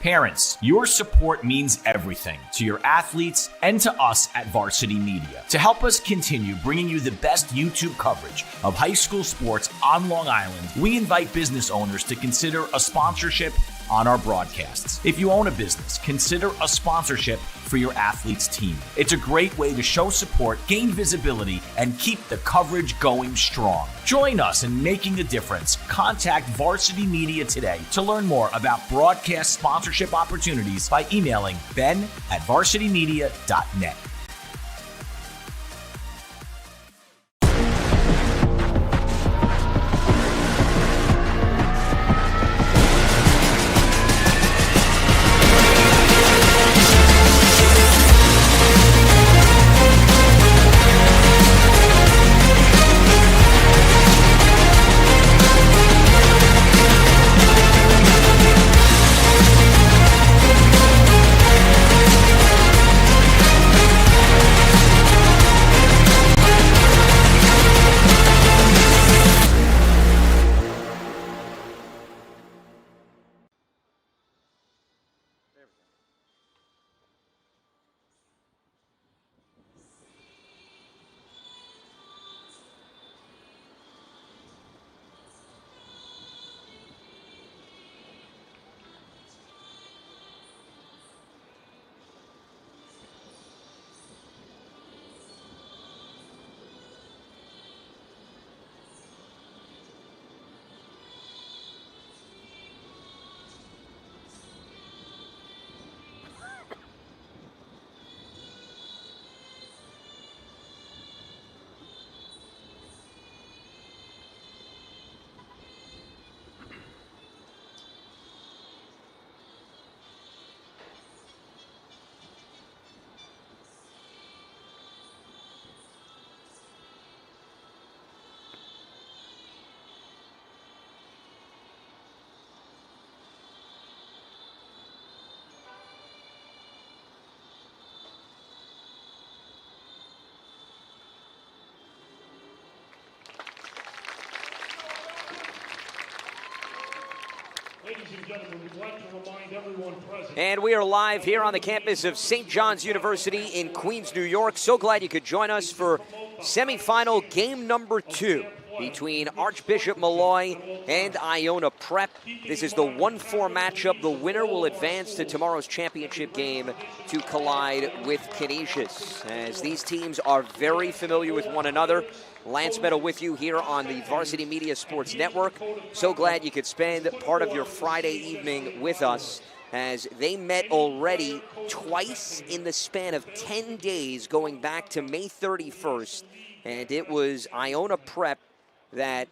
Parents, your support means everything to your athletes and to us at Varsity Media. To help us continue bringing you the best YouTube coverage of high school sports on Long Island, we invite business owners to consider a sponsorship on our broadcasts. If you own a business, consider a sponsorship for your athlete's team. It's a great way to show support, gain visibility, and keep the coverage going strong. Join us in making a difference. Contact Varsity Media today to learn more about broadcast sponsorship opportunities by emailing ben@varsitymedia.net. Ladies and gentlemen, we'd like to remind everyone present. And we are live here on the campus of St. John's University in Queens, New York. So glad you could join us for semifinal game number 2 between Archbishop Molloy and Iona Prep. This is the 1-4 matchup. The winner will advance to tomorrow's championship game to collide with Canisius, as these teams are very familiar with one another. Lance Meadow with you here on the Varsity Media Sports Network. So glad you could spend part of your Friday evening with us, as they met already twice in the span of 10 days going back to May 31st. And it was Iona Prep that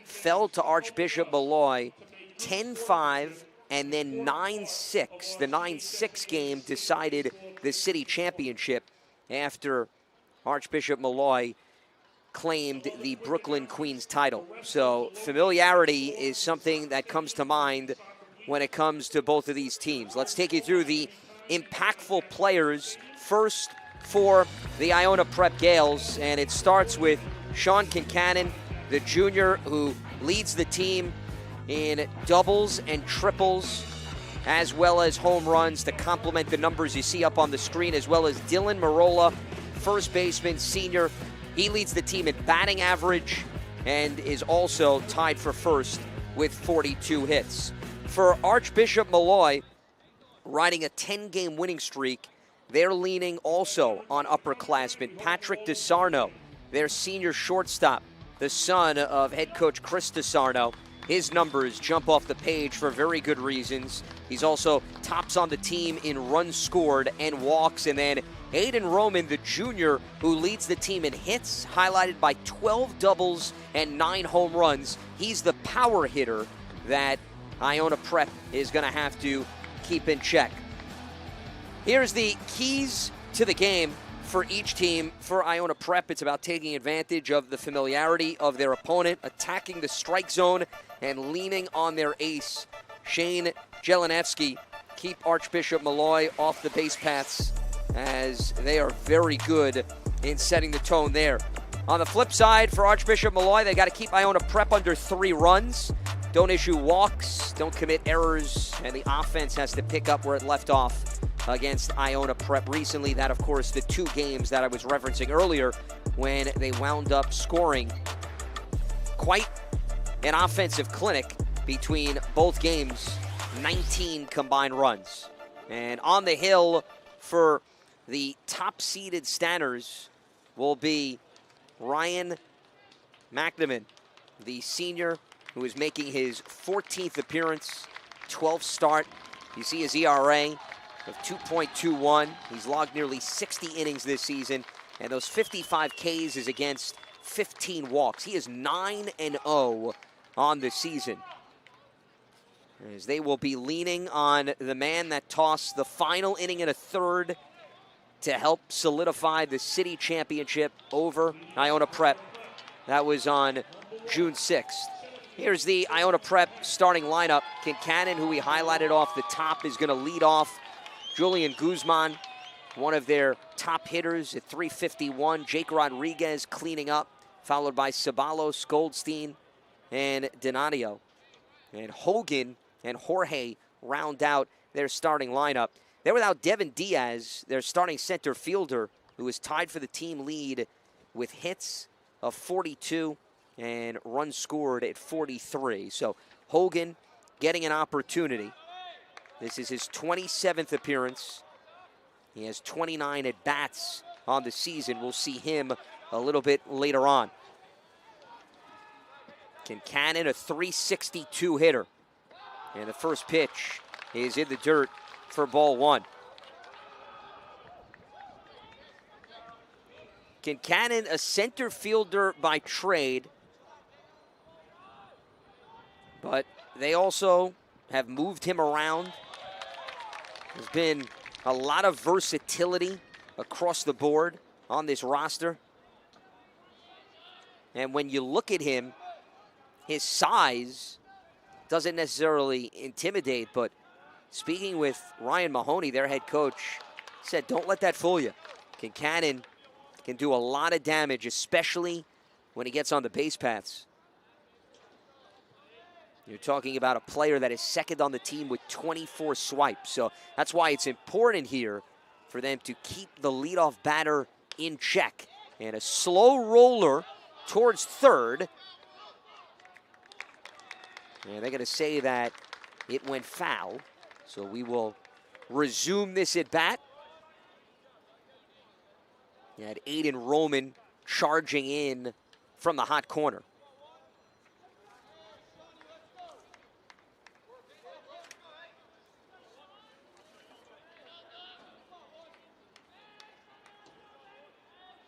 fell to Archbishop Molloy 10-5 and then 9-6. The 9-6 game decided the city championship after Archbishop Molloy claimed the Brooklyn Queens title. So familiarity is something that comes to mind when it comes to both of these teams. Let's take you through the impactful players first for the Iona Prep Gales, and it starts with Sean Kincannon, the junior who leads the team in doubles and triples, as well as home runs to complement the numbers you see up on the screen, as well as Dylan Marola, first baseman, senior. He leads the team in batting average and is also tied for first with 42 hits. For Archbishop Molloy, riding a 10-game winning streak, they're leaning also on upperclassmen. Patrick DeSarno, their senior shortstop, the son of head coach Chris DeSarno. His numbers jump off the page for very good reasons. He's also tops on the team in runs scored and walks. And then Aiden Roman, the junior, who leads the team in hits, highlighted by 12 doubles and 9 home runs. He's the power hitter that Iona Prep is going to have to keep in check. Here's the keys to the game for each team. For Iona Prep, it's about taking advantage of the familiarity of their opponent, attacking the strike zone, and leaning on their ace, Shane Jelenevsky. Keep Archbishop Molloy off the base paths, as they are very good in setting the tone there. On the flip side, for Archbishop Molloy, they got to keep Iona Prep under 3 runs. don't issue walks, don't commit errors, and the offense has to pick up where it left off against Iona Prep recently. That, of course, the 2 games that I was referencing earlier when they wound up scoring quite an offensive clinic between both games, 19 combined runs. And on the hill for the top-seeded Stanners will be Ryan McNamara, the senior who is making his 14th appearance, 12th start. You see his ERA of 2.21. He's logged nearly 60 innings this season, and those 55 Ks is against 15 walks. He is 9-0 on the season, as they will be leaning on the man that tossed the final inning and a third to help solidify the city championship over Iona Prep. That was on June 6th. Here's the Iona Prep starting lineup. Kincannon, who we highlighted off the top, is going to lead off. Julian Guzman, one of their top hitters at .351. Jake Rodriguez cleaning up, followed by Ceballos, Goldstein, and Donadio. And Hogan and Jorge round out their starting lineup. They're without Devin Diaz, their starting center fielder, who is tied for the team lead with hits of 42 and runs scored at 43. So Hogan getting an opportunity. This is his 27th appearance. He has 29 at-bats on the season. We'll see him a little bit later on. Kincannon, a .362 hitter. And the first pitch is in the dirt for ball 1. Kincannon, a center fielder by trade, but they also have moved him around. There's been a lot of versatility across the board on this roster. And when you look at him, his size doesn't necessarily intimidate, but speaking with Ryan Mahoney, their head coach, said, don't let that fool you. Kincannon can do a lot of damage, especially when he gets on the base paths. You're talking about a player that is second on the team with 24 swipes. So that's why it's important here for them to keep the leadoff batter in check. And a slow roller towards third. And they're going to say that it went foul. So we will resume this at bat. You had Aiden Roman charging in from the hot corner.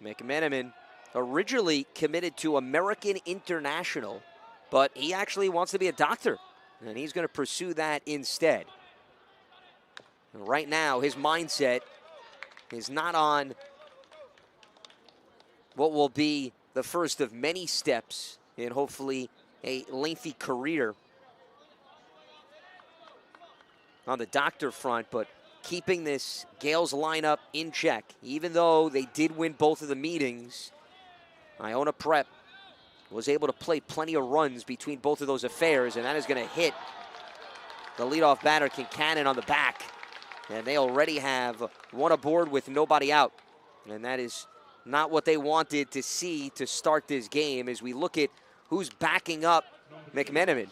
McMenamin originally committed to American International, but he actually wants to be a doctor, and he's going to pursue that instead. And right now, his mindset is not on what will be the first of many steps in hopefully a lengthy career on the doctor front, but keeping this Gales lineup in check. Even though they did win both of the meetings, Iona Prep was able to play plenty of runs between both of those affairs, and that is going to hit the leadoff batter, Kincannon, on the back. And they already have one aboard with nobody out. And that is not what they wanted to see to start this game as we look at who's backing up McMenamin.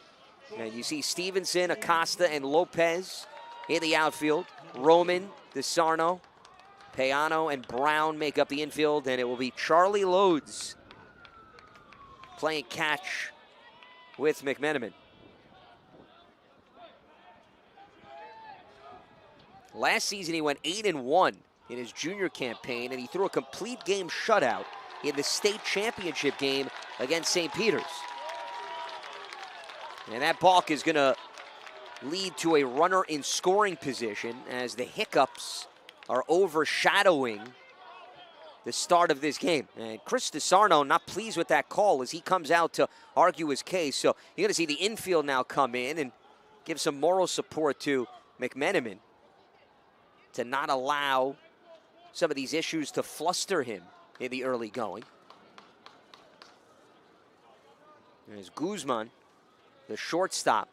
And you see Stevenson, Acosta, and Lopez in the outfield. Roman, DeSarno, Payano, and Brown make up the infield, and it will be Charlie Lodes playing catch with McMenamin. Last season, he went 8-1 in his junior campaign, and he threw a complete game shutout in the state championship game against St. Peter's. And that balk is going to lead to a runner in scoring position as the hiccups are overshadowing the start of this game. And Chris DeSarno not pleased with that call as he comes out to argue his case. So you're going to see the infield now come in and give some moral support to McMenamin to not allow some of these issues to fluster him in the early going. There's Guzman the shortstop,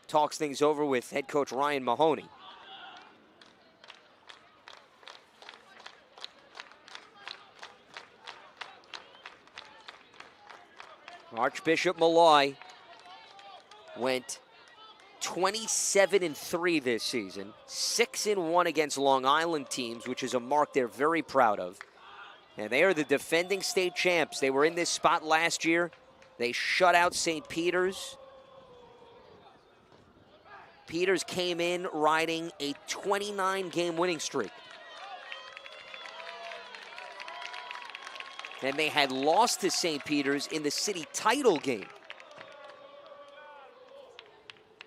talks things over with head coach Ryan Mahoney. Archbishop Molloy went 27-3 this season, 6-1 against Long Island teams, which is a mark they're very proud of. And they are the defending state champs. They were in this spot last year. They shut out St. Peter's. Peters came in riding a 29-game winning streak. And they had lost to St. Peter's in the city title game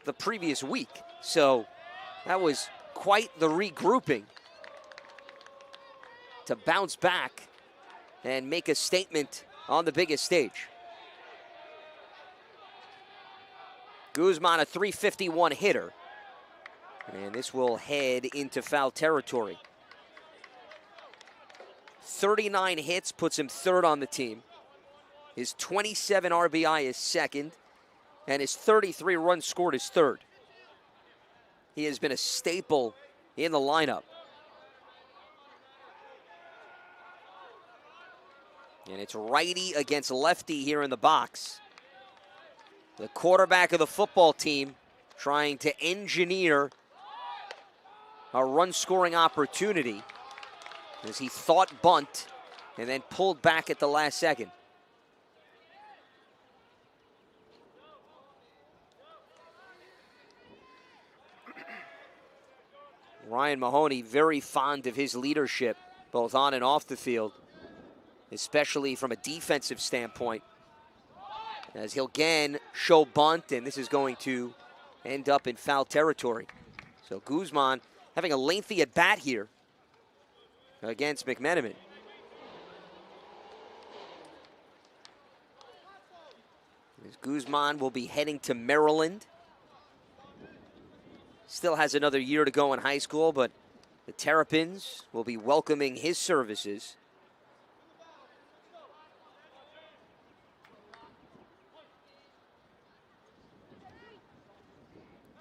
the previous week. So that was quite the regrouping to bounce back and make a statement on the biggest stage. Guzman, a .351 hitter. And this will head into foul territory. 39 hits puts him third on the team. His 27 RBI is second, and his 33 runs scored is third. He has been a staple in the lineup. And it's righty against lefty here in the box. The quarterback of the football team trying to engineer a run-scoring opportunity as he thought bunt and then pulled back at the last second. Ryan Mahoney very fond of his leadership, both on and off the field, especially from a defensive standpoint, as he'll again show bunt, and this is going to end up in foul territory. So Guzman having a lengthy at-bat here against McMenamin. As Guzman will be heading to Maryland. Still has another year to go in high school, but the Terrapins will be welcoming his services.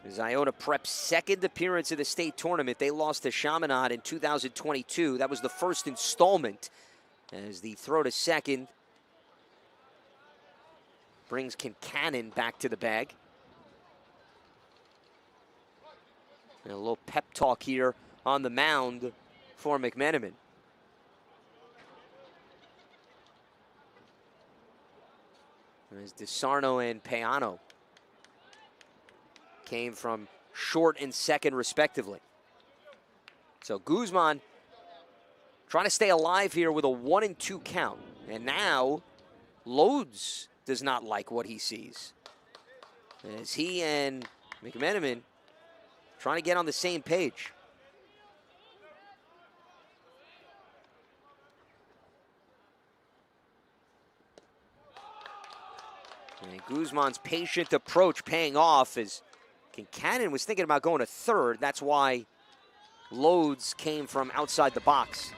This is Iona Prep's second appearance in the state tournament. They lost to Chaminade in 2022. That was the first installment, as the throw to second brings Kincannon back to the bag. And a little pep talk here on the mound for McMenamin. As DeSarno and Peano came from short and second respectively. So Guzman trying to stay alive here with a 1-2 count. And now Loads does not like what he sees, as he and McMenamin trying to get on the same page. And Guzman's patient approach paying off, as Kincannon was thinking about going to third. That's why Loads came from outside the box.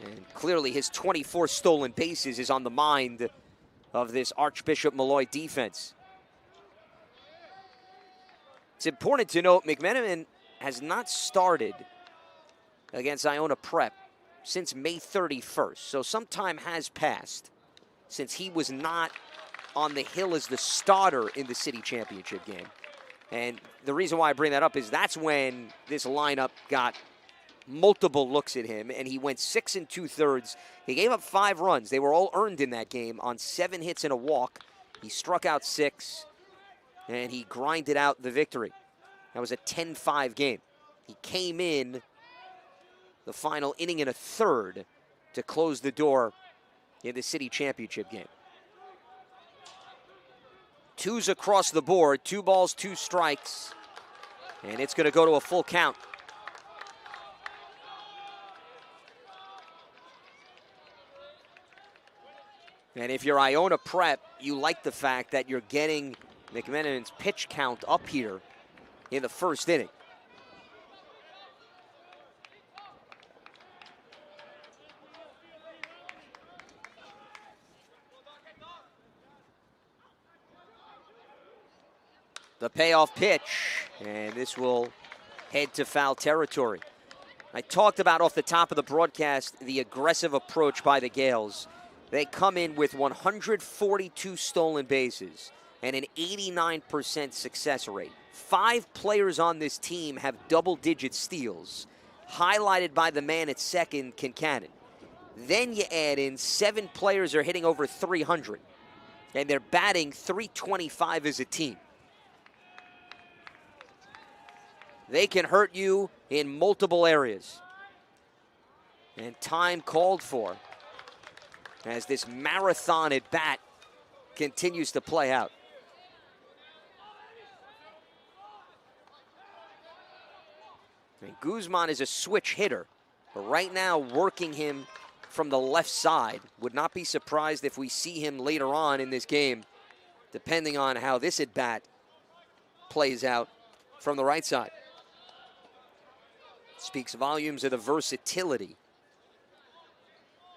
And clearly his 24 stolen bases is on the mind of this Archbishop Molloy defense. It's important to note McMenamin has not started against Iona Prep since May 31st. So some time has passed since he was not on the hill as the starter in the city championship game. And the reason why I bring that up is that's when this lineup got multiple looks at him, and he went 6 2/3. He gave up 5 runs. They were all earned in that game on 7 hits and a walk. He struck out 6, and he grinded out the victory. That was a 10-5 game. He came in the final inning and a third to close the door in the city championship game. 2s across the board, 2 balls, 2 strikes, and it's going to go to a full count. And if you're Iona Prep, you like the fact that you're getting McMenamin's pitch count up here in the first inning. The payoff pitch, and this will head to foul territory. I talked about off the top of the broadcast the aggressive approach by the Gales. They come in with 142 stolen bases and an 89% success rate. 5 players on this team have double-digit steals, highlighted by the man at second, Kincannon. Then you add in 7 players are hitting over 300, and they're batting .325 as a team. They can hurt you in multiple areas. And time called for as this marathon at bat continues to play out. And Guzman is a switch hitter, but right now working him from the left side. Would not be surprised if we see him later on in this game, depending on how this at bat plays out from the right side. Speaks volumes of the versatility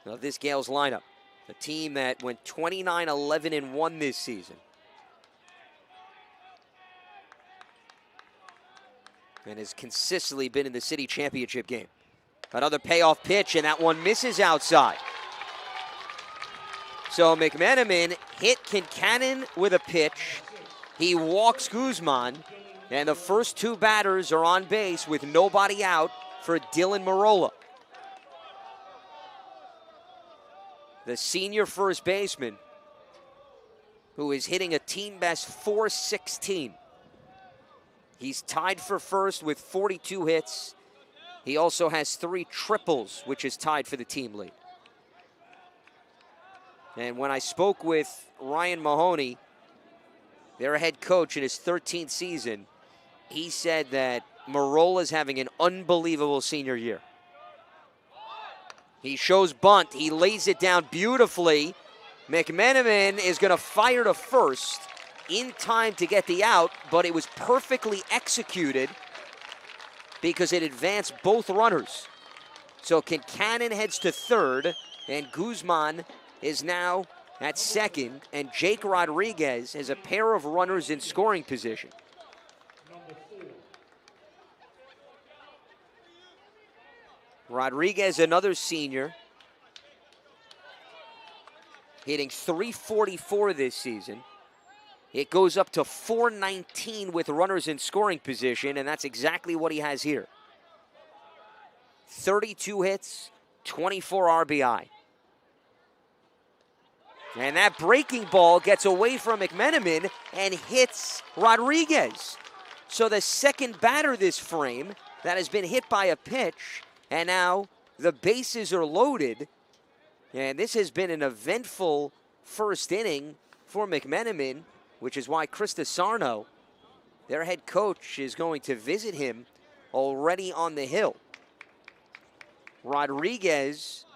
of this Gales lineup. A team that went 29-11-1 this season. And has consistently been in the city championship game. Another payoff pitch, and that one misses outside. So McMenamin hit Kincannon with a pitch. He walks Guzman, and the first 2 batters are on base with nobody out for Dylan Marola. The senior first baseman, who is hitting a team best .416. He's tied for first with 42 hits. He also has 3 triples, which is tied for the team lead. And when I spoke with Ryan Mahoney, their head coach in his 13th season, he said that Marola's having an unbelievable senior year. He shows bunt. He lays it down beautifully. McMenamin is going to fire to first in time to get the out, but it was perfectly executed because it advanced both runners. So Kincannon heads to third, and Guzman is now at second, and Jake Rodriguez has a pair of runners in scoring position. Rodriguez, another senior, hitting .344 this season. It goes up to .419 with runners in scoring position, and that's exactly what he has here. 32 hits, 24 RBI. And that breaking ball gets away from McMenamin and hits Rodriguez. So the second batter this frame that has been hit by a pitch, and now the bases are loaded. And this has been an eventful first inning for McMenamin, which is why Krista Sarno, their head coach, is going to visit him already on the hill. Rodriguez,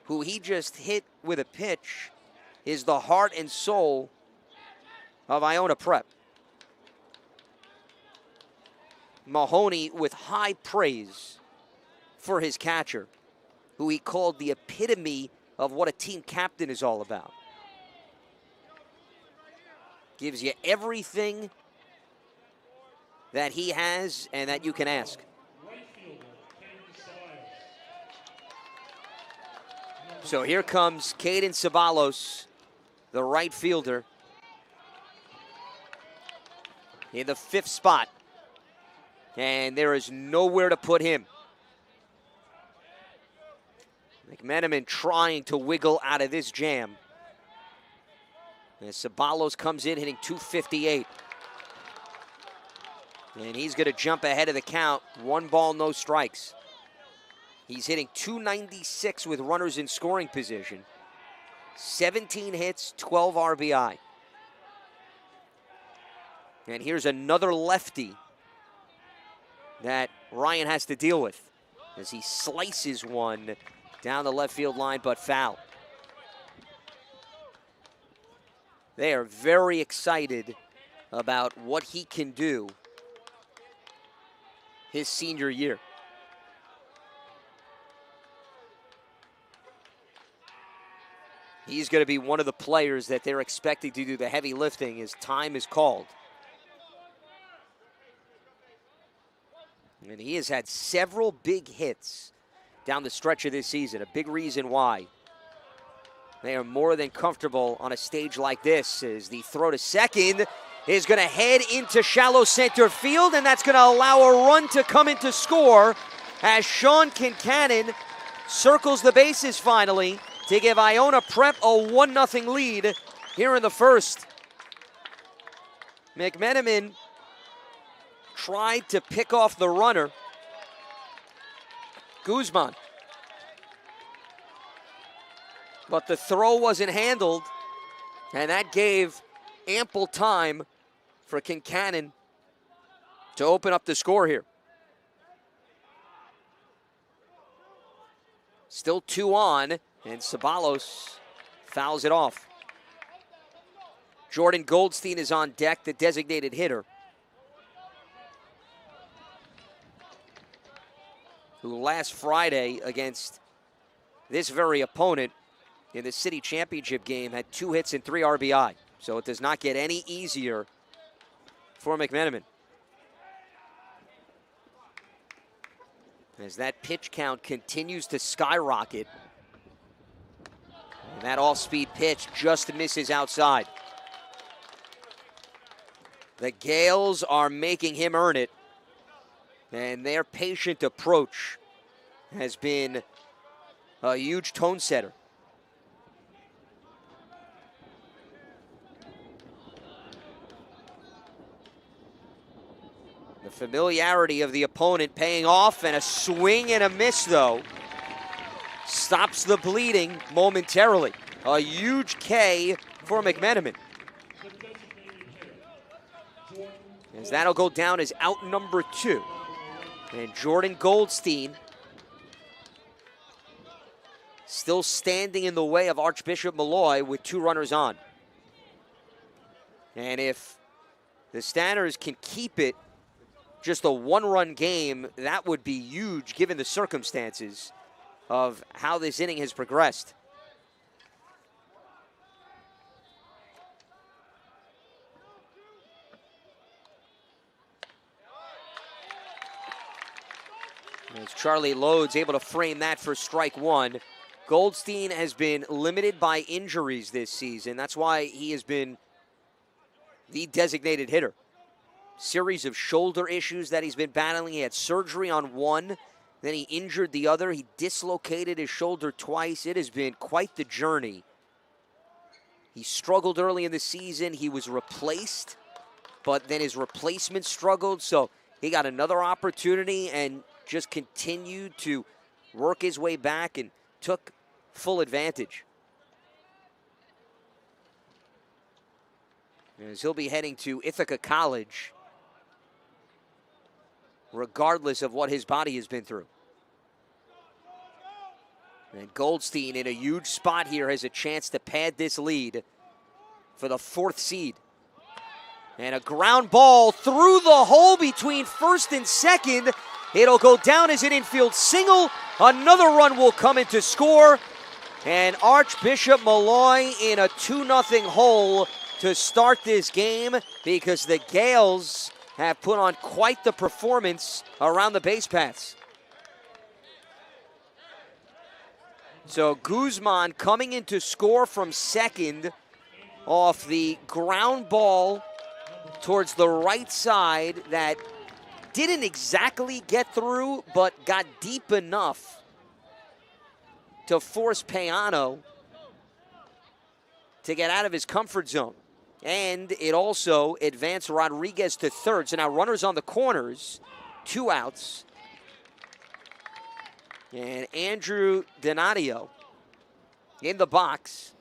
who he just hit with a pitch, is the heart and soul of Iona Prep. Mahoney with high praise for his catcher, who he called the epitome of what a team captain is all about. Gives you everything that he has and that you can ask. So here comes Caden Ceballos, the right fielder, in the 5th spot. And there is nowhere to put him. McMenamin trying to wiggle out of this jam. As Ceballos comes in hitting .258. And he's going to jump ahead of the count. 1 ball, no strikes. He's hitting .296 with runners in scoring position. 17 hits, 12 RBI. And here's another lefty that Ryan has to deal with as he slices one down the left field line, but foul. They are very excited about what he can do his senior year. He's going to be one of the players that they're expecting to do the heavy lifting as time is called. And he has had several big hits down the stretch of this season. A big reason why they are more than comfortable on a stage like this. As the throw to second is going to head into shallow center field, and that's going to allow a run to come in to score as Sean Kincannon circles the bases finally to give Iona Prep a 1-0 lead here in the first. McMenamin tried to pick off the runner, Guzman, but the throw wasn't handled, and that gave ample time for Kincannon to open up the score here. Still 2 on, and Ceballos fouls it off. Jordan Goldstein is on deck, the designated hitter, who last Friday against this very opponent in the city championship game had 2 hits and 3 RBI. So it does not get any easier for McMenamin. As that pitch count continues to skyrocket. And that off-speed pitch just misses outside. The Gales are making him earn it. And their patient approach has been a huge tone setter. The familiarity of the opponent paying off, and a swing and a miss, though, stops the bleeding momentarily. A huge K for McMenamin. As that'll go down as out number 2. And Jordan Goldstein still standing in the way of Archbishop Molloy with 2 runners on. And if the Stanners can keep it just a 1-run game, that would be huge given the circumstances of how this inning has progressed. As Charlie Lode's able to frame that for strike 1. Goldstein has been limited by injuries this season. That's why he has been the designated hitter. Series of shoulder issues that he's been battling. He had surgery on one, then he injured the other. He dislocated his shoulder twice. It has been quite the journey. He struggled early in the season. He was replaced, but then his replacement struggled, so he got another opportunity and just continued to work his way back and took full advantage. As he'll be heading to Ithaca College, regardless of what his body has been through. And Goldstein in a huge spot here has a chance to pad this lead for the 4th seed. And a ground ball through the hole between first and second. It'll go down as an infield single. Another run will come in to score. And Archbishop Molloy in a 2-0 hole to start this game, because the Gales have put on quite the performance around the base paths. So Guzman coming in to score from second off the ground ball towards the right side that didn't exactly get through, but got deep enough to force Payano to get out of his comfort zone. And it also advanced Rodriguez to third. So now runners on the corners, 2 outs. And Andrew Donadio in the box.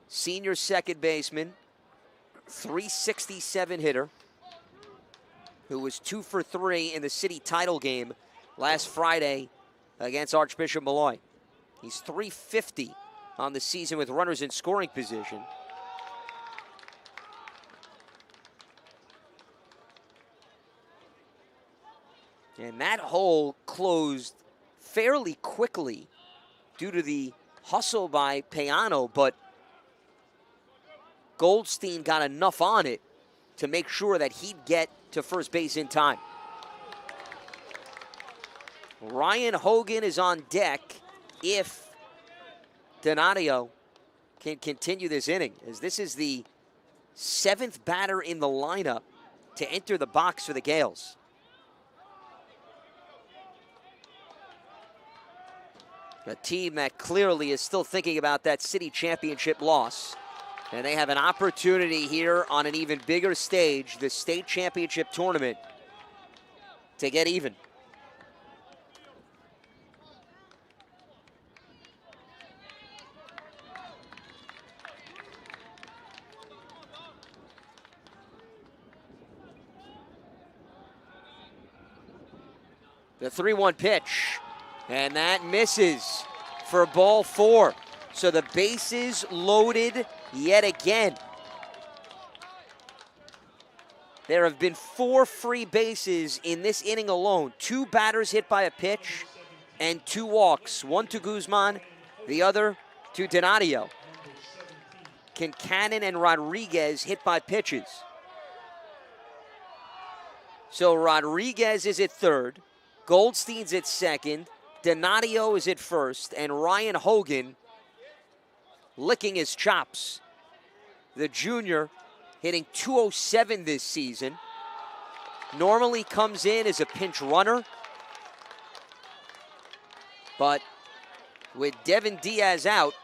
Senior second baseman, .367 hitter, who was 2 for 3 in the city title game last Friday against Archbishop Molloy. He's .350 on the season with runners in scoring position. And that hole closed fairly quickly due to the hustle by Payano, but Goldstein got enough on it to make sure that he'd get to first base in time. Ryan Hogan is on deck if Donadio can continue this inning, as this is the 7th batter in the lineup to enter the box for the Gales. A team that clearly is still thinking about that city championship loss. And they have an opportunity here on an even bigger stage, the state championship tournament, to get even. The 3-1 pitch, and that misses for ball 4. So the bases loaded yet again. There have been 4 free bases in this inning alone. 2 batters hit by a pitch and 2 walks. One to Guzman, the other to Donadio. Kincannon and Rodriguez hit by pitches. So Rodriguez is at third. Goldstein's at second, Donadio is at first, and Ryan Hogan licking his chops. The junior hitting .207 this season. Normally comes in as a pinch runner, but with Devin Diaz out,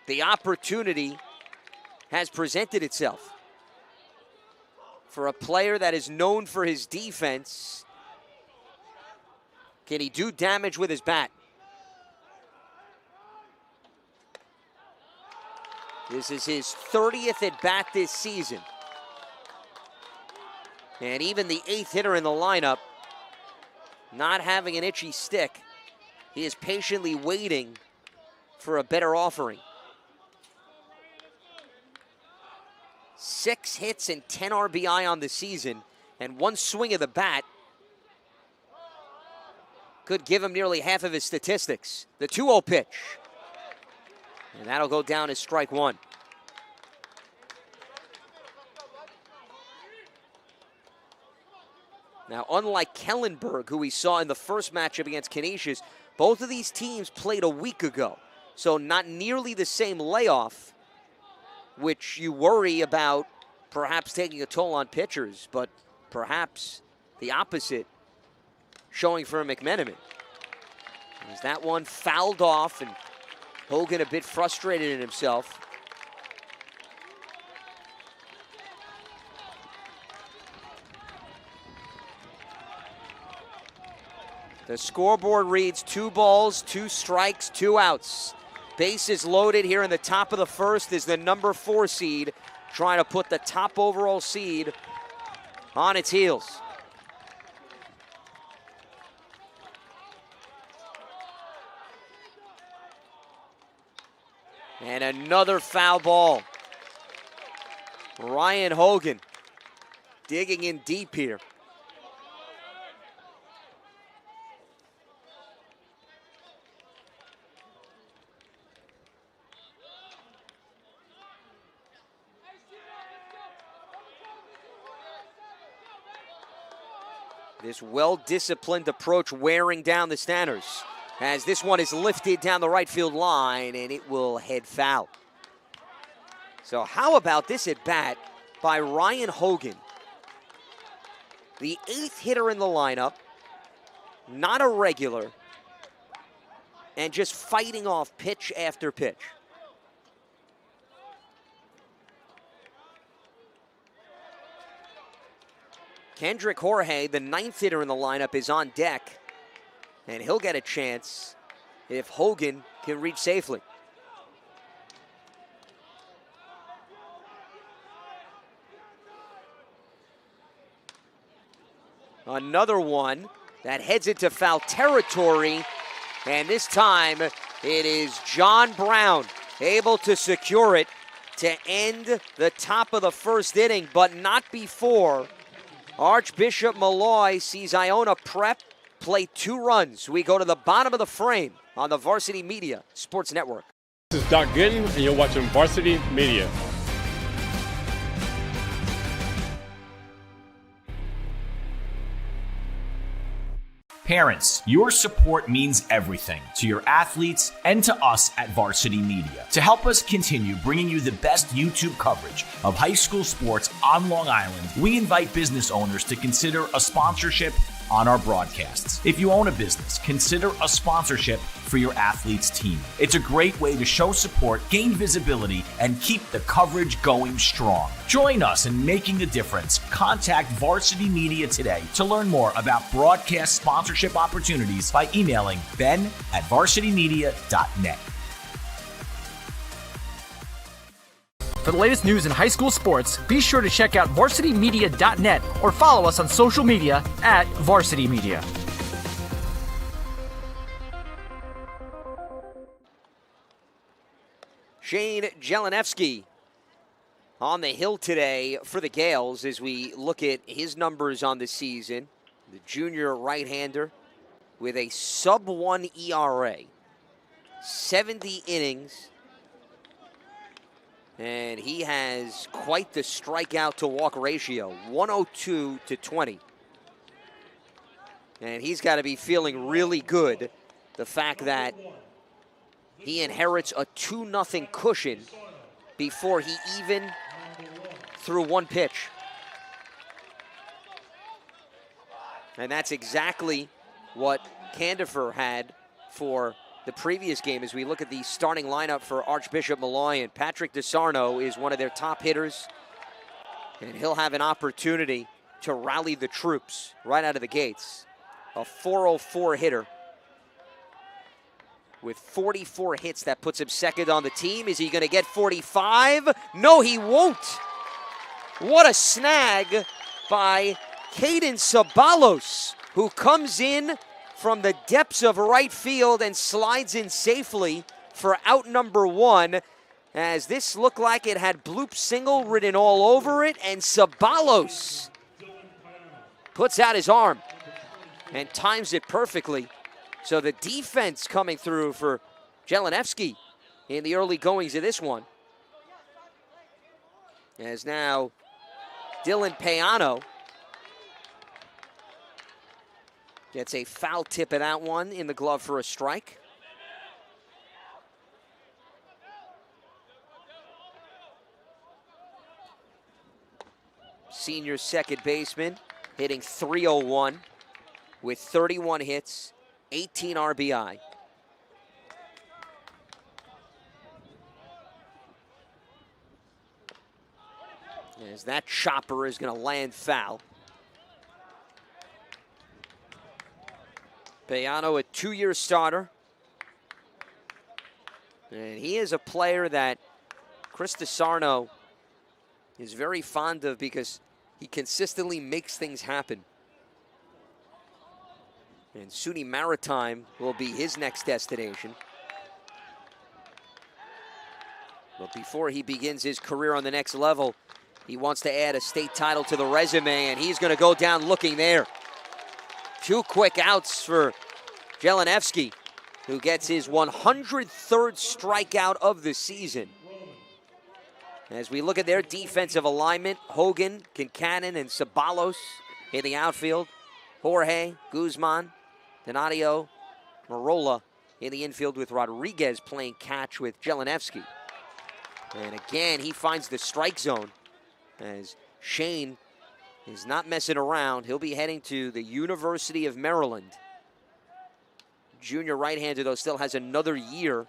the opportunity has presented itself for a player that is known for his defense. Can he do damage with his bat? This is his 30th at bat this season. And even the 8th hitter in the lineup, not having an itchy stick, he is patiently waiting for a better offering. 6 hits and 10 RBI on the season, and 1 swing of the bat could give him nearly half of his statistics. The 2-0 pitch. And that'll go down as strike 1. Now, unlike Kellenberg, who we saw in the first matchup against Canisius, both of these teams played a week ago. So not nearly the same layoff, which you worry about perhaps taking a toll on pitchers, but perhaps the opposite showing for McMenamin. As that one fouled off, and Hogan a bit frustrated in himself. The scoreboard reads 2 balls, 2 strikes, 2 outs. Bases loaded here in the top of the first is the number 4 seed, trying to put the top overall seed on its heels. And another foul ball. Ryan Hogan digging in deep here. This well-disciplined approach wearing down the Stanners, as this one is lifted down the right field line, and it will head foul. So how about this at bat by Ryan Hogan? The 8th hitter in the lineup, not a regular, and just fighting off pitch after pitch. Kendrick Jorge, the 9th hitter in the lineup, is on deck, and he'll get a chance if Hogan can reach safely. Another one that heads into foul territory, and this time it is John Brown able to secure it to end the top of the first inning, but not before Archbishop Molloy sees Iona Prep play 2 runs. We go to the bottom of the frame on the Varsity Media Sports Network. This is Doc Gooden, and you're watching Varsity Media. Parents, your support means everything to your athletes and to us at Varsity Media. To help us continue bringing you the best YouTube coverage of high school sports on Long Island, we invite business owners to consider a sponsorship on our broadcasts. If you own a business, consider a sponsorship for your athlete's team. It's a great way to show support, gain visibility, and keep the coverage going strong. Join us in making a difference. Contact Varsity Media today to learn more about broadcast sponsorship opportunities by emailing ben@varsitymedia.net. For the latest news in high school sports, be sure to check out varsitymedia.net or follow us on social media at Varsity Media. Shane Jelenevsky on the hill today for the Gales as we look at his numbers on the season. The junior right-hander with a sub-1 ERA, 70 innings, and he has quite the strikeout-to-walk ratio, 102 to 20. And he's got to be feeling really good, the fact that he inherits a 2-0 cushion before he even threw one pitch. And that's exactly what Candifer had for the previous game as we look at the starting lineup for Archbishop Molloy. And Patrick DeSarno is one of their top hitters. And he'll have an opportunity to rally the troops right out of the gates. A .404 hitter with 44 hits. That puts him second on the team. Is he going to get 45? No, he won't. What a snag by Caden Sabalos, who comes in from the depths of right field and slides in safely for out number one, as this looked like it had bloop single written all over it, and Sabalos puts out his arm and times it perfectly. So the defense coming through for Jelenevsky in the early goings of this one. As now Dylan Payano gets a foul tip of that one in the glove for a strike. Senior second baseman hitting .301 with 31 hits, 18 RBI. As that chopper is going to land foul. Payano, a 2-year starter. And he is a player that Chris DeSarno is very fond of because he consistently makes things happen. And SUNY Maritime will be his next destination. But before he begins his career on the next level, he wants to add a state title to the resume, and he's going to go down looking there. 2 quick outs for Jelenevsky, who gets his 103rd strikeout of the season. As we look at their defensive alignment, Hogan, Kincannon, and Sabalos in the outfield. Jorge, Guzman, Donadio, Marola in the infield with Rodriguez playing catch with Jelenevsky. And again, he finds the strike zone as Shane is not messing around. He'll be heading to the University of Maryland. Junior right-hander, though, still has another year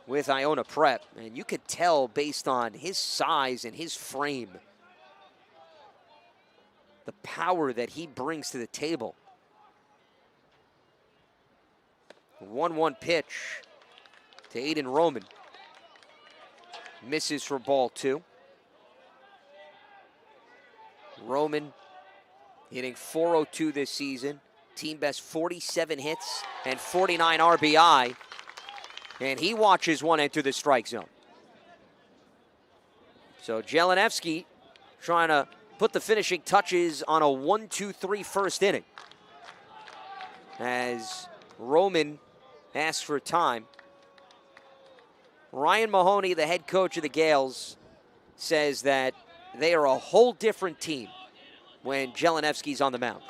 with Iona Prep. And you could tell based on his size and his frame, the power that he brings to the table. 1-1 pitch to Aiden Roman. Misses for ball 2. Roman hitting .402 this season. Team best 47 hits and 49 RBI. And he watches one enter the strike zone. So Jelenevsky trying to put the finishing touches on a 1-2-3 first inning. As Roman asks for time. Ryan Mahoney, the head coach of the Gales, says that they are a whole different team when Jelenevsky's on the mound.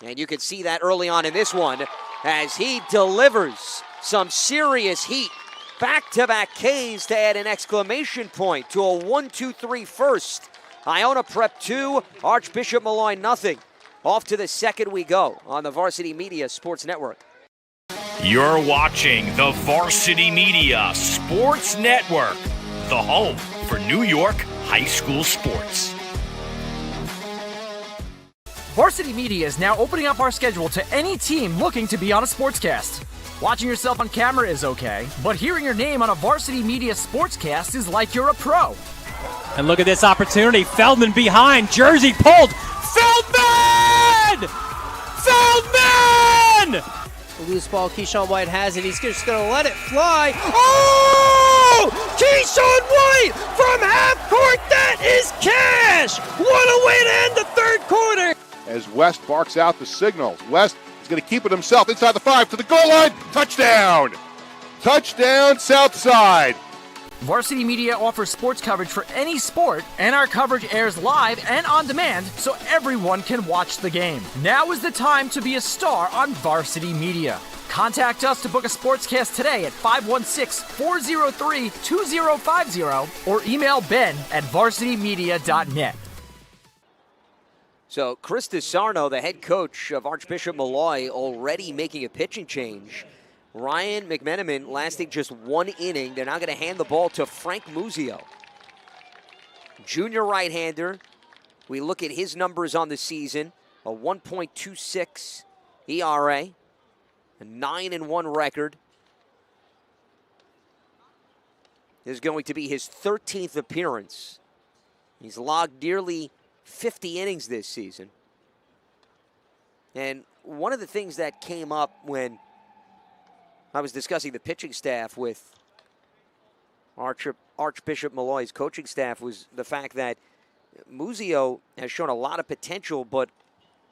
And you can see that early on in this one as he delivers some serious heat. Back-to-back Ks to add an exclamation point to a 1-2-3 first. Iona Prep 2, Archbishop Molloy nothing. Off to the second we go on the Varsity Media Sports Network. You're watching the Varsity Media Sports Network, the home for New York high school sports. Varsity Media is now opening up our schedule to any team looking to be on a sportscast. Watching yourself on camera is okay, but hearing your name on a Varsity Media sportscast is like you're a pro. And look at this opportunity. Feldman behind. Jersey pulled. Feldman! Feldman! The loose ball, Keyshawn White has it. He's just going to let it fly. Oh! Keyshawn White from half court. That is cash! What a way to end the third quarter! As West barks out the signal. West is going to keep it himself inside the 5 to the goal line. Touchdown! Touchdown, Southside. Varsity Media offers sports coverage for any sport, and our coverage airs live and on demand so everyone can watch the game. Now is the time to be a star on Varsity Media. Contact us to book a sportscast today at 516-403-2050 or email ben@varsitymedia.net. So Chris DeSarno, the head coach of Archbishop Molloy, already making a pitching change. Ryan McMenamin lasting just one inning. They're now going to hand the ball to Frank Muzio. Junior right-hander. We look at his numbers on the season. A 1.26 ERA. A 9-1 record. This is going to be his 13th appearance. He's logged nearly 50 innings this season. And one of the things that came up when I was discussing the pitching staff with Archbishop Molloy's coaching staff was the fact that Muzio has shown a lot of potential, but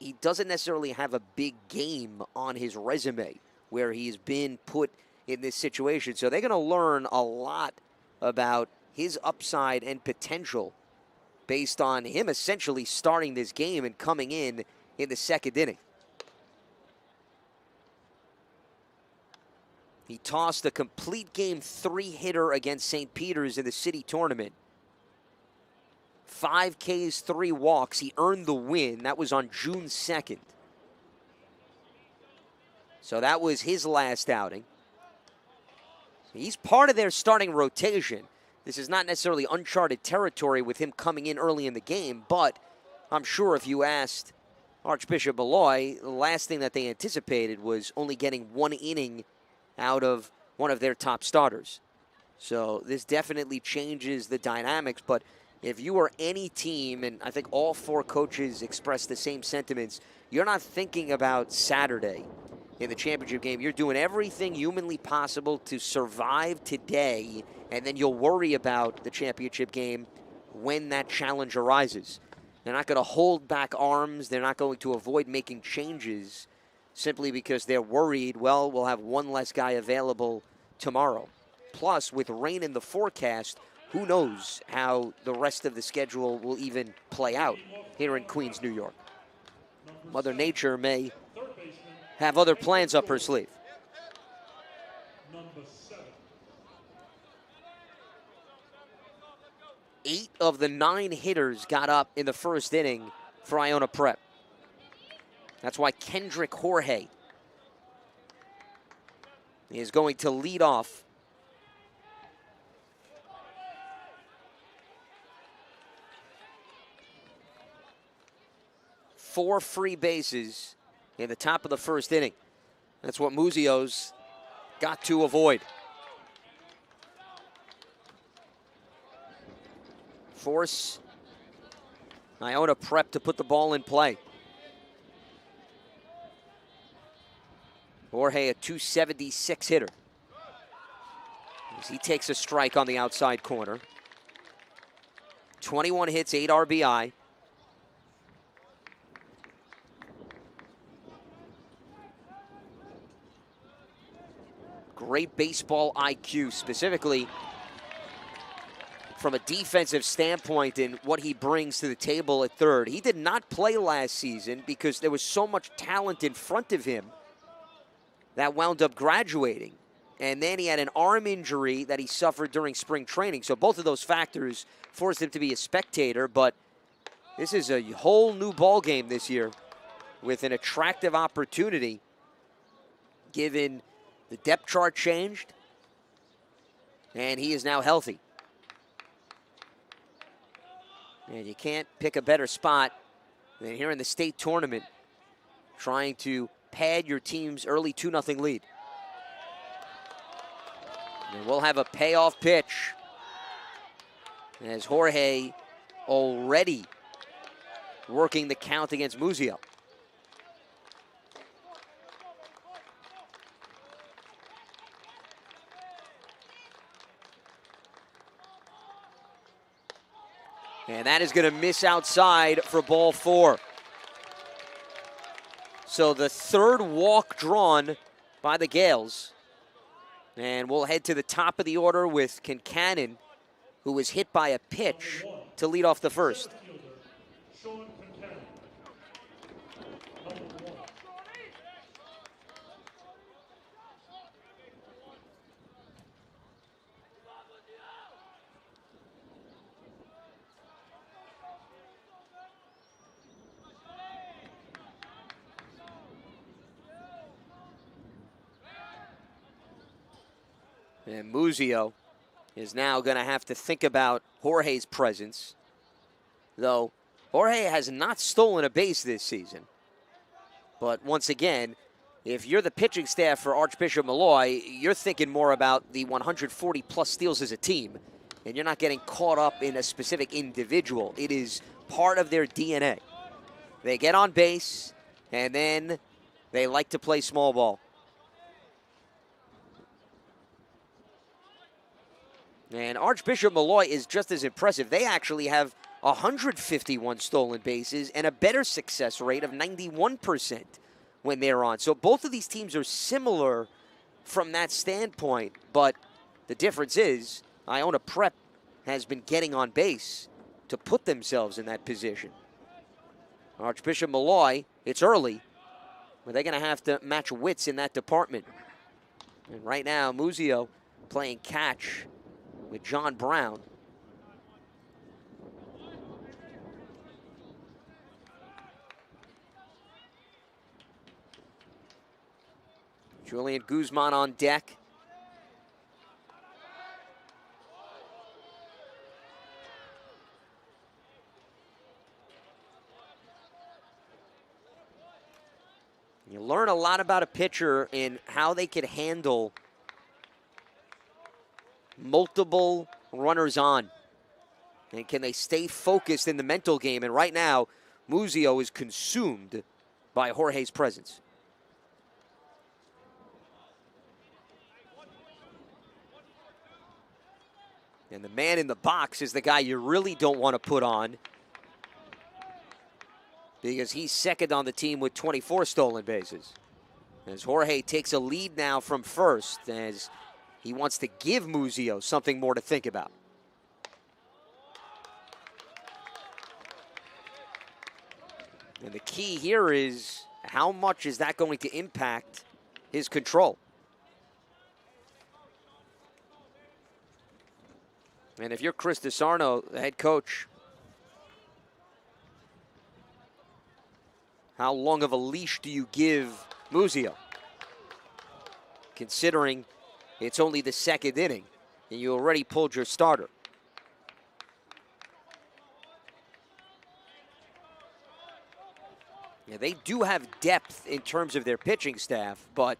he doesn't necessarily have a big game on his resume where he's been put in this situation. So they're going to learn a lot about his upside and potential based on him essentially starting this game and coming in the second inning. He tossed a complete game 3-hitter against St. Peter's in the city tournament. 5 Ks, 3 walks. He earned the win. That was on June 2nd. So that was his last outing. He's part of their starting rotation. This is not necessarily uncharted territory with him coming in early in the game, but I'm sure if you asked Archbishop Molloy, the last thing that they anticipated was only getting 1 inning out of one of their top starters. So this definitely changes the dynamics, but if you are any team, and I think all 4 coaches expressed the same sentiments, you're not thinking about Saturday in the championship game. You're doing everything humanly possible to survive today, and then you'll worry about the championship game when that challenge arises. They're not going to hold back arms. They're not going to avoid making changes simply because they're worried, well, we'll have 1 less guy available tomorrow. Plus, with rain in the forecast, who knows how the rest of the schedule will even play out here in Queens, New York. Mother Nature may have other plans up her sleeve. 8 of the 9 hitters got up in the first inning for Iona Prep. That's why Kendrick Jorge is going to lead off. Four free bases in the top of the first inning. That's what Muzio's got to avoid. Force Iona Prep to put the ball in play. Jorge, a .276 hitter. As he takes a strike on the outside corner. 21 hits, 8 RBI. Great baseball IQ, specifically from a defensive standpoint and what he brings to the table at third. He did not play last season because there was so much talent in front of him that wound up graduating. And then he had an arm injury that he suffered during spring training. So both of those factors forced him to be a spectator. But this is a whole new ball game this year with an attractive opportunity given the depth chart changed and he is now healthy. And you can't pick a better spot than here in the state tournament trying to pad your team's early 2-0 lead. And we'll have a payoff pitch as Jorge already working the count against Muzio. And that is going to miss outside for ball 4. So the third walk drawn by the Gales. And we'll head to the top of the order with Kincannon, who was hit by a pitch to lead off the first. And Muzio is now going to have to think about Jorge's presence, though Jorge has not stolen a base this season. But once again, if you're the pitching staff for Archbishop Molloy, you're thinking more about the 140-plus steals as a team, and you're not getting caught up in a specific individual. It is part of their DNA. They get on base, and then they like to play small ball. And Archbishop Molloy is just as impressive. They actually have 151 stolen bases and a better success rate of 91% when they're on. So both of these teams are similar from that standpoint, but the difference is Iona Prep has been getting on base to put themselves in that position. Archbishop Molloy, it's early, but they're going to have to match wits in that department. And right now, Muzio playing catch with John Brown. Julian Guzman on deck. You learn a lot about a pitcher in how they could handle multiple runners on. And can they stay focused in the mental game? And right now, Muzio is consumed by Jorge's presence. And the man in the box is the guy you really don't want to put on, because he's second on the team with 24 stolen bases. As Jorge takes a lead now from first, as he wants to give Muzio something more to think about. And the key here is how much is that going to impact his control? And if you're Chris DeSarno, the head coach, how long of a leash do you give Muzio? Considering it's only the second inning, and you already pulled your starter. Yeah, they do have depth in terms of their pitching staff, but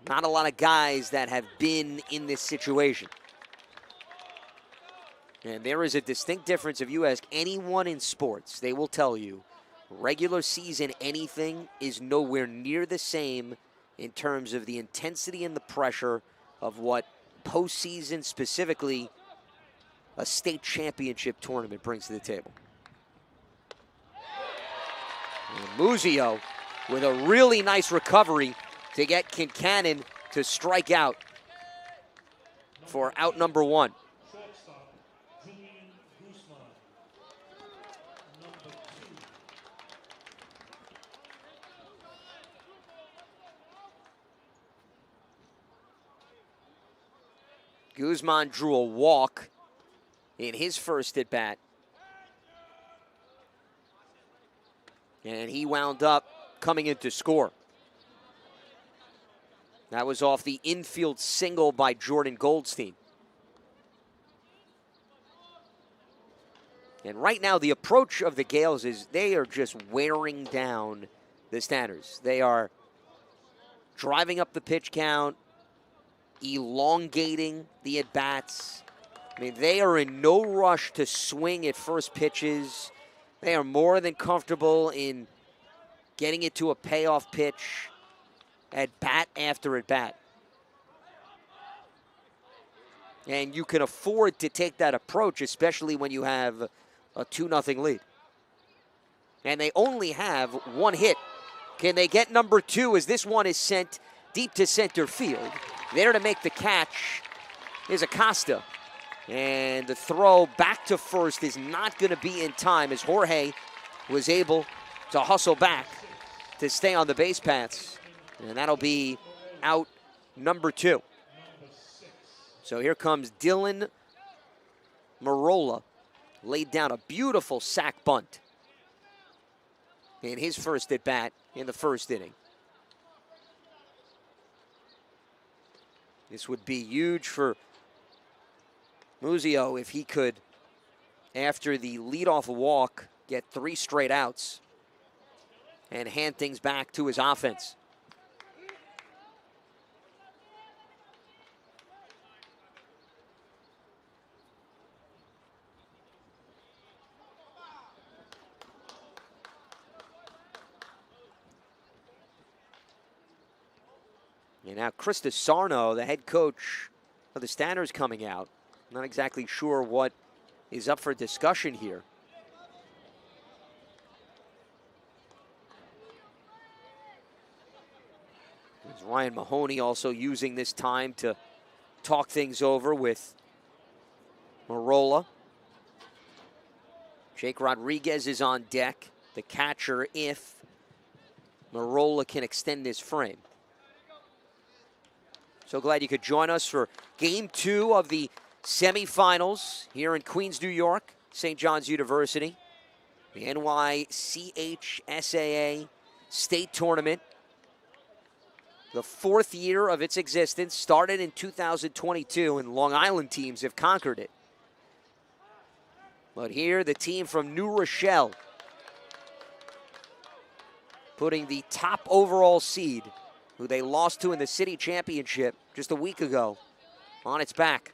not a lot of guys that have been in this situation. And there is a distinct difference. If you ask anyone in sports, they will tell you regular season anything is nowhere near the same in terms of the intensity and the pressure of what postseason, specifically a state championship tournament, brings to the table. And Muzio with a really nice recovery to get Kincannon to strike out for out number 1. Shortstop, Julian Guzman. Number 2. Guzman drew a walk in his first at bat. And he wound up coming in to score. That was off the infield single by Jordan Goldstein. And right now, the approach of the Gales is they are just wearing down the Stanners. They are driving up the pitch count, elongating the at-bats. I mean, they are in no rush to swing at first pitches. They are more than comfortable in getting it to a payoff pitch at bat after at bat. And you can afford to take that approach, especially when you have a 2-0 lead. And they only have 1 hit. Can they get number 2 as this one is sent deep to center field? There to make the catch is Acosta. And the throw back to first is not going to be in time as Jorge was able to hustle back to stay on the base paths. And that'll be out number 2. So here comes Dylan Marola. Laid down a beautiful sac bunt in his first at bat in the first inning. This would be huge for Muzio if he could, after the leadoff walk, get 3 straight outs and hand things back to his offense. And now Krista Sarno, the head coach of the Stanners, coming out. Not exactly sure what is up for discussion here. There's Ryan Mahoney also using this time to talk things over with Marola. Jake Rodriguez is on deck, the catcher, if Marola can extend this frame. So glad you could join us for Game 2 of the semifinals here in Queens, New York, St. John's University. The NYSCHSAA State Tournament. The 4th year of its existence, started in 2022, and Long Island teams have conquered it. But here, the team from New Rochelle, putting the top overall seed, who they lost to in the city championship just a week ago, on its back.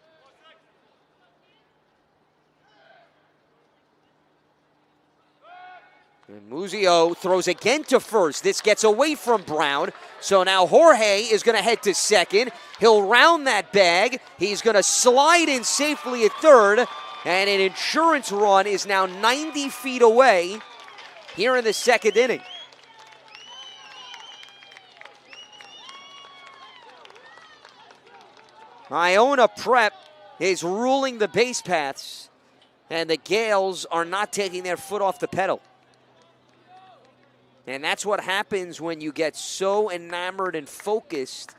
And Muzio throws again to first. This gets away from Brown. So now Jorge is going to head to second. He'll round that bag. He's going to slide in safely at third. And an insurance run is now 90 feet away here in the second inning. Iona Prep is ruling the base paths, and the Gales are not taking their foot off the pedal. And that's what happens when you get so enamored and focused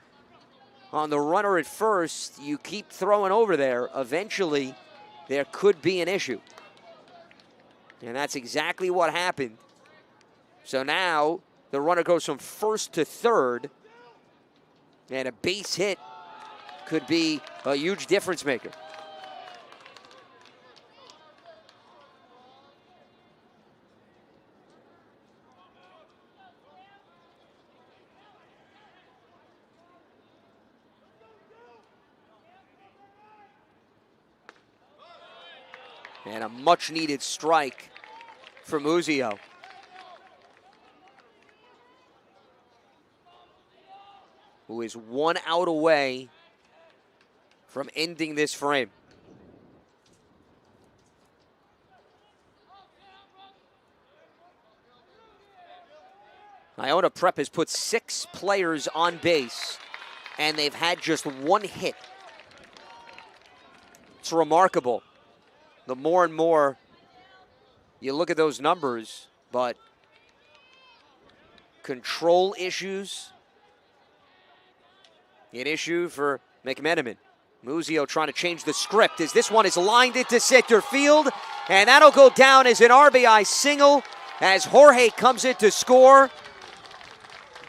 on the runner at first. You keep throwing over there. Eventually, there could be an issue. And that's exactly what happened. So now the runner goes from first to third, and a base hit could be a huge difference maker. And a much-needed strike for Muzio. Who is 1 out away from ending this frame. Iona Prep has put 6 players on base, and they've had just 1 hit. It's remarkable. The more and more you look at those numbers, but control issues, an issue for McMenamin. Muzio trying to change the script as this one is lined into center field, and that'll go down as an RBI single as Jorge comes in to score.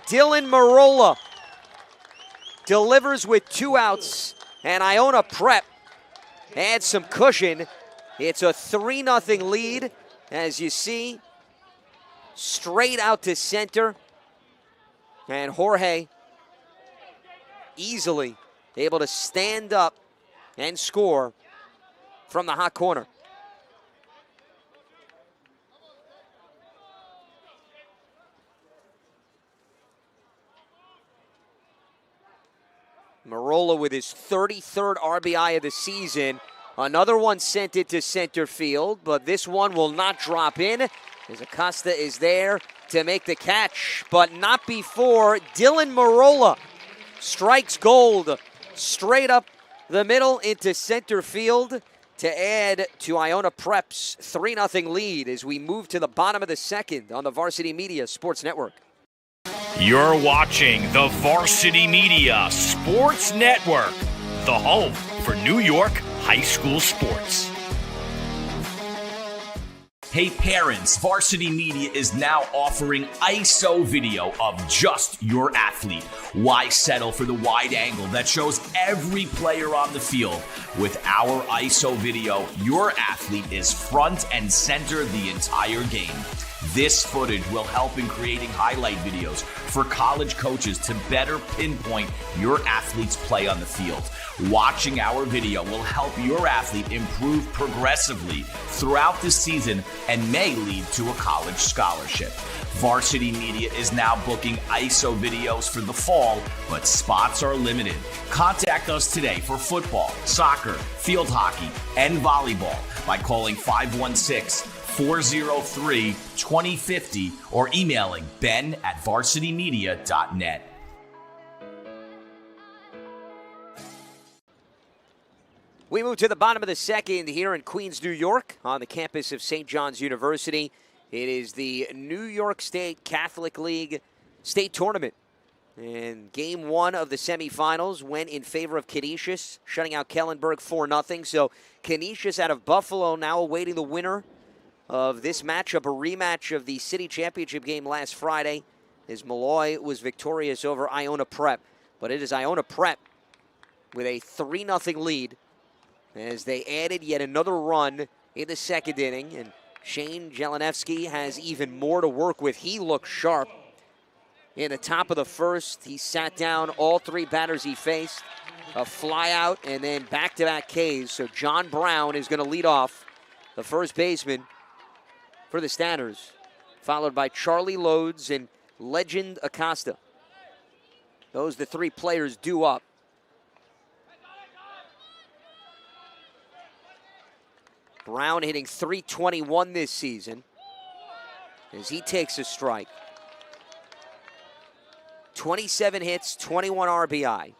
Dylan Marola delivers with 2 outs, and Iona Prep adds some cushion. It's a 3-0 lead, as you see, straight out to center, and Jorge easily able to stand up and score from the hot corner. Marola with his 33rd RBI of the season. Another one sent it to center field, but this one will not drop in as Acosta is there to make the catch, but not before Dylan Marola strikes gold straight up the middle into center field to add to Iona Prep's 3-0 lead as we move to the bottom of the second on the Varsity Media Sports Network. You're watching the Varsity Media Sports Network, the home for New York high school sports. Hey parents, Varsity Media is now offering ISO video of just your athlete. Why settle for the wide angle that shows every player on the field? With our ISO video, your athlete is front and center the entire game. This footage will help in creating highlight videos for college coaches to better pinpoint your athlete's play on the field. Watching our video will help your athlete improve progressively throughout the season and may lead to a college scholarship. Varsity Media is now booking ISO videos for the fall, but spots are limited. Contact us today for football, soccer, field hockey, and volleyball by calling 516-403-2050 or emailing ben@varsitymedia.net. We move to the bottom of the second here in Queens, New York, on the campus of St. John's University. It is the New York State Catholic League State Tournament. And game one of the semifinals went in favor of Canisius, shutting out Kellenberg 4-0. So Canisius out of Buffalo now awaiting the winner of this matchup, a rematch of the city championship game last Friday, as Molloy was victorious over Iona Prep. But it is Iona Prep with a 3-0 lead as they added yet another run in the second inning. And Shane Jelenevsky has even more to work with. He looked sharp in the top of the first. He sat down all 3 batters he faced, a fly out, and then back-to-back Ks. So John Brown is going to lead off, the first baseman for the Stanners, followed by Charlie Lodes and Legend Acosta. Those the 3 players due up. Brown hitting .321 this season as he takes a strike. 27 hits, 21 RBI.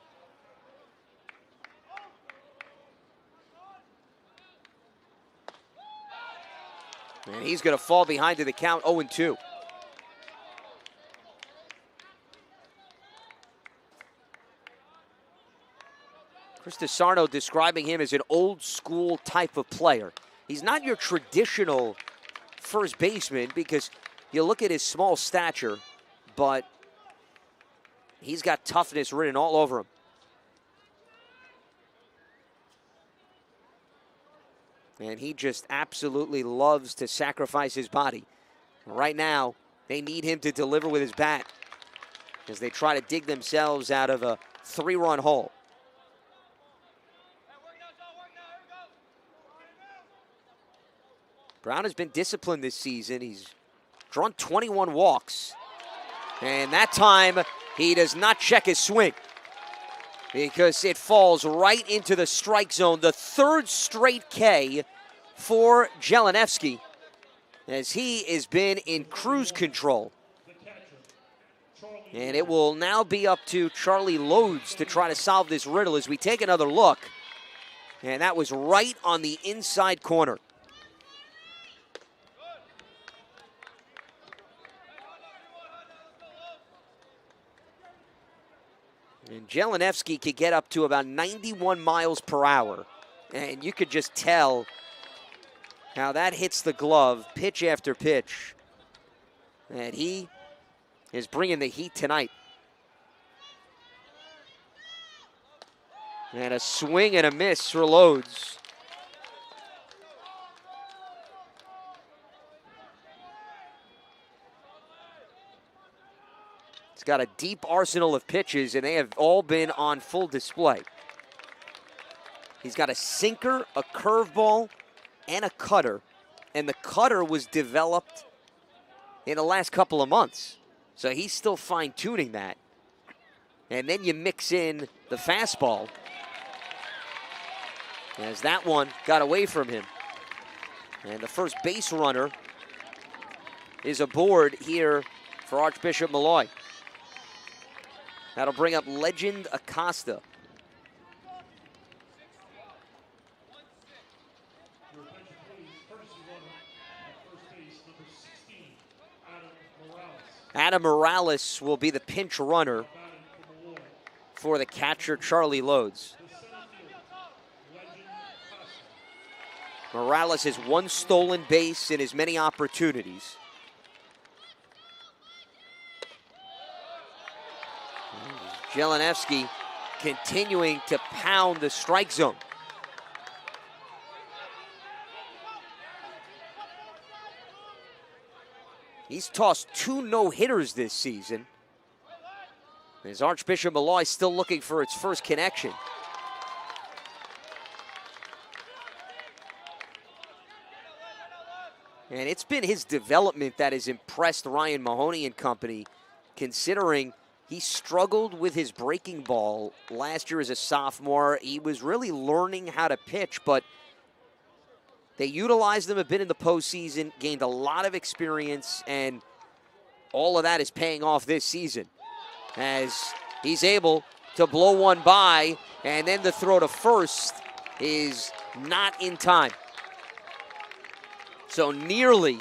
And he's going to fall behind to the count, 0-2. Chris DeSarno describing him as an old school type of player. He's not your traditional first baseman because you look at his small stature, but he's got toughness written all over him. And he just absolutely loves to sacrifice his body. Right now, they need him to deliver with his bat as they try to dig themselves out of a 3-run hole. Brown has been disciplined this season. He's drawn 21 walks. And that time, he does not check his swing because it falls right into the strike zone. The 3rd straight K for Jelenevsky as he has been in cruise control. And it will now be up to Charlie Lodes to try to solve this riddle as we take another look And that was right on the inside corner. And Jelenevsky could get up to about 91 miles per hour. And you could just tell how that hits the glove, pitch after pitch. And he is bringing the heat tonight. And a swing and a miss for Loads. He's got a deep arsenal of pitches, and they have all been on full display. He's got a sinker, a curveball, and a cutter. And the cutter was developed in the last couple of months. So he's still fine-tuning that. And then you mix in the fastball, as that one got away from him. And the first base runner is aboard here for Archbishop Molloy. That'll bring up Legend Acosta. Your attention, please. Courtesy runner at first base, number 16, Adam Morales. Adam Morales will be the pinch runner Batting for Molloy. for the catcher, Charlie Loads. The center fielder, Legend Acosta. Morales has one stolen base in as many opportunities. Jelenevsky continuing to pound the strike zone. He's tossed 2 no-hitters this season. As Archbishop Molloy still looking for its first connection. And it's been his development that has impressed Ryan Mahoney and company, considering he struggled with his breaking ball last year as a sophomore. He was really learning how to pitch, but they utilized him a bit in the postseason, gained a lot of experience, and all of that is paying off this season as he's able to blow one by, and then the throw to first is not in time. So nearly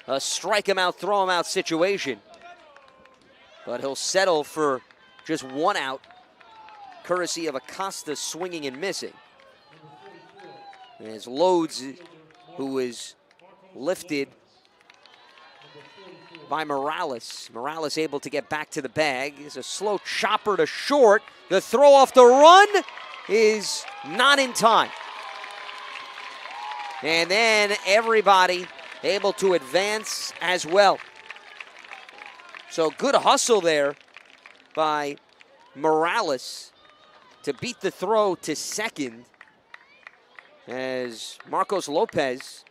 a strike him out, throw him out situation. But he'll settle for just 1 out, courtesy of Acosta swinging and missing. And as Loads, who is lifted by Morales. Morales able to get back to the bag. It's a slow chopper to short. The throw off the run is not in time. And then everybody able to advance as well. So good hustle there by Morales to beat the throw to second as Marcos Lopez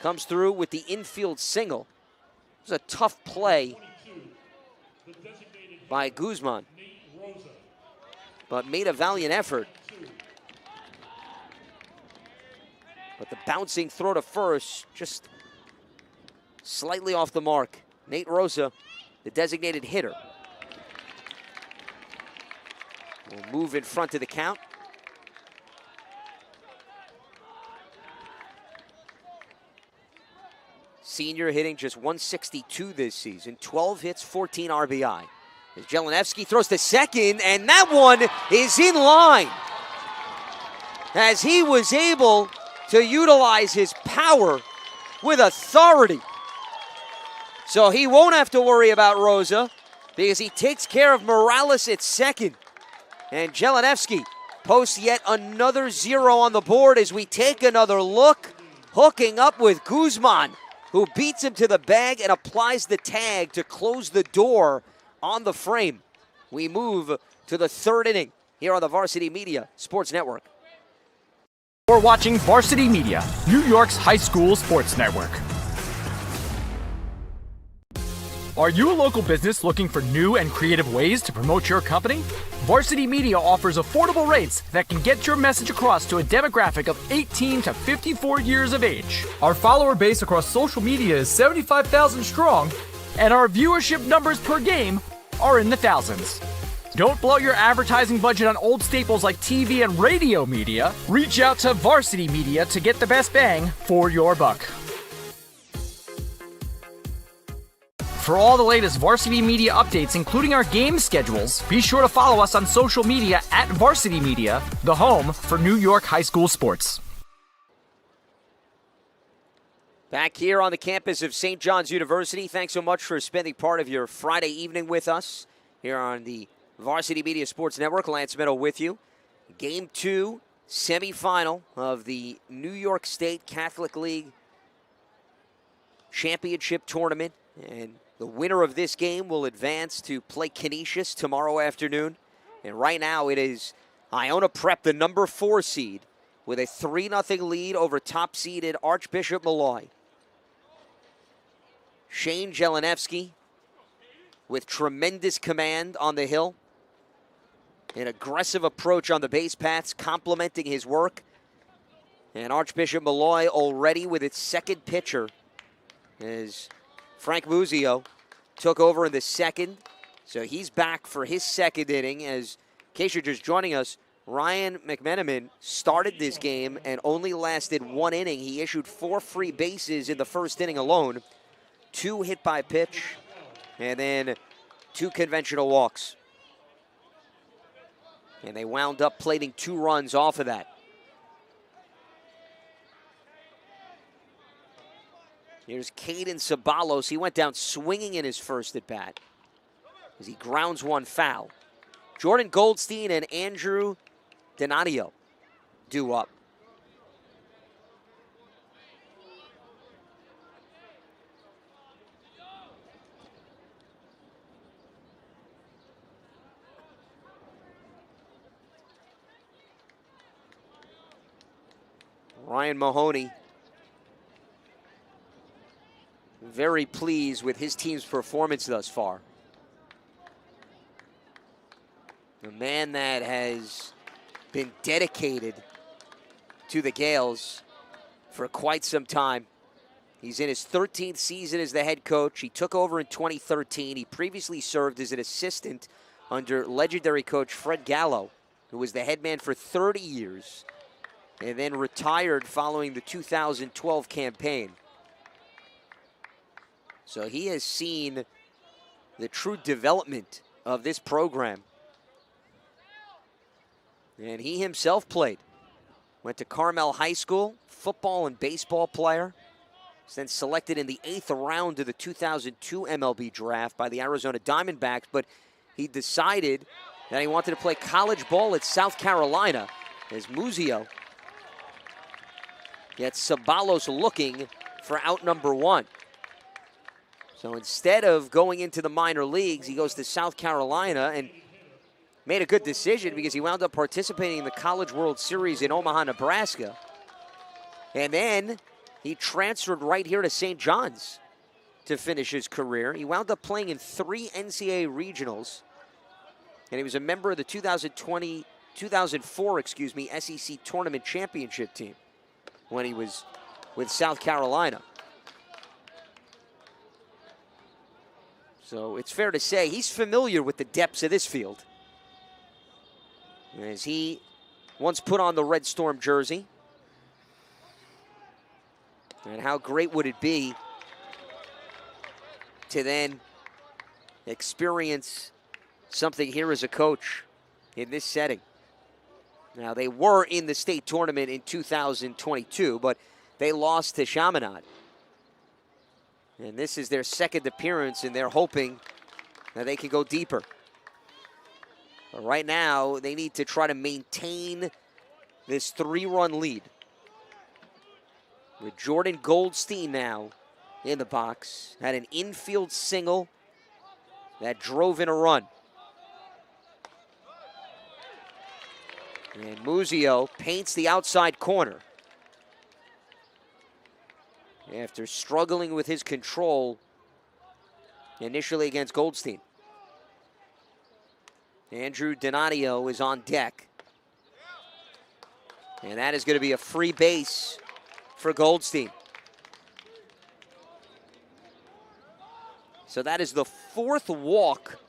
comes through with the infield single. It was a tough play by Guzman, but made a valiant effort. But the bouncing throw to first, just slightly off the mark. Nate Rosa, the designated hitter, will move in front of the count. Senior hitting just 162 this season, 12 hits, 14 RBI. As Jelenevsky throws to second, and that one is in line. As he was able to utilize his power with authority. So he won't have to worry about Rosa because he takes care of Morales at second. And Jelenevsky posts yet another 0 on the board as we take another look, hooking up with Guzman, who beats him to the bag and applies the tag to close the door on the frame. We move to the 3rd inning here on the Varsity Media Sports Network. You're watching Varsity Media, New York's high school sports network. Are you a local business looking for new and creative ways to promote your company? Varsity Media offers affordable rates that can get your message across to a demographic of 18 to 54 years of age. Our follower base across social media is 75,000 strong, and our viewership numbers per game are in the thousands. Don't blow your advertising budget on old staples like TV and radio media. Reach out to Varsity Media to get the best bang for your buck. For all the latest Varsity Media updates, including our game schedules, be sure to follow us on social media at Varsity Media, the home for New York high school sports. Back here on the campus of St. John's University, thanks so much for spending part of your Friday evening with us here on the Varsity Media Sports Network. Lance Meadow with you. Game 2, semifinal of the New York State Catholic League Championship Tournament. And the winner of this game will advance to play Canisius tomorrow afternoon. And right now it is Iona Prep, the number 4 seed, with a 3-0 lead over top-seeded Archbishop Molloy. Shane Jelenevsky with tremendous command on the hill. An aggressive approach on the base paths, complementing his work. And Archbishop Molloy already with its second pitcher as Frank Muzio took over in the second. So he's back for his second inning. As in case you're just joining us, Ryan McMenamin started this game and only lasted 1 inning. He issued 4 free bases in the first inning alone. 2 hit by pitch, and then 2 conventional walks. And they wound up plating 2 runs off of that. Here's Caden Sabalos. He went down swinging in his first at bat as he grounds 1 foul. Jordan Goldstein and Andrew Donadio due up. Ryan Mahoney very pleased with his team's performance thus far. A man that has been dedicated to the Gales for quite some time. He's in his 13th season as the head coach. He took over in 2013. He previously served as an assistant under legendary coach Fred Gallo, who was the head man for 30 years. And then retired following the 2012 campaign. So he has seen the true development of this program. And he himself played. Went to Carmel High School, football and baseball player. Was then selected in the 8th round of the 2002 MLB draft by the Arizona Diamondbacks, but he decided that he wanted to play college ball at South Carolina as Muzio gets Sabalos looking for out number 1. So instead of going into the minor leagues, he goes to South Carolina and made a good decision because he wound up participating in the College World Series in Omaha, Nebraska. And then he transferred right here to St. John's to finish his career. He wound up playing in 3 NCAA regionals. And he was a member of the 2004 SEC Tournament Championship team when he was with South Carolina. So it's fair to say he's familiar with the depths of this field, as he once put on the Red Storm jersey. And how great would it be to then experience something here as a coach in this setting. Now, they were in the state tournament in 2022, but they lost to Chaminade. And this is their second appearance, and they're hoping that they can go deeper. But right now, they need to try to maintain this 3-run lead. With Jordan Goldstein now in the box. Had an infield single that drove in a run. And Muzio paints the outside corner after struggling with his control initially against Goldstein. Andrew Donadio is on deck. And that is going to be a free base for Goldstein. So that is the 4th walk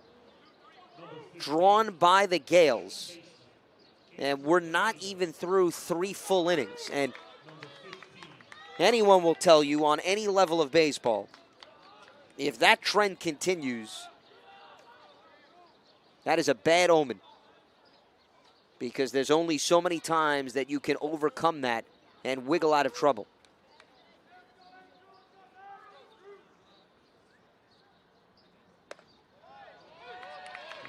drawn by the Gales. And we're not even through 3 full innings. And anyone will tell you on any level of baseball, if that trend continues, that is a bad omen. Because there's only so many times that you can overcome that and wiggle out of trouble.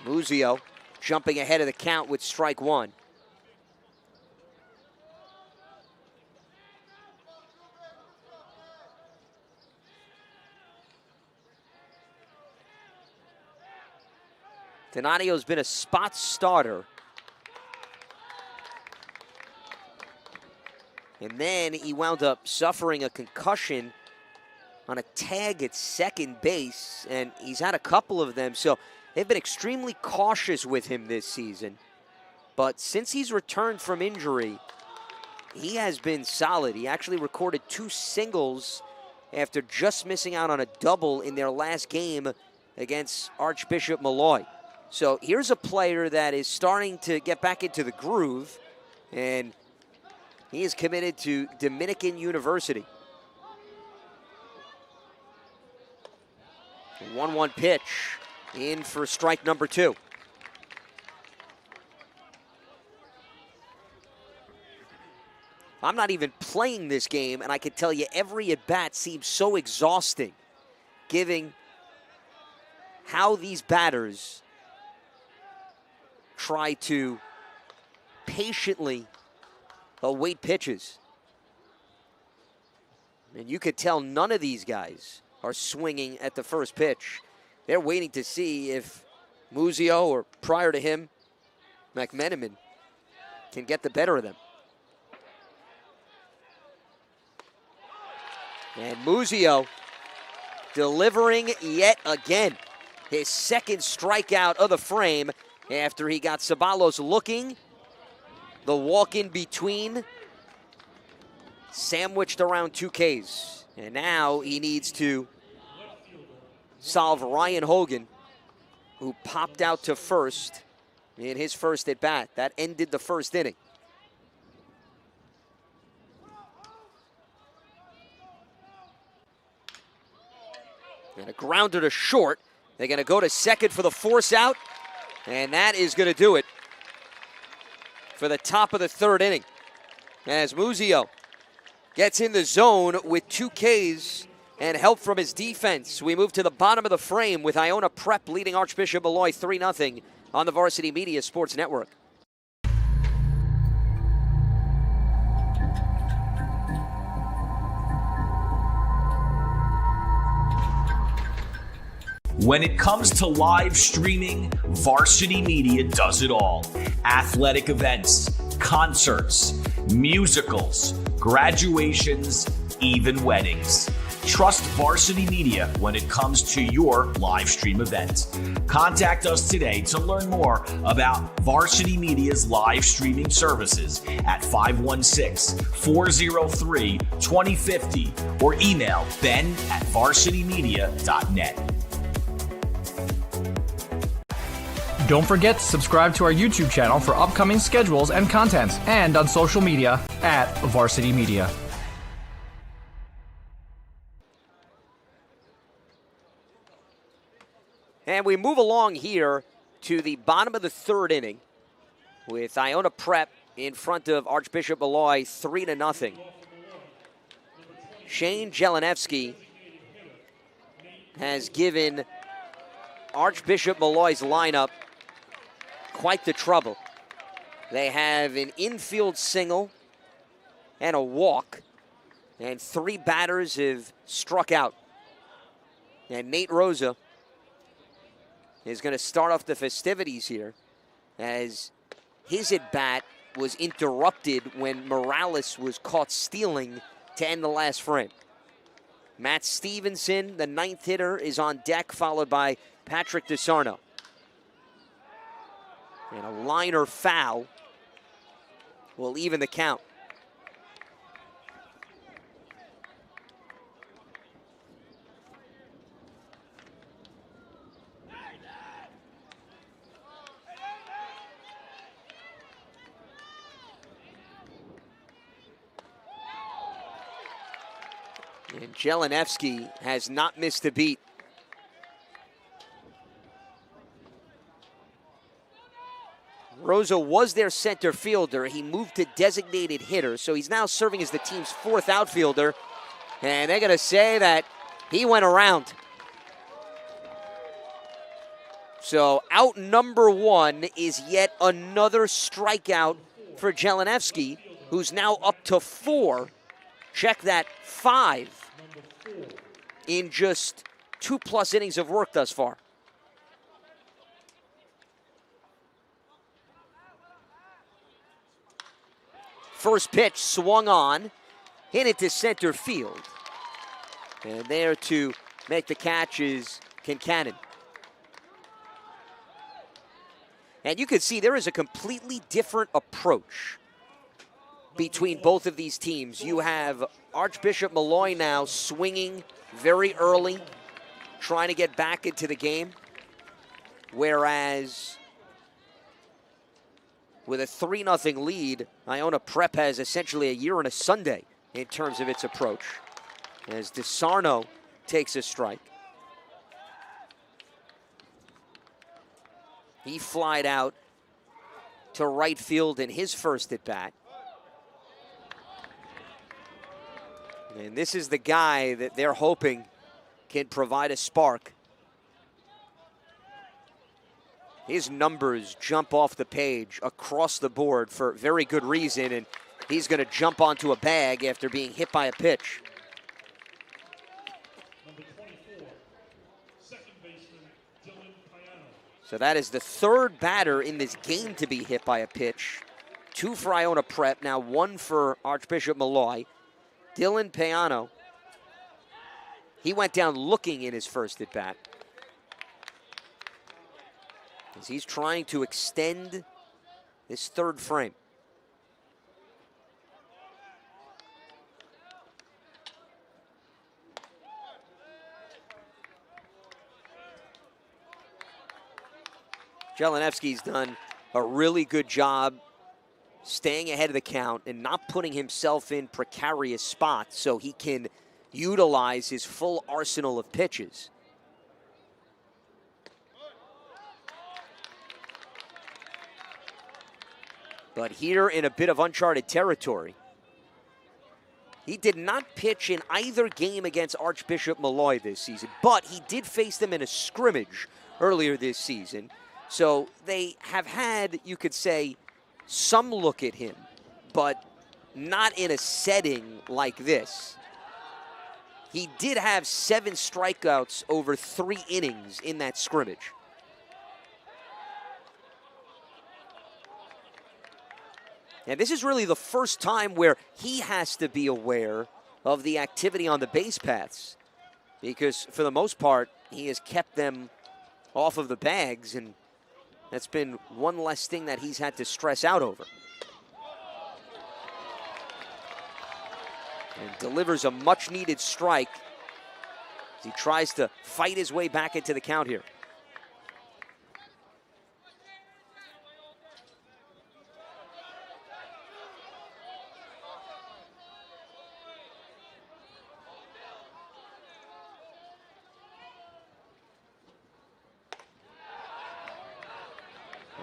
Muzio jumping ahead of the count with strike 1. Donadio's been a spot starter. And then he wound up suffering a concussion on a tag at second base, and he's had a couple of them, so they've been extremely cautious with him this season. But since he's returned from injury, he has been solid. He actually recorded 2 singles after just missing out on a double in their last game against Archbishop Molloy. So here's a player that is starting to get back into the groove, and he is committed to Dominican University. 1-1 pitch in for strike number 2. I'm not even playing this game, and I can tell you every at-bat seems so exhausting, given how these batters try to patiently await pitches. And you could tell none of these guys are swinging at the first pitch. They're waiting to see if Muzio, or prior to him, McMenamin, can get the better of them. And Muzio delivering yet again. His second strikeout of the frame after he got Ceballos looking. The walk in between, sandwiched around 2 Ks. And now he needs to solve Ryan Hogan, who popped out to first in his first at bat. That ended the first inning. And a grounder to short. They're going to go to second for the force out, and that is going to do it for the top of the 3rd inning. As Muzio gets in the zone with 2 Ks and help from his defense. We move to the bottom of the frame with Iona Prep leading Archbishop Molloy 3-0 on the Varsity Media Sports Network. When it comes to live streaming, Varsity Media does it all. Athletic events, concerts, musicals, graduations, even weddings. Trust Varsity Media when it comes to your live stream event. Contact us today to learn more about Varsity Media's live streaming services at 516-403-2050 or email ben@varsitymedia.net. Don't forget to subscribe to our YouTube channel for upcoming schedules and content, and on social media at Varsity Media. And we move along here to the bottom of the 3rd inning with Iona Prep in front of Archbishop Molloy 3-0. Shane Jelenevsky has given Archbishop Molloy's lineup quite the trouble. They have an infield single and a walk, and 3 batters have struck out. And Nate Rosa is going to start off the festivities here, as his at-bat was interrupted when Morales was caught stealing to end the last frame. Matt Stevenson, the 9th hitter, is on deck, followed by Patrick DeSarno. And a liner foul will even the count. And Jelenevsky has not missed a beat. Rosa was their center fielder. He moved to designated hitter, so he's now serving as the team's fourth outfielder. And they're going to say that he went around. So out number one is yet another strikeout for Jelenevsky, who's now up to 4. Check that, 5 in just 2+ innings of work thus far. First pitch swung on, hit it to center field. And there to make the catch is Kincannon. And you can see there is a completely different approach between both of these teams. You have Archbishop Molloy now swinging very early, trying to get back into the game. Whereas with a 3-0 lead, Iona Prep has essentially a year and a Sunday in terms of its approach. As DeSarno takes a strike. He flied out to right field in his first at bat. And this is the guy that they're hoping can provide a spark. His numbers jump off the page across the board for very good reason, and he's going to jump onto a bag after being hit by a pitch. Number 24, second baseman, Dylan Piano. So that is the third batter in this game to be hit by a pitch. 2 for Iona Prep, now 1 for Archbishop Molloy. Dylan Piano, he went down looking in his first at bat. As he's trying to extend this third frame. Jelenevsky's done a really good job staying ahead of the count and not putting himself in precarious spots so he can utilize his full arsenal of pitches. But here in a bit of uncharted territory, he did not pitch in either game against Archbishop Molloy this season, but he did face them in a scrimmage earlier this season. So they have had, you could say, some look at him, but not in a setting like this. He did have 7 strikeouts over 3 innings in that scrimmage. And this is really the first time where he has to be aware of the activity on the base paths, because for the most part, he has kept them off of the bags, and that's been one less thing that he's had to stress out over. And delivers a much-needed strike as he tries to fight his way back into the count here.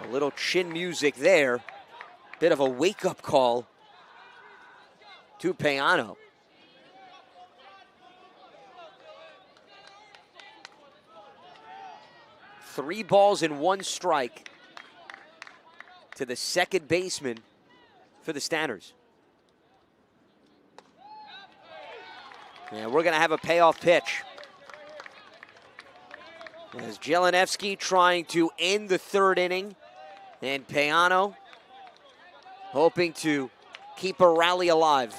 A little chin music there. Bit of a wake-up call to Piano. Three balls and 1 strike to the second baseman for the Stanners. And we're going to have a payoff pitch. As Jelenevsky trying to end the third inning, and Piano hoping to keep a rally alive.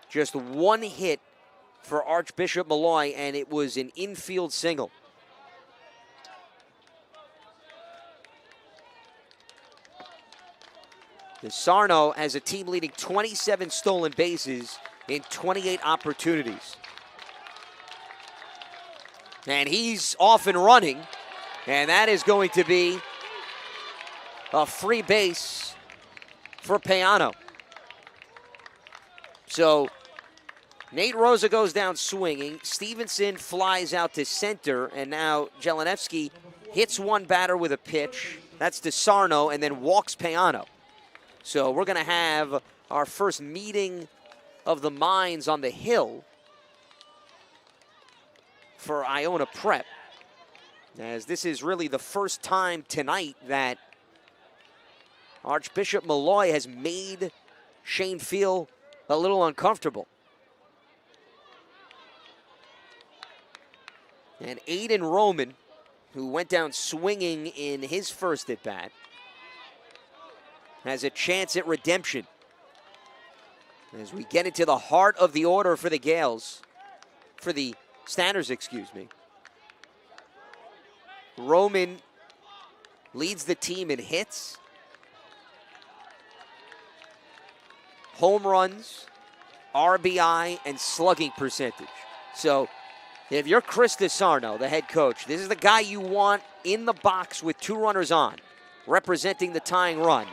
Just 1 hit for Archbishop Molloy, and it was an infield single. DeSarno has a team leading 27 stolen bases in 28 opportunities. And he's off and running, and that is going to be a free base for Piano. So Nate Rosa goes down swinging. Stevenson flies out to center, and now Jelenevsky hits one batter with a pitch. That's DeSarno, and then walks Peano. So we're going to have our first meeting of the minds on the hill for Iona Prep, as this is really the first time tonight that Archbishop Molloy has made Shane feel a little uncomfortable. And Aiden Roman, who went down swinging in his first at-bat, has a chance at redemption as we get into the heart of the order for the Gales, for the Stanners, excuse me. Roman leads the team in hits, home runs, RBI, and slugging percentage. So if you're Chris DeSarno, the head coach, this is the guy you want in the box with 2 runners on, representing the tying run.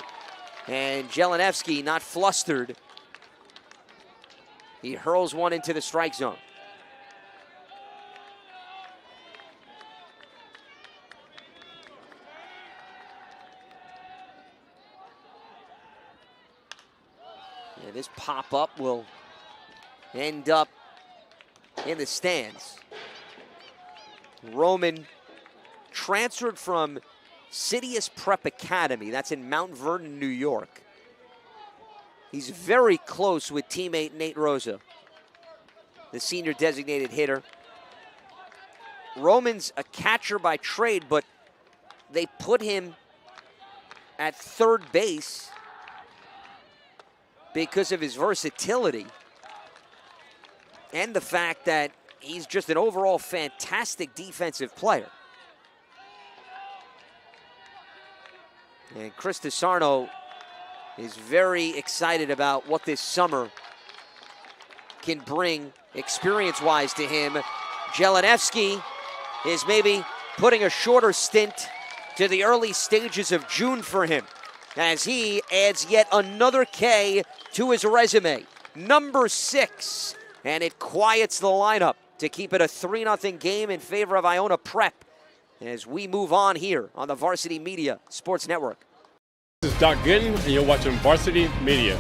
And Jelenevsky, not flustered, he hurls one into the strike zone. And this pop-up will end up in the stands. Roman transferred from Sidious Prep Academy. That's in Mount Vernon, New York. He's very close with teammate Nate Rosa, the senior designated hitter. Roman's a catcher by trade, but they put him at third base because of his versatility and the fact that he's just an overall fantastic defensive player. And Chris DeSarno is very excited about what this summer can bring experience-wise to him. Jelenevsky is maybe putting a shorter stint to the early stages of June for him as he adds yet another K to his resume. Number 6, and it quiets the lineup to keep it a 3-0 game in favor of Iona Prep as we move on here on the Varsity Media Sports Network. This is Doc Gooden, and you're watching Varsity Media.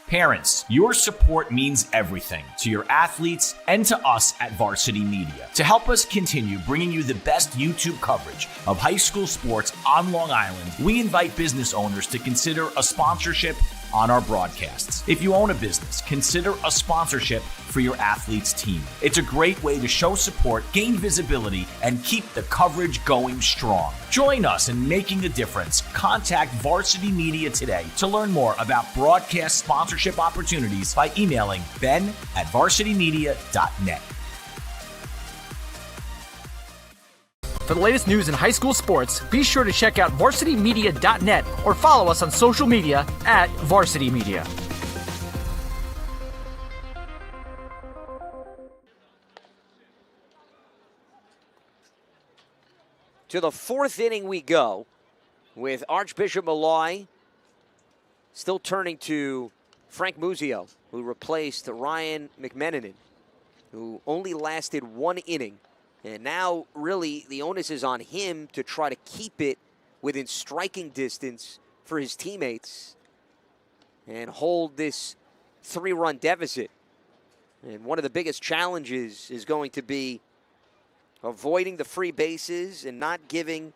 Parents, your support means everything to your athletes and to us at Varsity Media. To help us continue bringing you the best YouTube coverage of high school sports on Long Island, we invite business owners to consider a sponsorship on our broadcasts. If you own a business, consider a sponsorship for your athlete's team. It's a great way to show support, gain visibility, and keep the coverage going strong. Join us in making a difference. Contact Varsity Media today to learn more about broadcast sponsorship opportunities by emailing ben@varsitymedia.net. For the latest news in high school sports, be sure to check out varsitymedia.net or follow us on social media at Varsity Media. To the 4th inning we go with Archbishop Molloy still turning to Frank Muzio, who replaced Ryan McMenamin, who only lasted 1 inning. And now, really, the onus is on him to try to keep it within striking distance for his teammates and hold this 3-run deficit. And one of the biggest challenges is going to be avoiding the free bases and not giving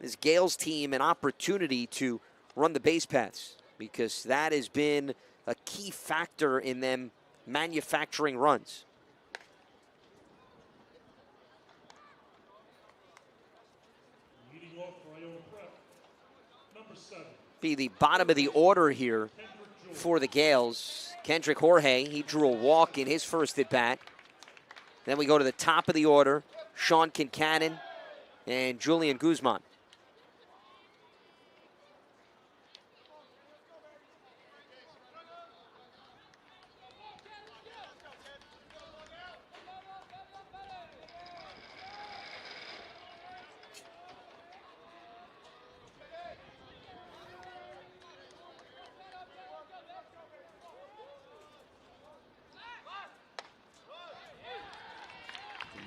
this Gales team an opportunity to run the base paths, because that has been a key factor in them manufacturing runs. Be the bottom of the order here for the Gales. Kendrick Jorge, he drew a walk in his first at-bat. Then we go to the top of the order, Sean Kincannon and Julian Guzman.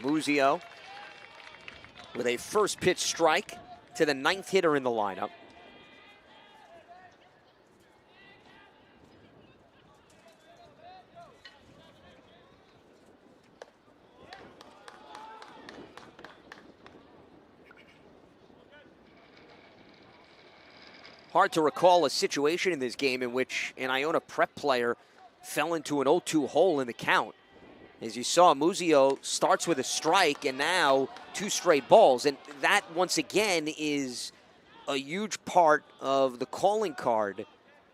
Muzio with a first pitch strike to the 9th hitter in the lineup. Hard to recall a situation in this game in which an Iona Prep player fell into an 0-2 hole in the count. As you saw, Muzio starts with a strike and now 2 straight balls. And that, once again, is a huge part of the calling card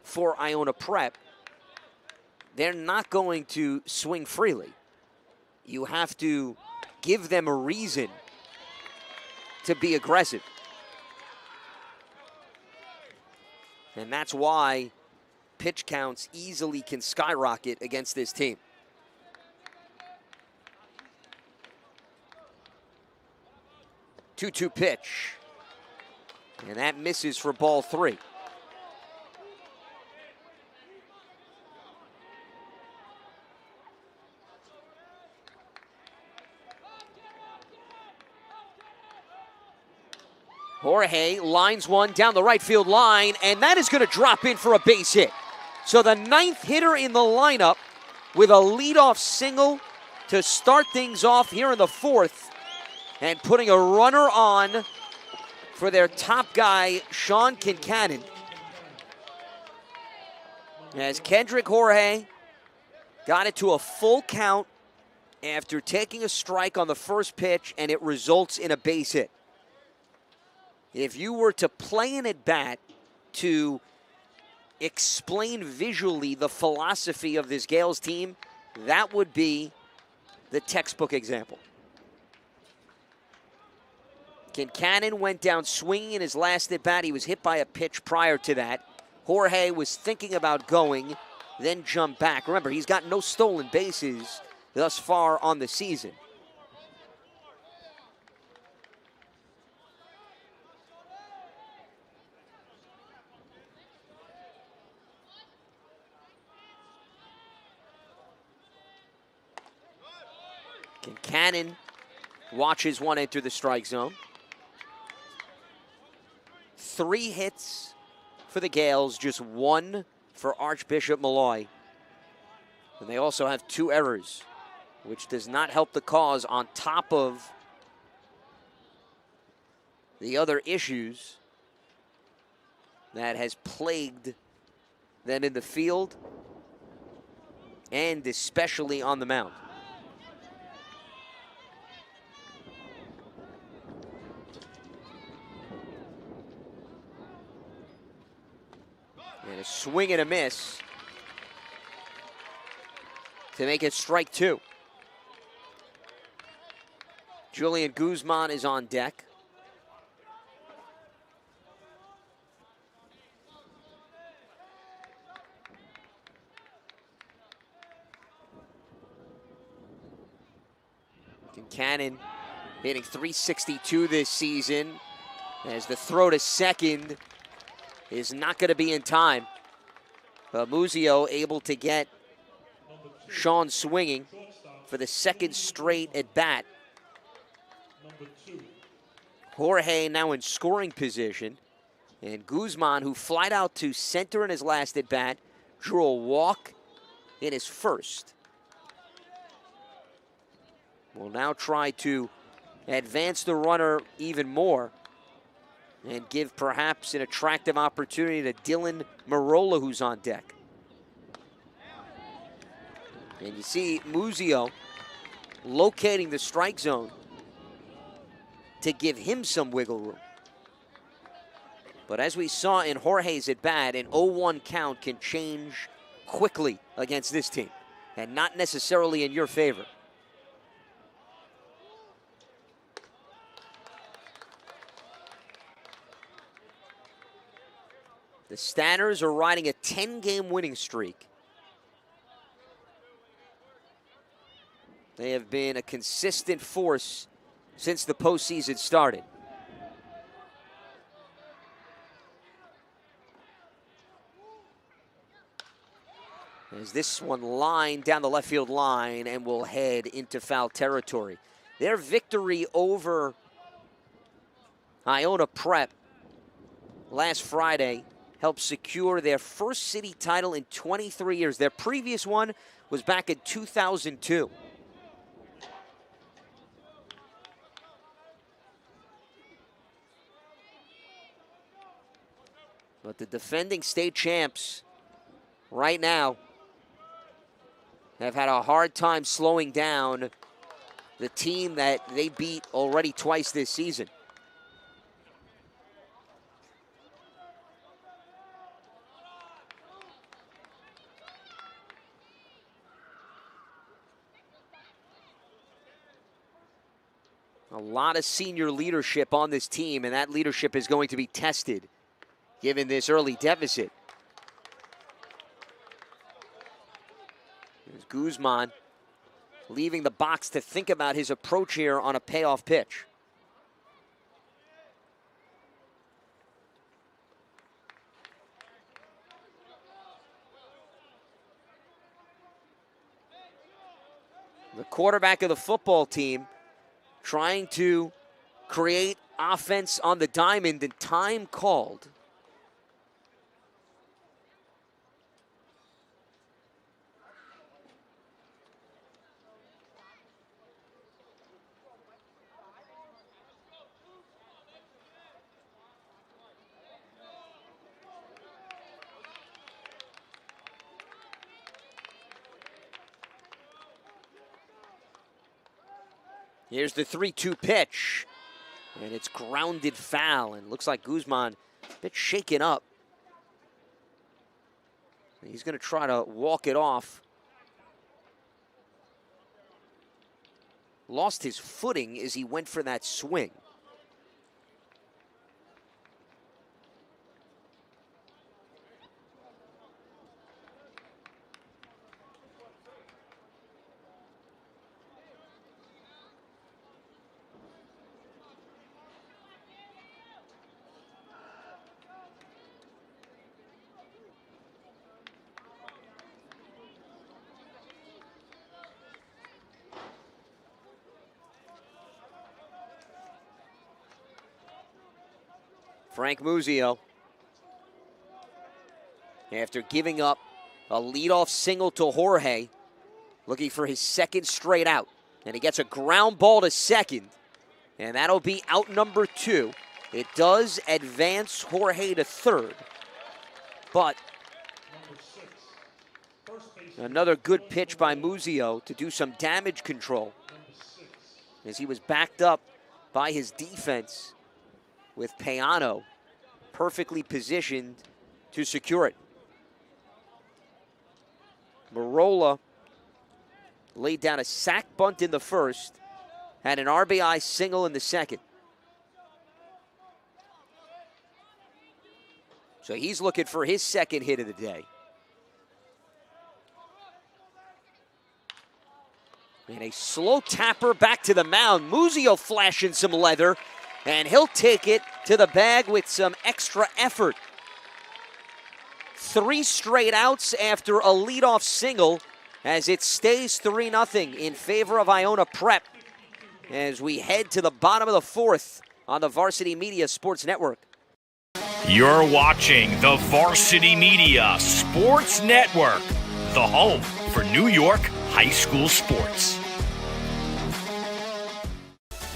for Iona Prep. They're not going to swing freely. You have to give them a reason to be aggressive. And that's why pitch counts easily can skyrocket against this team. Two-two pitch. And that misses for ball 3. Jorge lines one down the right field line, and that is going to drop in for a base hit. So the 9th hitter in the lineup with a leadoff single to start things off here in the 4th, and putting a runner on for their top guy, Sean Kincannon. As Kendrick Jorge got it to a full count after taking a strike on the first pitch, and it results in a base hit. If you were to play an at-bat to explain visually the philosophy of this Gales team, that would be the textbook example. Kincannon went down swinging in his last at-bat. He was hit by a pitch prior to that. Jorge was thinking about going, then jumped back. Remember, he's got no stolen bases thus far on the season. Kincannon watches one enter the strike zone. 3 hits for the Gales, just 1 for Archbishop Molloy. And they also have 2 errors, which does not help the cause on top of the other issues that has plagued them in the field and especially on the mound. And a swing and a miss to make it strike 2. Julian Guzman is on deck. Kincannon hitting .362 this season, as the throw to second is not going to be in time. But Muzio able to get Sean swinging for the 2nd straight at bat. Jorge now in scoring position. And Guzman, who flied out to center in his last at bat, drew a walk in his first. Will now try to advance the runner even more and give perhaps an attractive opportunity to Dylan Marola, who's on deck. And you see Muzio locating the strike zone to give him some wiggle room. But as we saw in Jorge's at bat, an 0-1 count can change quickly against this team, and not necessarily in your favor. The Stanners are riding a 10-game winning streak. They have been a consistent force since the postseason started. As this one lined down the left field line and will head into foul territory. Their victory over Iona Prep last Friday helped secure their first city title in 23 years. Their previous one was back in 2002. But the defending state champs right now have had a hard time slowing down the team that they beat already twice this season. A lot of senior leadership on this team, and that leadership is going to be tested given this early deficit. There's Guzman leaving the box to think about his approach here on a payoff pitch. The quarterback of the football team trying to create offense on the diamond, and time called. Here's the 3-2 pitch, and it's grounded foul, and looks like Guzman a bit shaken up. He's going to try to walk it off. Lost his footing as he went for that swing. Frank Muzio, after giving up a leadoff single to Jorge, looking for his second straight out. And he gets a ground ball to second, and that'll be out number 2. It does advance Jorge to third, but another good pitch by Muzio to do some damage control as he was backed up by his defense, with Payano perfectly positioned to secure it. Marola laid down a sac bunt in the first, had an RBI single in the second. So he's looking for his second hit of the day. And a slow tapper back to the mound. Muzio flashing some leather, and he'll take it to the bag with some extra effort. 3 straight outs after a leadoff single, as it stays 3-0 in favor of Iona Prep as we head to the bottom of the 4th on the Varsity Media Sports Network. You're watching the Varsity Media Sports Network, the home for New York high school sports.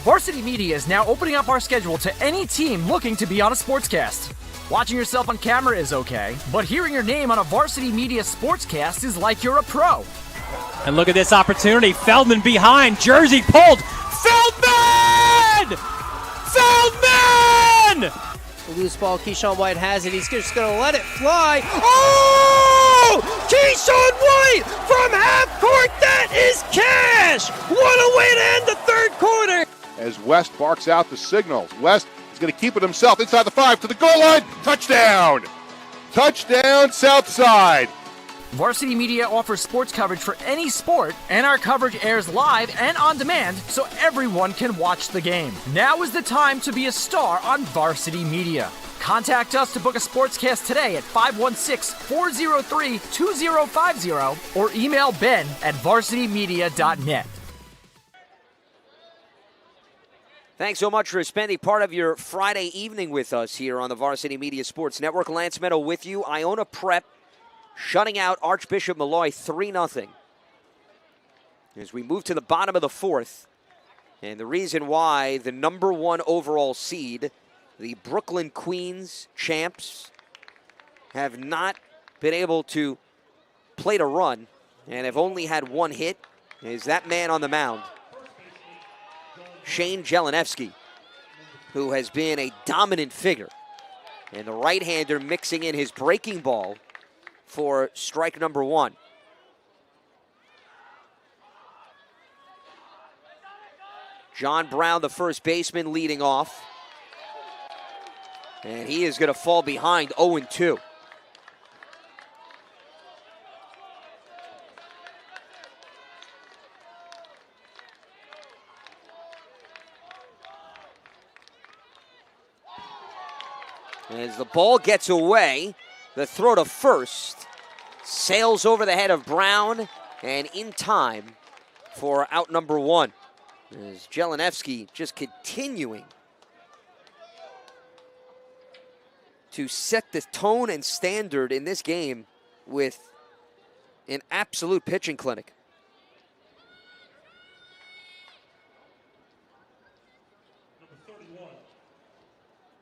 Varsity Media is now opening up our schedule to any team looking to be on a sportscast. Watching yourself on camera is okay, but hearing your name on a Varsity Media Sportscast is like you're a pro. And look at this opportunity. Feldman behind. Jersey pulled. Feldman! Feldman! Loose ball, Keyshawn White has it. He's just going to let it fly. Oh! Keyshawn White from half court. That is cash! What a way to end the third quarter! As West barks out the signals. West is going to keep it himself inside the 5 to the goal line. Touchdown! Touchdown, Southside. Varsity Media offers sports coverage for any sport, and our coverage airs live and on demand so everyone can watch the game. Now is the time to be a star on Varsity Media. Contact us to book a sportscast today at 516-403-2050 or email Ben at varsitymedia.net. Thanks so much for spending part of your Friday evening with us here on the Varsity Media Sports Network. Lance Meadow with you. Iona Prep shutting out Archbishop Molloy 3-0. As we move to the bottom of the fourth, and the reason why the number 1 overall seed, the Brooklyn Queens champs, have not been able to plate a run and have only had 1 hit, is that man on the mound, Shane Jelenevsky, who has been a dominant figure. And the right-hander mixing in his breaking ball for strike number 1. John Brown, the first baseman, leading off. And he is going to fall behind 0-2. As the ball gets away, the throw to first sails over the head of Brown and in time for out number 1. As Jelenevsky just continuing to set the tone and standard in this game with an absolute pitching clinic. Number 31,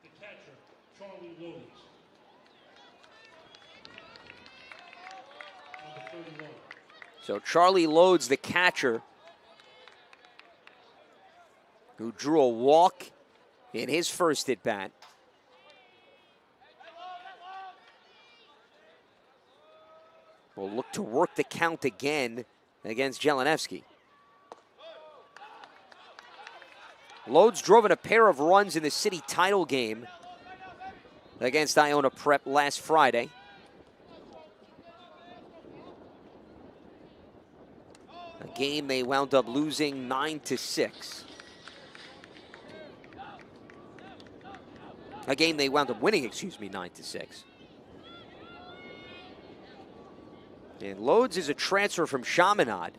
the catcher, Charlie Lodes. Number 31. So Charlie Lodes, the catcher, who drew a walk in his first at-bat. Will look to work the count again against Jelenevsky. Lodes drove in a pair of runs in the city title game against Iona Prep last Friday. A game they wound up losing 9-6. A game they wound up winning, 9-6. And Lodes is a transfer from Chaminade.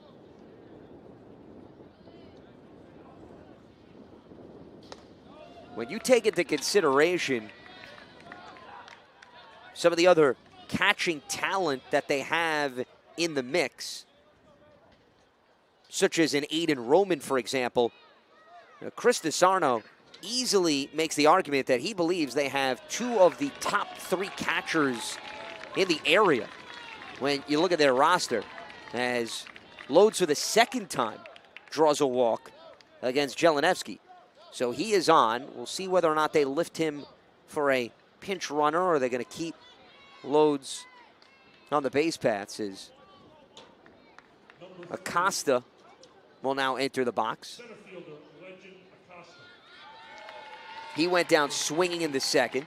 When you take into consideration some of the other catching talent that they have in the mix, such as an Aiden Roman, for example, Chris DeSarno easily makes the argument that he believes they have 2 of the top 3 catchers in the area when you look at their roster, as Lodes for the second time draws a walk against Jelenevsky. So he is on. We'll see whether or not they lift him for a pinch runner or they're going to keep Lodes on the base paths. As Acosta will now enter the box. Center fielder, Legend Acosta. He went down swinging in the second.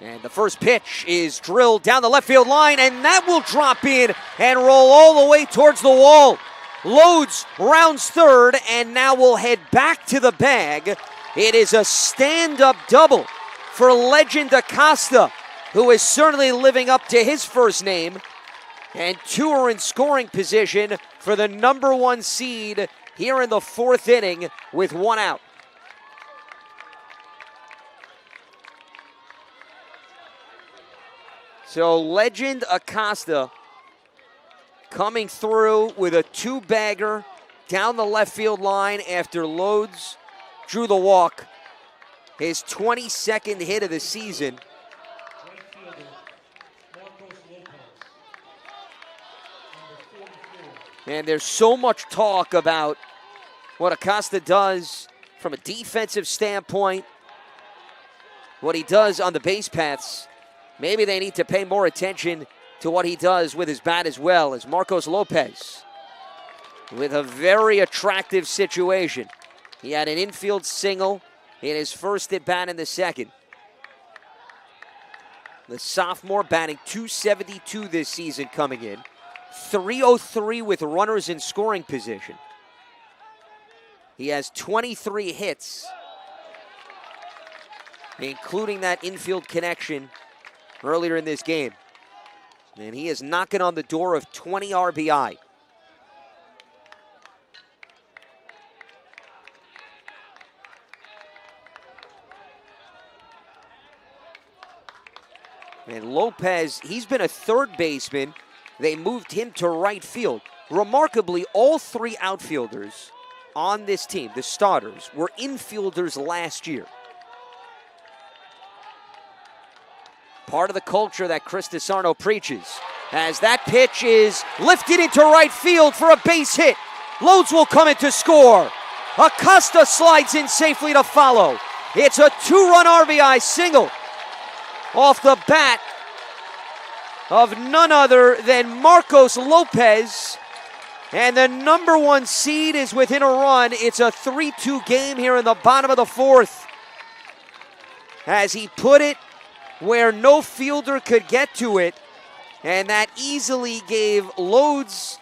And the first pitch is drilled down the left field line, and that will drop in and roll all the way towards the wall. Lodes rounds third, and now will head back to the bag. It is a stand-up double for Legend Acosta, who is certainly living up to his first name. And 2 are in scoring position for the number 1 seed here in the 4th inning with 1 out. So Legend Acosta coming through with a 2-bagger down the left field line after Lodes drew the walk. His 22nd hit of the season. Right fielder, Marcos Lopez. Number 44. And there's so much talk about what Acosta does from a defensive standpoint, what he does on the base paths. Maybe they need to pay more attention to what he does with his bat as well, as Marcos Lopez with a very attractive situation. He had an infield single in his first at bat in the second. The sophomore batting .272 this season coming in. .303 with runners in scoring position. He has 23 hits, including that infield connection earlier in this game. And he is knocking on the door of 20 RBI. And Lopez, he's been a third baseman. They moved him to right field. Remarkably, all three outfielders on this team, the starters, were infielders last year. Part of the culture that Chris DeSarno preaches. As that pitch is lifted into right field for a base hit. Loads will come in to score. Acosta slides in safely to follow. It's a 2-run RBI single off the bat of none other than Marcos Lopez. And the number one seed is within a run. It's a 3-2 game here in the bottom of the fourth. As he put it where no fielder could get to it. And that easily gave Loads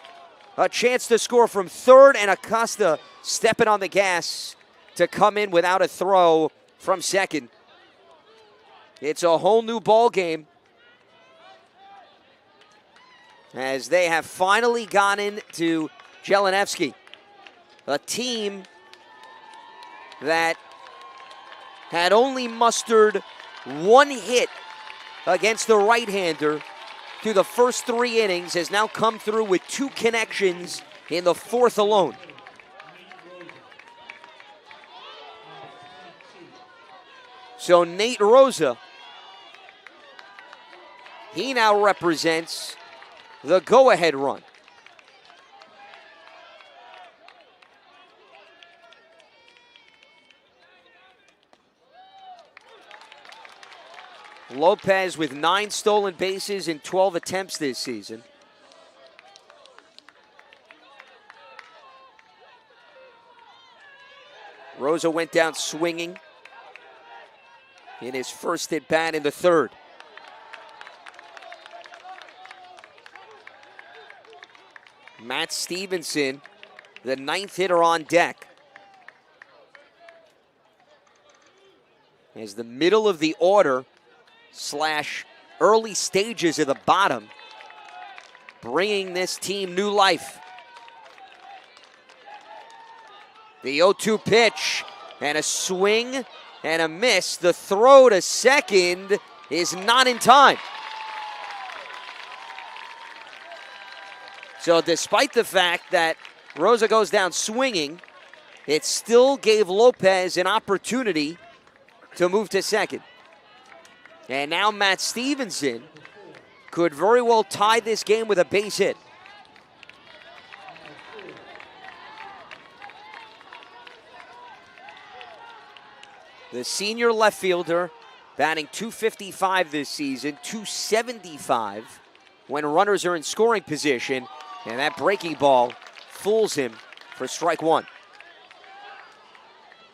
a chance to score from third, and Acosta stepping on the gas to come in without a throw from second. It's a whole new ball game as they have finally gotten to Jeleniewski, a team that had only mustered one hit against the right-hander through the first 3 innings, has now come through with 2 connections in the fourth alone. So Nate Rosa, he now represents the go-ahead run. Lopez with 9 stolen bases in 12 attempts this season. Rosa went down swinging in his first at bat in the third. Matt Stevenson, the 9th hitter on deck. As the middle of the order / early stages of the bottom, bringing this team new life. The 0-2 pitch, and a swing and a miss. The throw to second is not in time. So despite the fact that Rosa goes down swinging, it still gave Lopez an opportunity to move to second. And now Matt Stevenson could very well tie this game with a base hit. The senior left fielder batting .255 this season, .275 when runners are in scoring position, and that breaking ball fools him for strike one.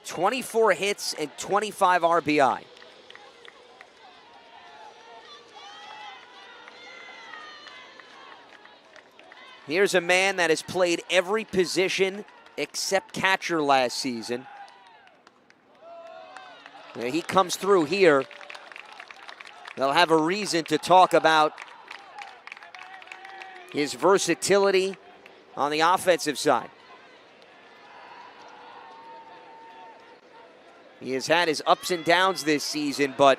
24 hits and 25 RBI. Here's a man that has played every position except catcher last season. And he comes through here. They'll have a reason to talk about his versatility on the offensive side. He has had his ups and downs this season, but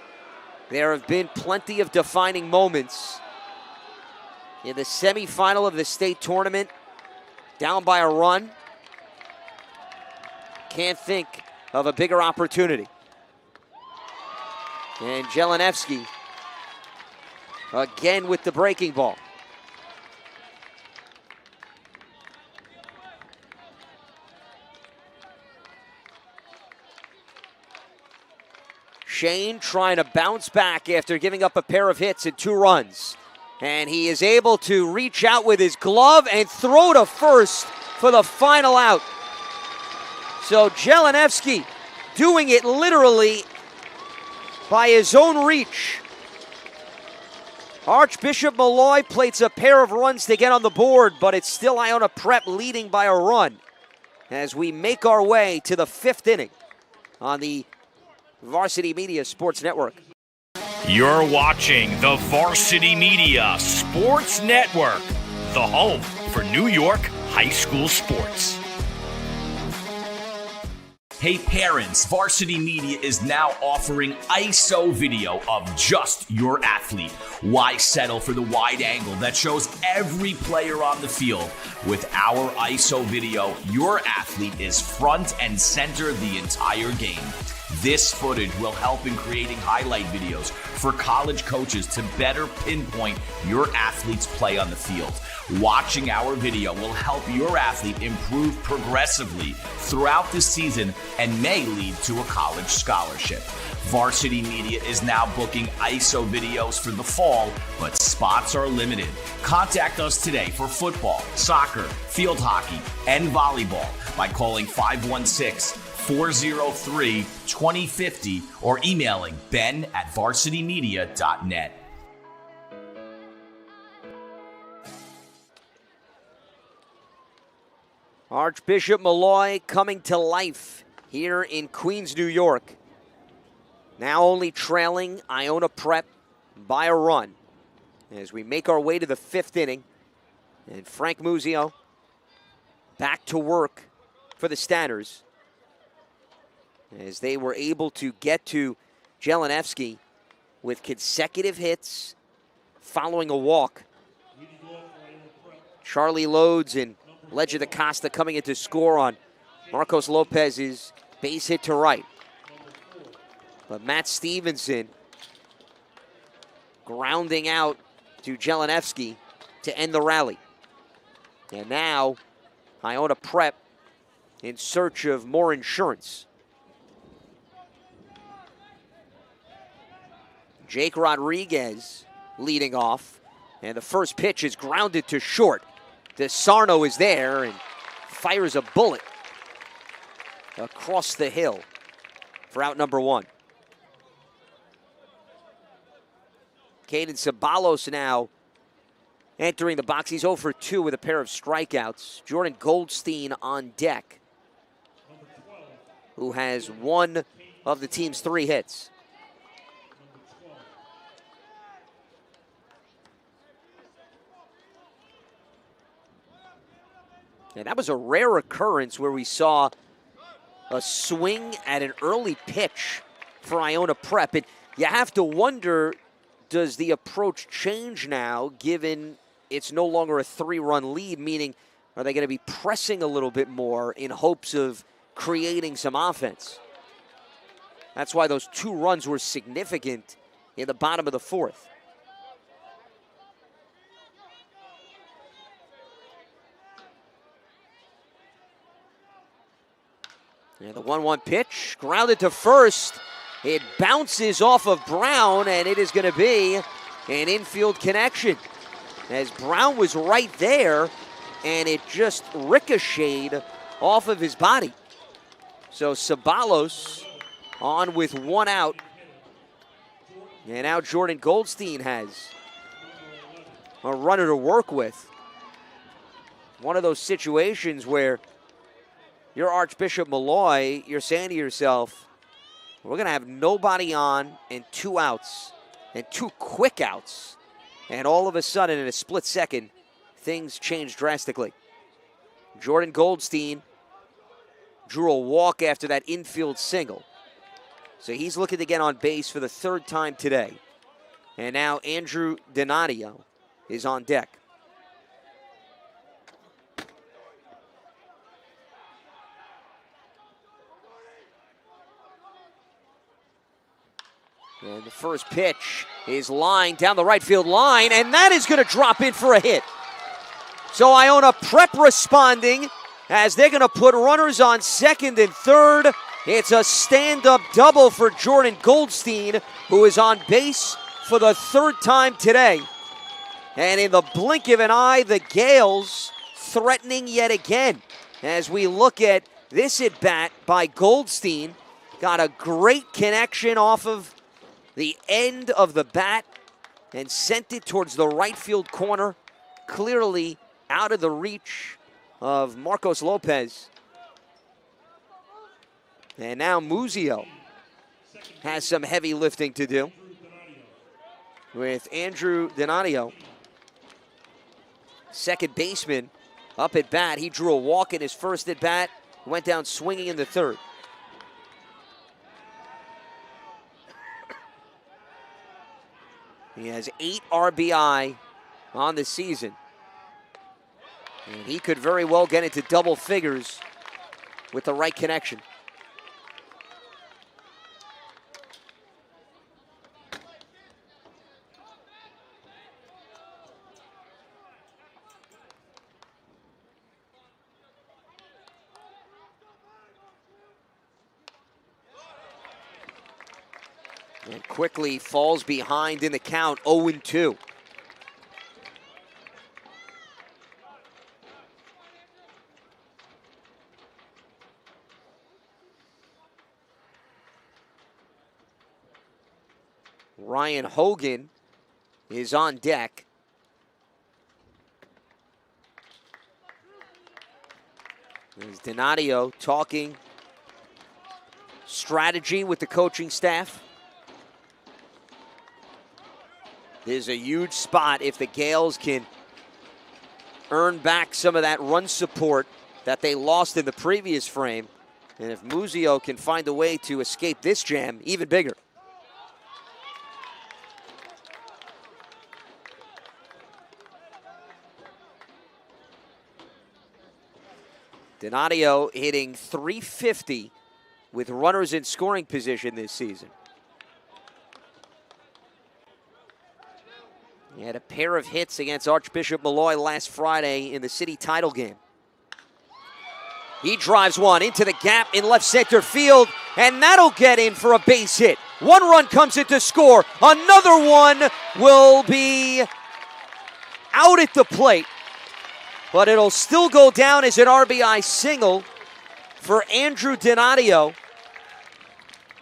there have been plenty of defining moments. In the semifinal of the state tournament, down by a run. Can't think of a bigger opportunity. And Jeleniewski again with the breaking ball. Shane trying to bounce back after giving up a pair of hits and 2 runs. And he is able to reach out with his glove and throw to first for the final out. So Jeleniewski doing it literally by his own reach. Archbishop Molloy plates a pair of runs to get on the board, but it's still Iona Prep leading by a run as we make our way to the 5th inning on the Varsity Media Sports Network. You're watching the Varsity Media Sports Network, the home for New York high school sports. Hey parents, Varsity Media is now offering ISO video of just your athlete. Why settle for the wide angle that shows every player on the field? With our ISO video, your athlete is front and center the entire game. This footage will help in creating highlight videos for college coaches to better pinpoint your athlete's play on the field. Watching our video will help your athlete improve progressively throughout the season and may lead to a college scholarship. Varsity Media is now booking ISO videos for the fall, but spots are limited. Contact us today for football, soccer, field hockey, and volleyball by calling 516-403-2050 or emailing ben@varsitymedia.net. Archbishop Molloy coming to life here in Queens, New York. Now only trailing Iona Prep by a run as we make our way to the 5th inning. And Frank Muzio back to work for the Stanners as they were able to get to Jelinevsky with consecutive hits following a walk. Charlie Lodes and Ledger da Costa coming in to score on Marcos Lopez's base hit to right. But Matt Stevenson grounding out to Jelinevsky to end the rally. And now Iona Prep in search of more insurance. Jake Rodriguez leading off, and the first pitch is grounded to short. DeSarno is there and fires a bullet across the hill for out number 1. Caden Ceballos now entering the box. He's 0 for 2 with a pair of strikeouts. Jordan Goldstein on deck, who has one of the team's 3 hits. And that was a rare occurrence where we saw a swing at an early pitch for Iona Prep. And you have to wonder, does the approach change now, given it's no longer a 3-run lead, meaning are they going to be pressing a little bit more in hopes of creating some offense? That's why those 2 runs were significant in the bottom of the 4th. And the 1-1 pitch, grounded to first. It bounces off of Brown, and it is going to be an infield connection. As Brown was right there, and it just ricocheted off of his body. So Ceballos on with 1 out. And now Jordan Goldstein has a runner to work with. One of those situations where you're Archbishop Molloy, you're saying to yourself, we're going to have nobody on and 2 outs, and 2 quick outs. And all of a sudden, in a split second, things change drastically. Jordan Goldstein drew a walk after that infield single. So he's looking to get on base for the 3rd time today. And now Andrew Donadio is on deck. And the first pitch is lined down the right field line, and that is going to drop in for a hit. So Iona Prep responding as they're going to put runners on 2nd and 3rd. It's a stand-up double for Jordan Goldstein, who is on base for the 3rd time today. And in the blink of an eye, the Gales threatening yet again. As we look at this at-bat by Goldstein, got a great connection off of the end of the bat and sent it towards the right field corner, clearly out of the reach of Marcos Lopez. And now Muzio has some heavy lifting to do with Andrew Donadio, second baseman, up at bat. He drew a walk in his first at bat, went down swinging in the 3rd. He has 8 RBI on the season. And he could very well get into double figures with the right connection. And quickly falls behind in the count, 0-2. Ryan Hogan is on deck. There's Donadio talking strategy with the coaching staff. There's a huge spot if the Gales can earn back some of that run support that they lost in the previous frame. And if Muzio can find a way to escape this jam, even bigger. Donadio hitting .350 with runners in scoring position this season. He had a pair of hits against Archbishop Molloy last Friday in the city title game. He drives one into the gap in left center field, and that'll get in for a base hit. One run comes in to score. Another one will be out at the plate, but it'll still go down as an RBI single for Andrew Donadio.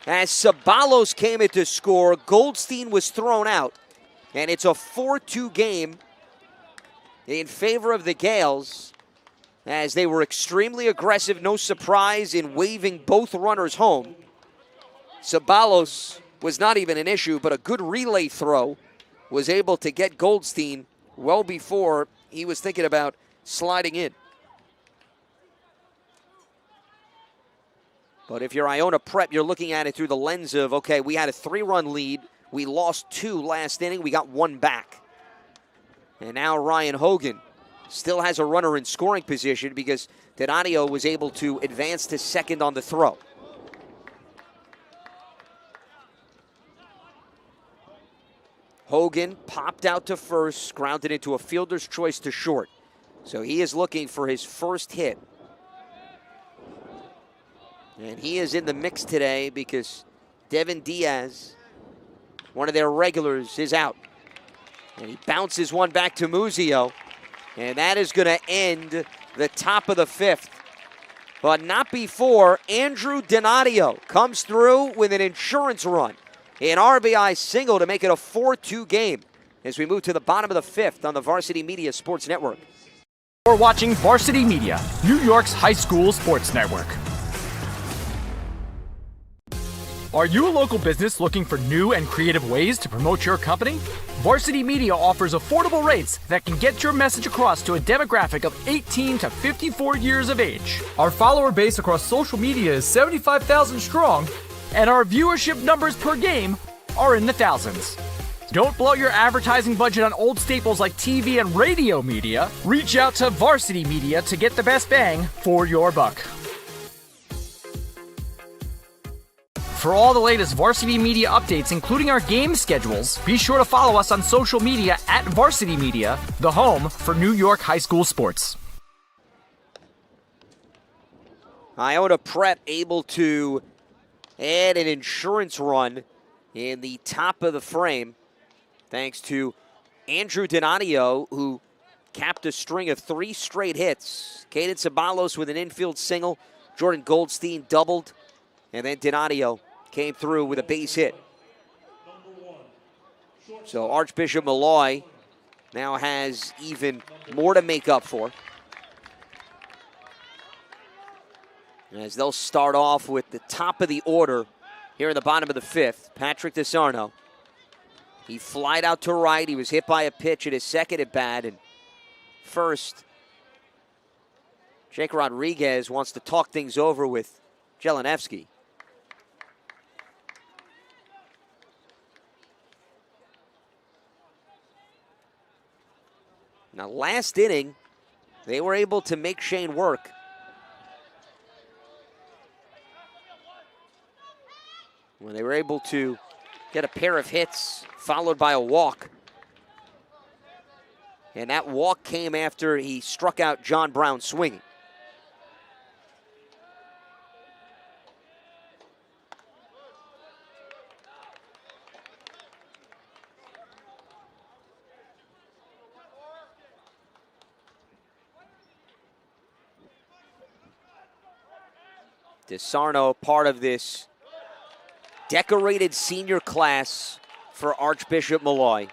As Ceballos came in to score, Goldstein was thrown out. And it's a 4-2 game in favor of the Gales, as they were extremely aggressive, no surprise, in waving both runners home. Ceballos was not even an issue, but a good relay throw was able to get Goldstein well before he was thinking about sliding in. But if you're Iona Prep, you're looking at it through the lens of, okay, we had a 3-run lead. We lost 2 last inning. We got 1 back. And now Ryan Hogan still has a runner in scoring position because Donadio was able to advance to second on the throw. Hogan popped out to first, grounded into a fielder's choice to short. So he is looking for his first hit. And he is in the mix today because Devin Diaz, one of their regulars, is out. And he bounces one back to Muzio. And that is going to end the top of the 5th. But not before Andrew Donadio comes through with an insurance run. An RBI single to make it a 4-2 game as we move to the bottom of the 5th on the Varsity Media Sports Network. You're watching Varsity Media, New York's high school sports network. Are you a local business looking for new and creative ways to promote your company? Varsity Media offers affordable rates that can get your message across to a demographic of 18 to 54 years of age. Our follower base across social media is 75,000 strong, and our viewership numbers per game are in the thousands. Don't blow your advertising budget on old staples like TV and radio media. Reach out to Varsity Media to get the best bang for your buck. For all the latest Varsity Media updates, including our game schedules, be sure to follow us on social media at Varsity Media, the home for New York high school sports. Iona Prep able to add an insurance run in the top of the frame, thanks to Andrew Donadio, who capped a string of 3 straight hits. Caden Ceballos with an infield single, Jordan Goldstein doubled, and then Donadio came through with a base hit. So Archbishop Molloy now has even more to make up for, as they'll start off with the top of the order here in the bottom of the 5th. Patrick DeSarno. He flied out to right. He was hit by a pitch at his second at bat. And first, Jake Rodriguez wants to talk things over with Jelenevsky. Now, last inning, they were able to make Shane work. When they were able to get a pair of hits, followed by a walk. And that walk came after he struck out John Brown swinging. DeSarno, part of this decorated senior class for Archbishop Molloy.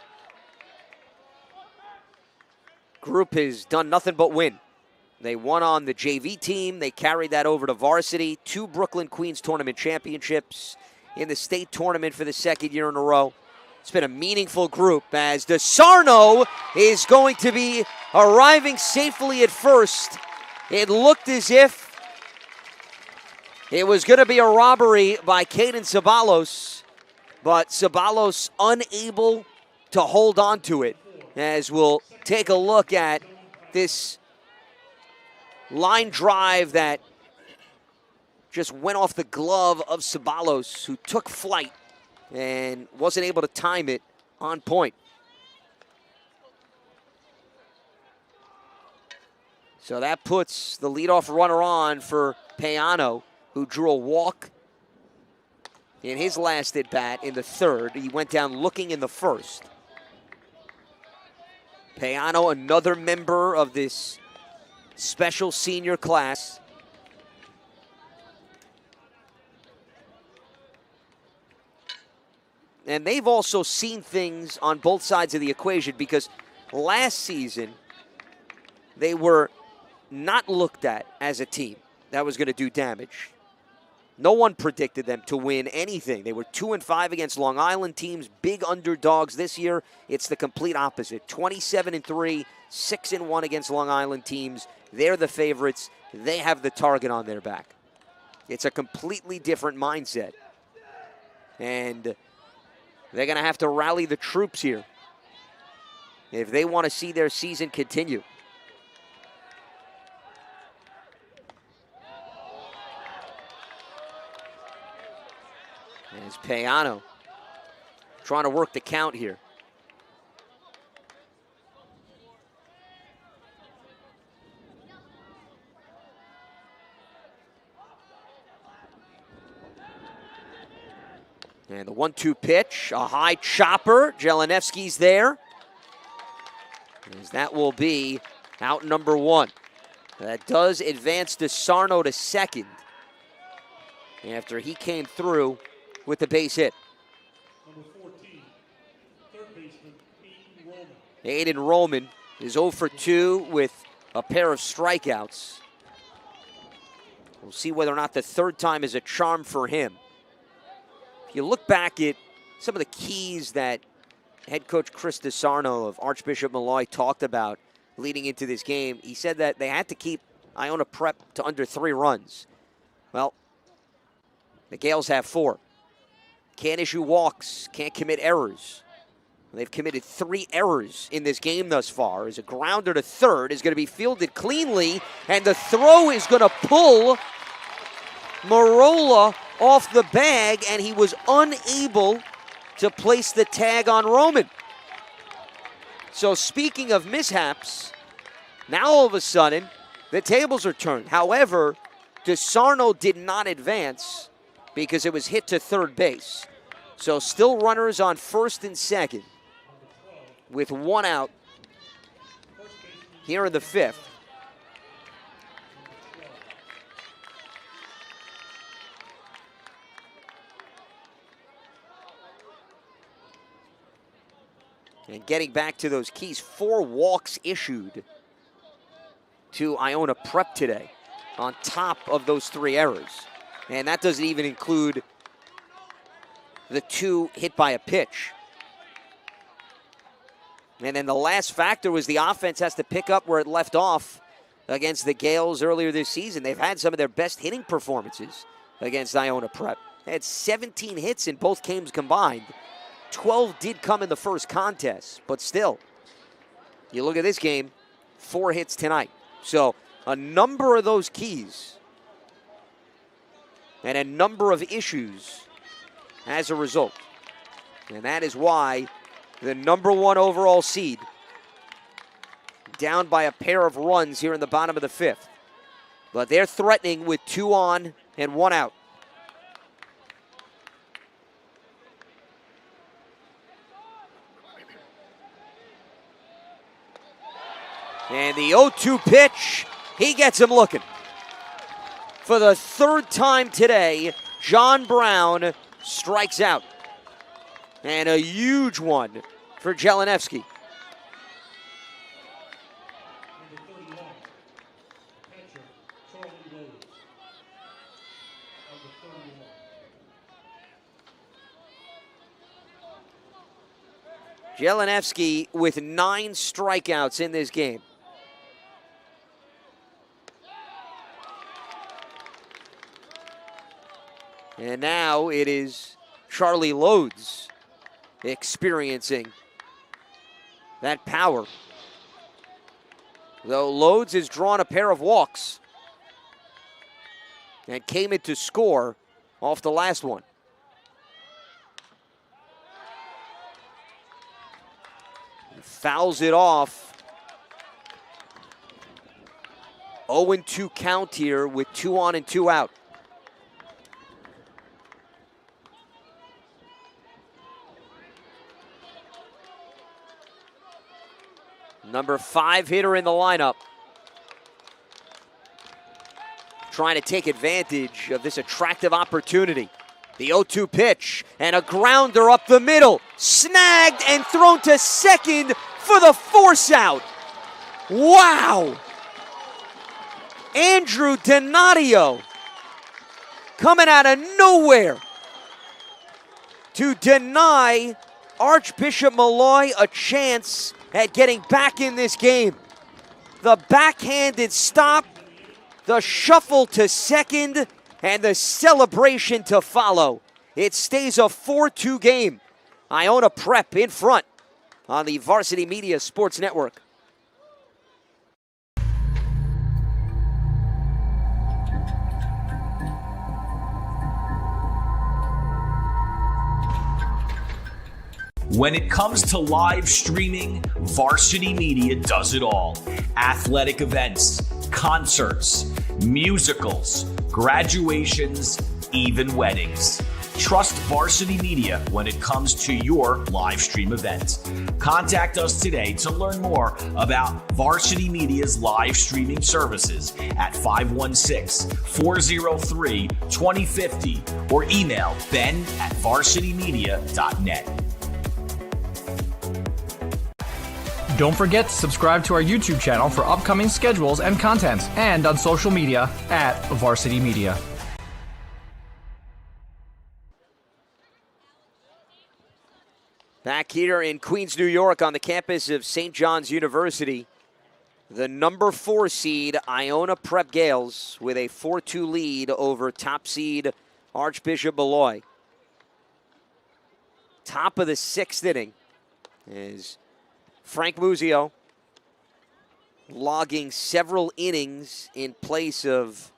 Group has done nothing but win. They won on the JV team. They carried that over to varsity. 2 Brooklyn Queens tournament championships in the state tournament for the second year in a row. It's been a meaningful group as DeSarno is going to be arriving safely at first. It looked as if it was going to be a robbery by Caden Ceballos, but Ceballos unable to hold on to it. As we'll take a look at this line drive that just went off the glove of Ceballos, who took flight and wasn't able to time it on point. So that puts the leadoff runner on for Payano, who drew a walk in his last at-bat in the third. He went down looking in the first. Payano, another member of this special senior class. And they've also seen things on both sides of the equation because last season they were not looked at as a team that was going to do damage. No one predicted them to win anything. They were 2-5 against Long Island teams, big underdogs. This year, it's the complete opposite. 27-3, 6-1 against Long Island teams. They're the favorites. They have the target on their back. It's a completely different mindset. And they're going to have to rally the troops here if they want to see their season continue. As Payano trying to work the count here. And the 1-2 pitch, a high chopper. Jelenevsky's there. As that will be out number 1. That does advance DeSarno to second after he came through with the base hit. Number 14, third baseman, Aiden Roman. Aiden Roman is 0 for 2 with a pair of strikeouts. We'll see whether or not the third time is a charm for him. If you look back at some of the keys that head coach Chris DeSarno of Archbishop Molloy talked about leading into this game, he said that they had to keep Iona Prep to under 3 runs. Well, the Gales have 4. Can't issue walks, can't commit errors. They've committed 3 errors in this game thus far. As a grounder to third is going to be fielded cleanly, and the throw is going to pull Marola off the bag, and he was unable to place the tag on Roman. So speaking of mishaps, now all of a sudden, the tables are turned. However, DeSarno did not advance because it was hit to third base. So still runners on first and second with 1 out here in the 5th. And getting back to those keys, 4 walks issued to Iona Prep today on top of those 3 errors. And that doesn't even include the 2 hit by a pitch. And then the last factor was the offense has to pick up where it left off against the Gales earlier this season. They've had some of their best hitting performances against Iona Prep. They had 17 hits in both games combined. 12 did come in the first contest, but still. You look at this game, 4 hits tonight. So a number of those keys and a number of issues as a result. And that is why the number 1 overall seed down by a pair of runs here in the bottom of the 5th. But they're threatening with 2 on and 1 out. And the 0-2 pitch, he gets him looking. For the 3rd time today, John Brown strikes out. And a huge one for Jeleniewski. Number 31, catcher, Charlie Rose. Number 31. Jeleniewski with 9 strikeouts in this game. And now it is Charlie Lodes experiencing that power. Though Lodes has drawn a pair of walks and came in to score off the last one. He fouls it off. 0-2 count here with 2 on and 2 out. Number 5 hitter in the lineup. Trying to take advantage of this attractive opportunity. The 0-2 pitch and a grounder up the middle. Snagged and thrown to second for the force out. Wow! Andrew Donadio coming out of nowhere to deny Archbishop Molloy a chance at getting back in this game. The backhanded stop, the shuffle to second, and the celebration to follow. It stays a 4-2 game. Iona Prep in front on the Varsity Media Sports Network. When it comes to live streaming, Varsity Media does it all. Athletic events, concerts, musicals, graduations, even weddings. Trust Varsity Media when it comes to your live stream event. Contact us today to learn more about Varsity Media's live streaming services at 516-403-2050 or email ben@varsitymedia.net. Don't forget to subscribe to our YouTube channel for upcoming schedules and content, and on social media at Varsity Media. Back here in Queens, New York on the campus of St. John's University, the number 4 seed Iona Prep Gales with a 4-2 lead over top seed Archbishop Molloy. Top of the 6th inning is Frank Muzio logging several innings in place of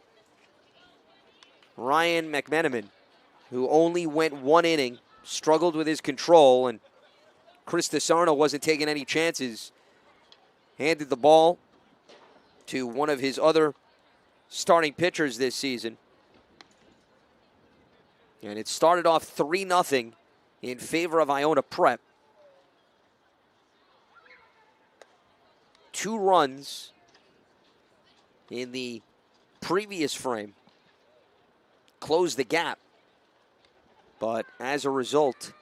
Ryan McMenamin, who only went 1 inning, struggled with his control, and Chris DeSarno wasn't taking any chances. Handed the ball to one of his other starting pitchers this season. And it started off 3-0 in favor of Iona Prep. 2 runs in the previous frame closed the gap. But as a result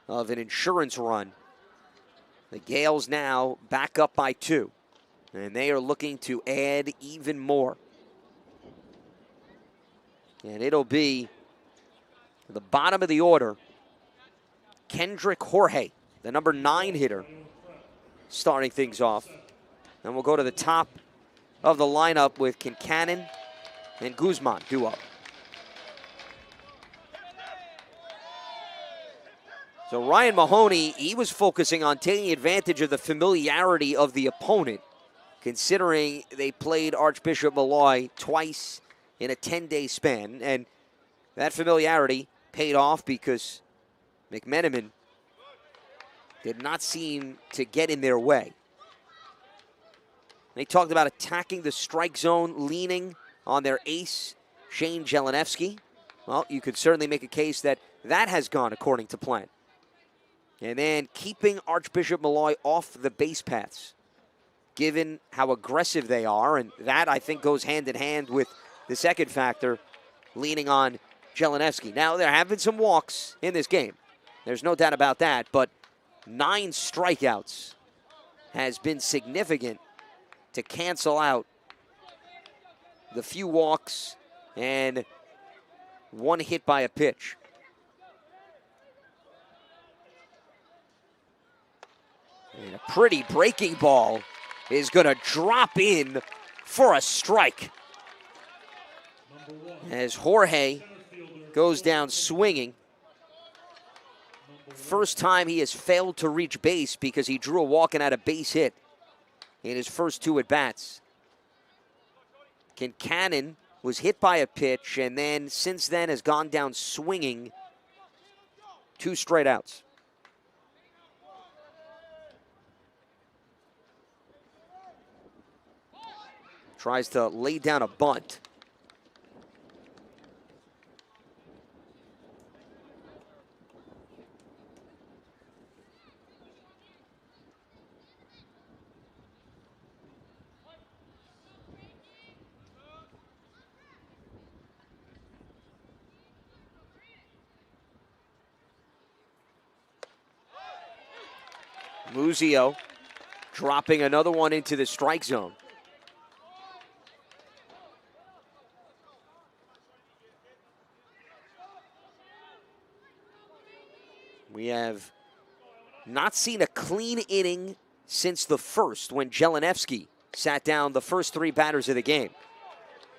of an insurance run, the Gales now back up by 2. And they are looking to add even more. And it'll be the bottom of the order, Kendrick Jorge, the number 9 hitter, starting things off. And we'll go to the top of the lineup with Kincannon and Guzman duo. So Ryan Mahoney, he was focusing on taking advantage of the familiarity of the opponent, considering they played Archbishop Molloy twice in a 10-day span. And that familiarity paid off because McMenamin did not seem to get in their way. They talked about attacking the strike zone, leaning on their ace, Shane Jelenevsky. Well, you could certainly make a case that that has gone according to plan. And then keeping Archbishop Molloy off the base paths, given how aggressive they are. And that, I think, goes hand in hand with the second factor, leaning on Jelenevsky. Now, there have been some walks in this game. There's no doubt about that. But 9 strikeouts has been significant to cancel out the few walks and 1 hit by a pitch. And a pretty breaking ball is going to drop in for a strike. As Jorge goes down swinging. First time he has failed to reach base because he drew a walk and had a base hit in his first 2 at-bats. Kincannon was hit by a pitch and then since then has gone down swinging 2 straight outs. Tries to lay down a bunt. Muzio dropping another one into the strike zone. We have not seen a clean inning since the first when Jelenevsky sat down the first 3 batters of the game.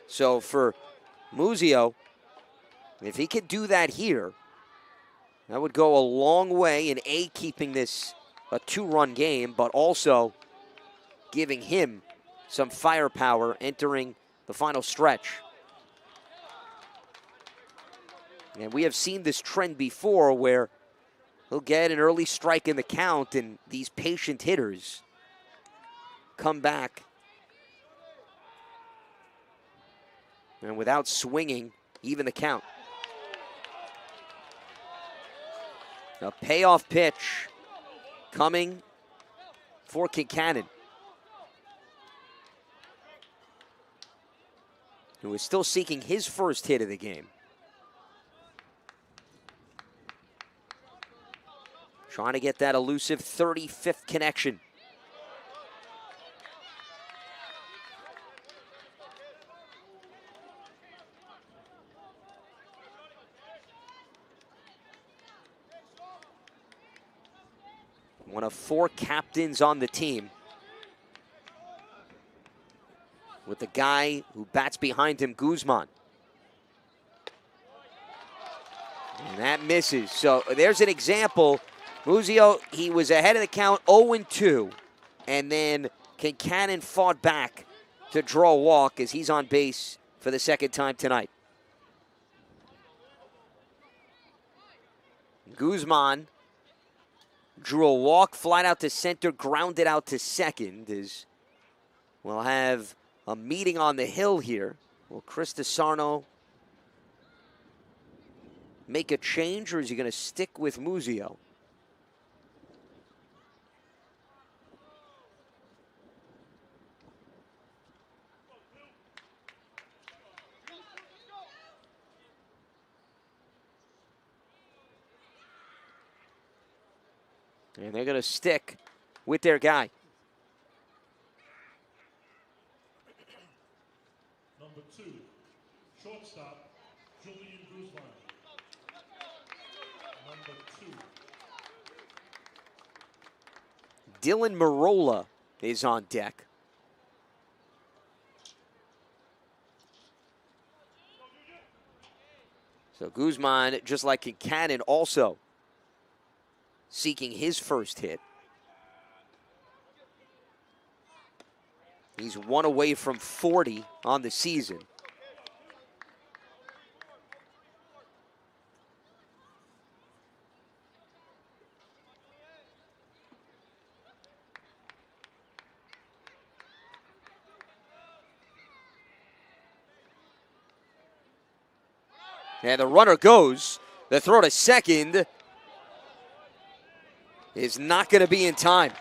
So for Muzio, if he could do that here, that would go a long way in A, keeping this a 2-run game, but also giving him some firepower entering the final stretch. And we have seen this trend before where he'll get an early strike in the count and these patient hitters come back. And without swinging, even the count. A payoff pitch coming for Kincannon, who is still seeking his first hit of the game. Trying to get that elusive 35th connection. One of 4 captains on the team, with the guy who bats behind him, Guzman. And that misses. So there's an example. Muzio, he was ahead of the count 0-2, and then Kincannon fought back to draw a walk as he's on base for the second time tonight. Guzman drew a walk, flied out to center, grounded out to second. As we'll have a meeting on the hill here. Will Chris DeSarno make a change, or is he going to stick with Muzio? And they're going to stick with their guy. Number 2, shortstop, Julian Guzman. Number 2. Dylan Marola is on deck. So Guzman, just like Kincannon, also seeking his first hit. He's 1 away from 40 on the season. And the runner goes. The throw to second is not going to be in time.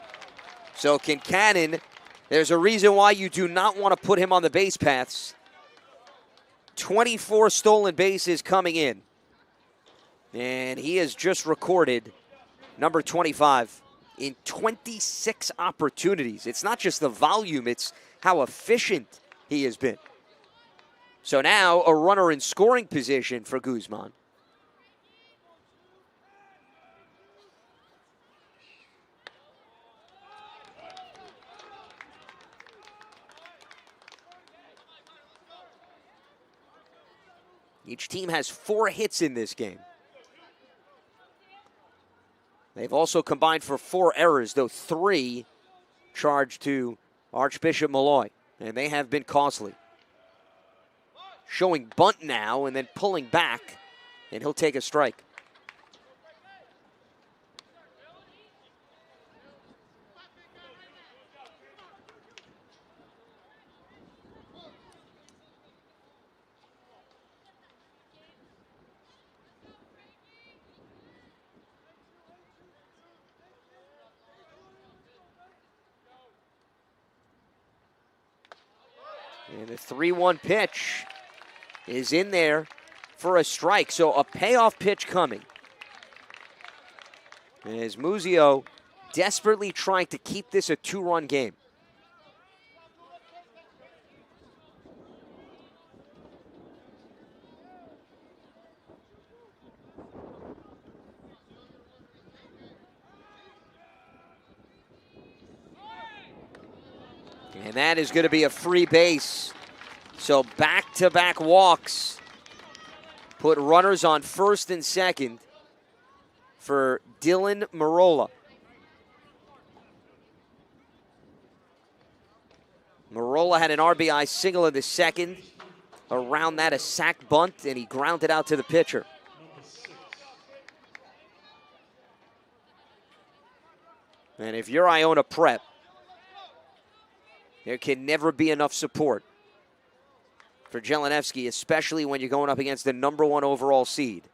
So Kincannon, there's a reason why you do not want to put him on the base paths. 24 stolen bases coming in. And he has just recorded number 25 in 26 opportunities. It's not just the volume, it's how efficient he has been. So now a runner in scoring position for Guzman. Each team has 4 hits in this game. They've also combined for 4 errors, though 3 charged to Archbishop Molloy, and they have been costly. Showing bunt now and then pulling back, and he'll take a strike. And the 3-1 pitch is in there for a strike. So a payoff pitch coming. As Muzio desperately trying to keep this a 2-run game. And that is going to be a free base. So back-to-back walks put runners on first and second for Dylan Marola. Marola had an RBI single in the second. Around that, a sac bunt, and he grounded out to the pitcher. And if you're Iona Prep, there can never be enough support for Jelenevsky, especially when you're going up against the #1 overall seed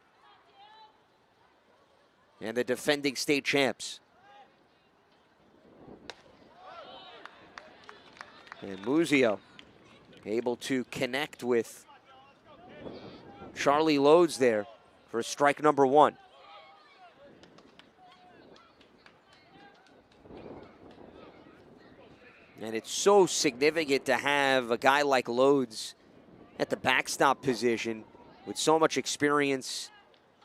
and the defending state champs. And Muzio able to connect with Charlie Lodes there for strike number 1. And it's so significant to have a guy like Lodes at the backstop position with so much experience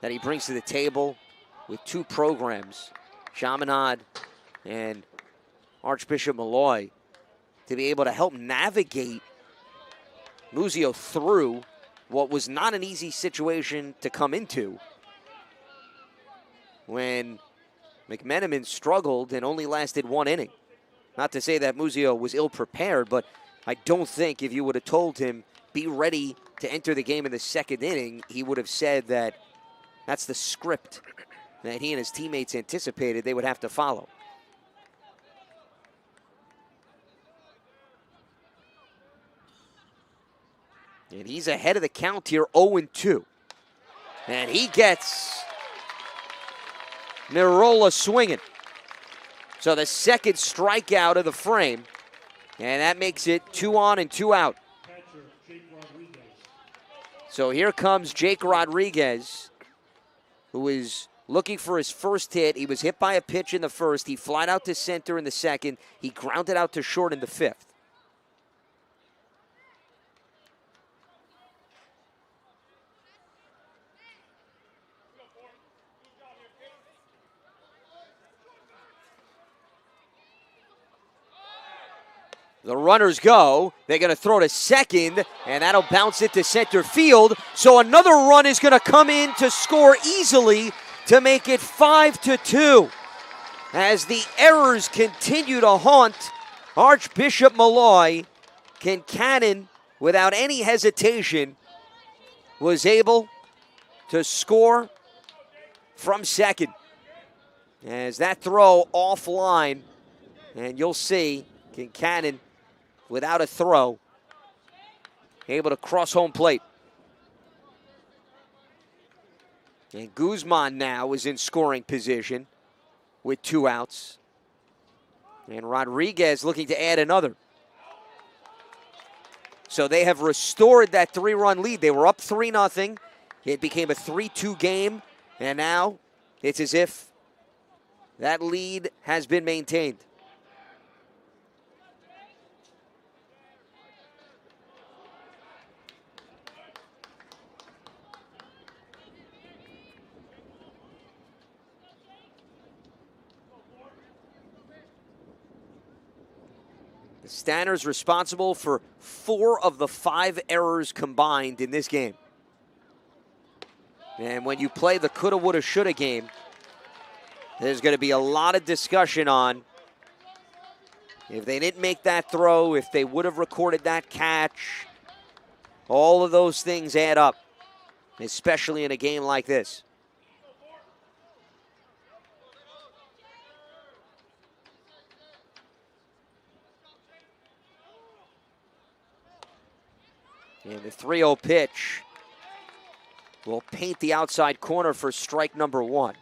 that he brings to the table with 2 programs, Chaminade and Archbishop Molloy, to be able to help navigate Muzio through what was not an easy situation to come into when McMenamin struggled and only lasted 1 inning. Not to say that Muzio was ill-prepared, but I don't think if you would have told him, be ready to enter the game in the 2nd inning, he would have said that that's the script that he and his teammates anticipated they would have to follow. And he's ahead of the count here, 0-2. And he gets Marola swinging. So the second strikeout of the frame, and that makes it 2 on and 2 out. So here comes Jake Rodriguez, who is looking for his first hit. He was hit by a pitch in the first. He flied out to center in the second. He grounded out to short in the 5th. The runners go. They're going to throw to second, and that'll bounce it to center field. So another run is going to come in to score easily to make it 5-2. as the errors continue to haunt Archbishop Molloy. Kincannon, without any hesitation, was able to score from second. As that throw offline, and you'll see Kincannon, without a throw, able to cross home plate. And Guzman now is in scoring position with 2 outs. And Rodriguez looking to add another. So they have restored that 3-run lead. They were up 3-0. It became a 3-2 game. And now it's as if that lead has been maintained. The Stanners responsible for 4 of the 5 errors combined in this game. And when you play the coulda, woulda, shoulda game, there's going to be a lot of discussion on if they didn't make that throw, if they would have recorded that catch. All of those things add up, especially in a game like this. And the 3-0 pitch will paint the outside corner for strike number 1.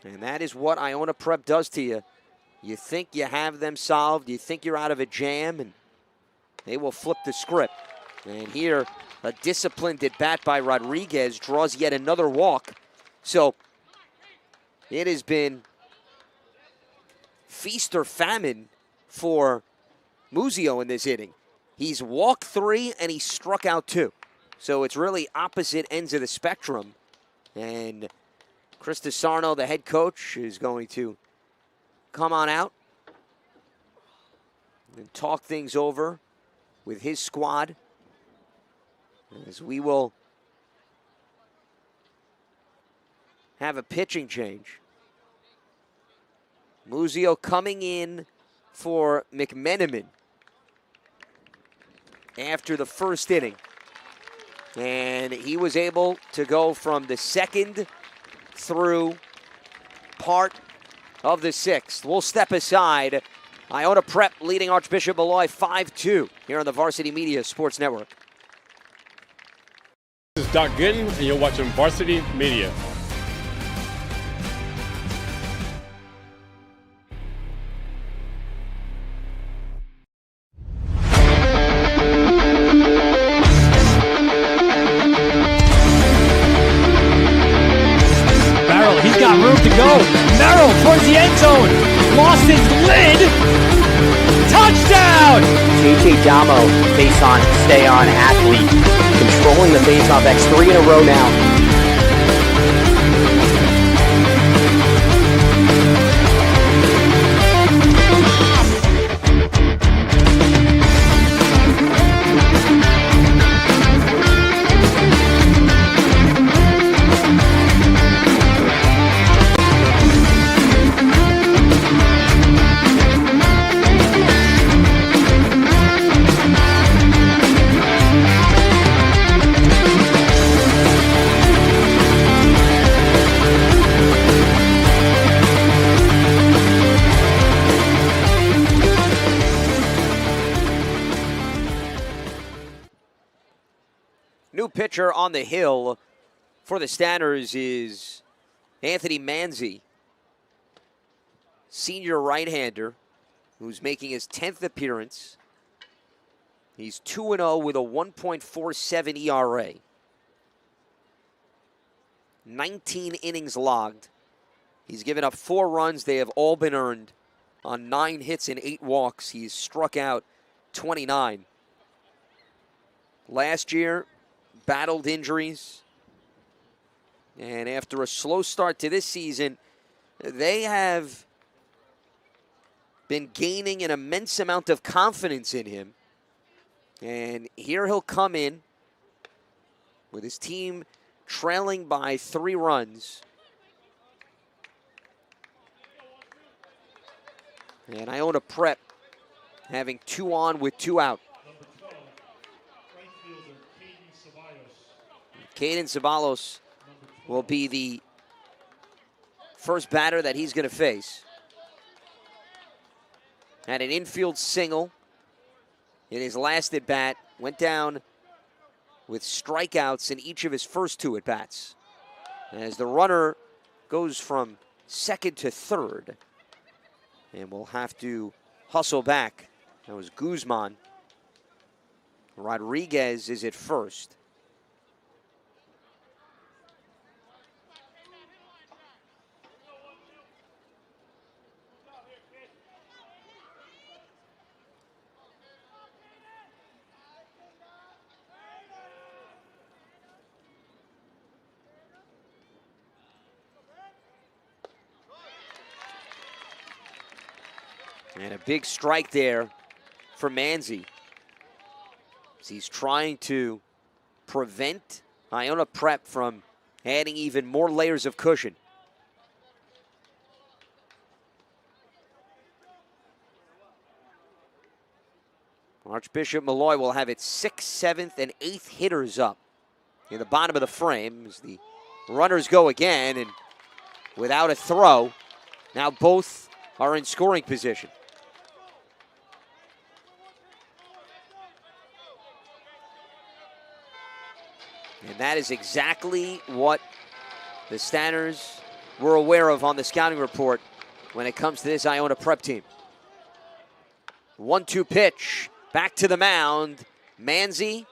And that is what Iona Prep does to you. You think you have them solved, you think you're out of a jam, and they will flip the script. And here, a disciplined at bat by Rodriguez draws yet another walk. So it has been feast or famine for Muzio in this inning. He's walked 3 and he struck out 2. So it's really opposite ends of the spectrum. And Chris DeSarno, the head coach, is going to come on out and talk things over with his squad as we will have a pitching change. Muzio coming in for McMenamin after the first inning. And he was able to go from the second through part of the 6th. We'll step aside. Iona Prep leading Archbishop Molloy 5-2 here on the Varsity Media Sports Network. This is Doc Gooden, and you're watching Varsity Media. He's got room to go. Merrill towards the end zone. Lost his lid. Touchdown! JJ Damo, face-on, stay-on athlete. Controlling the face-off. That's 3 in a row now. New pitcher on the hill for the Stanners is Anthony Manzi, senior right-hander, who's making his 10th appearance. He's 2-0 with a 1.47 ERA. 19 innings logged. He's given up 4 runs. They have all been earned on 9 hits and 8 walks. He's struck out 29. Last year, battled injuries. And after a slow start to this season, they have been gaining an immense amount of confidence in him. And here he'll come in with his team trailing by 3 runs. And Iona Prep having 2 on with 2 out. Number 12, right fielder Caden Ceballos will be the first batter that he's going to face. Had an infield single in his last at-bat. Went down with strikeouts in each of his first 2 at-bats. As the runner goes from second to third. And will have to hustle back. That was Guzman. Rodriguez is at first. And a big strike there for Manzi. He's trying to prevent Iona Prep from adding even more layers of cushion. Archbishop Molloy will have its 6th, 7th, and 8th hitters up in the bottom of the frame as the runners go again, and without a throw, now both are in scoring position. And that is exactly what the Stanners were aware of on the scouting report when it comes to this Iona Prep team. 1-2 pitch, back to the mound. Manzi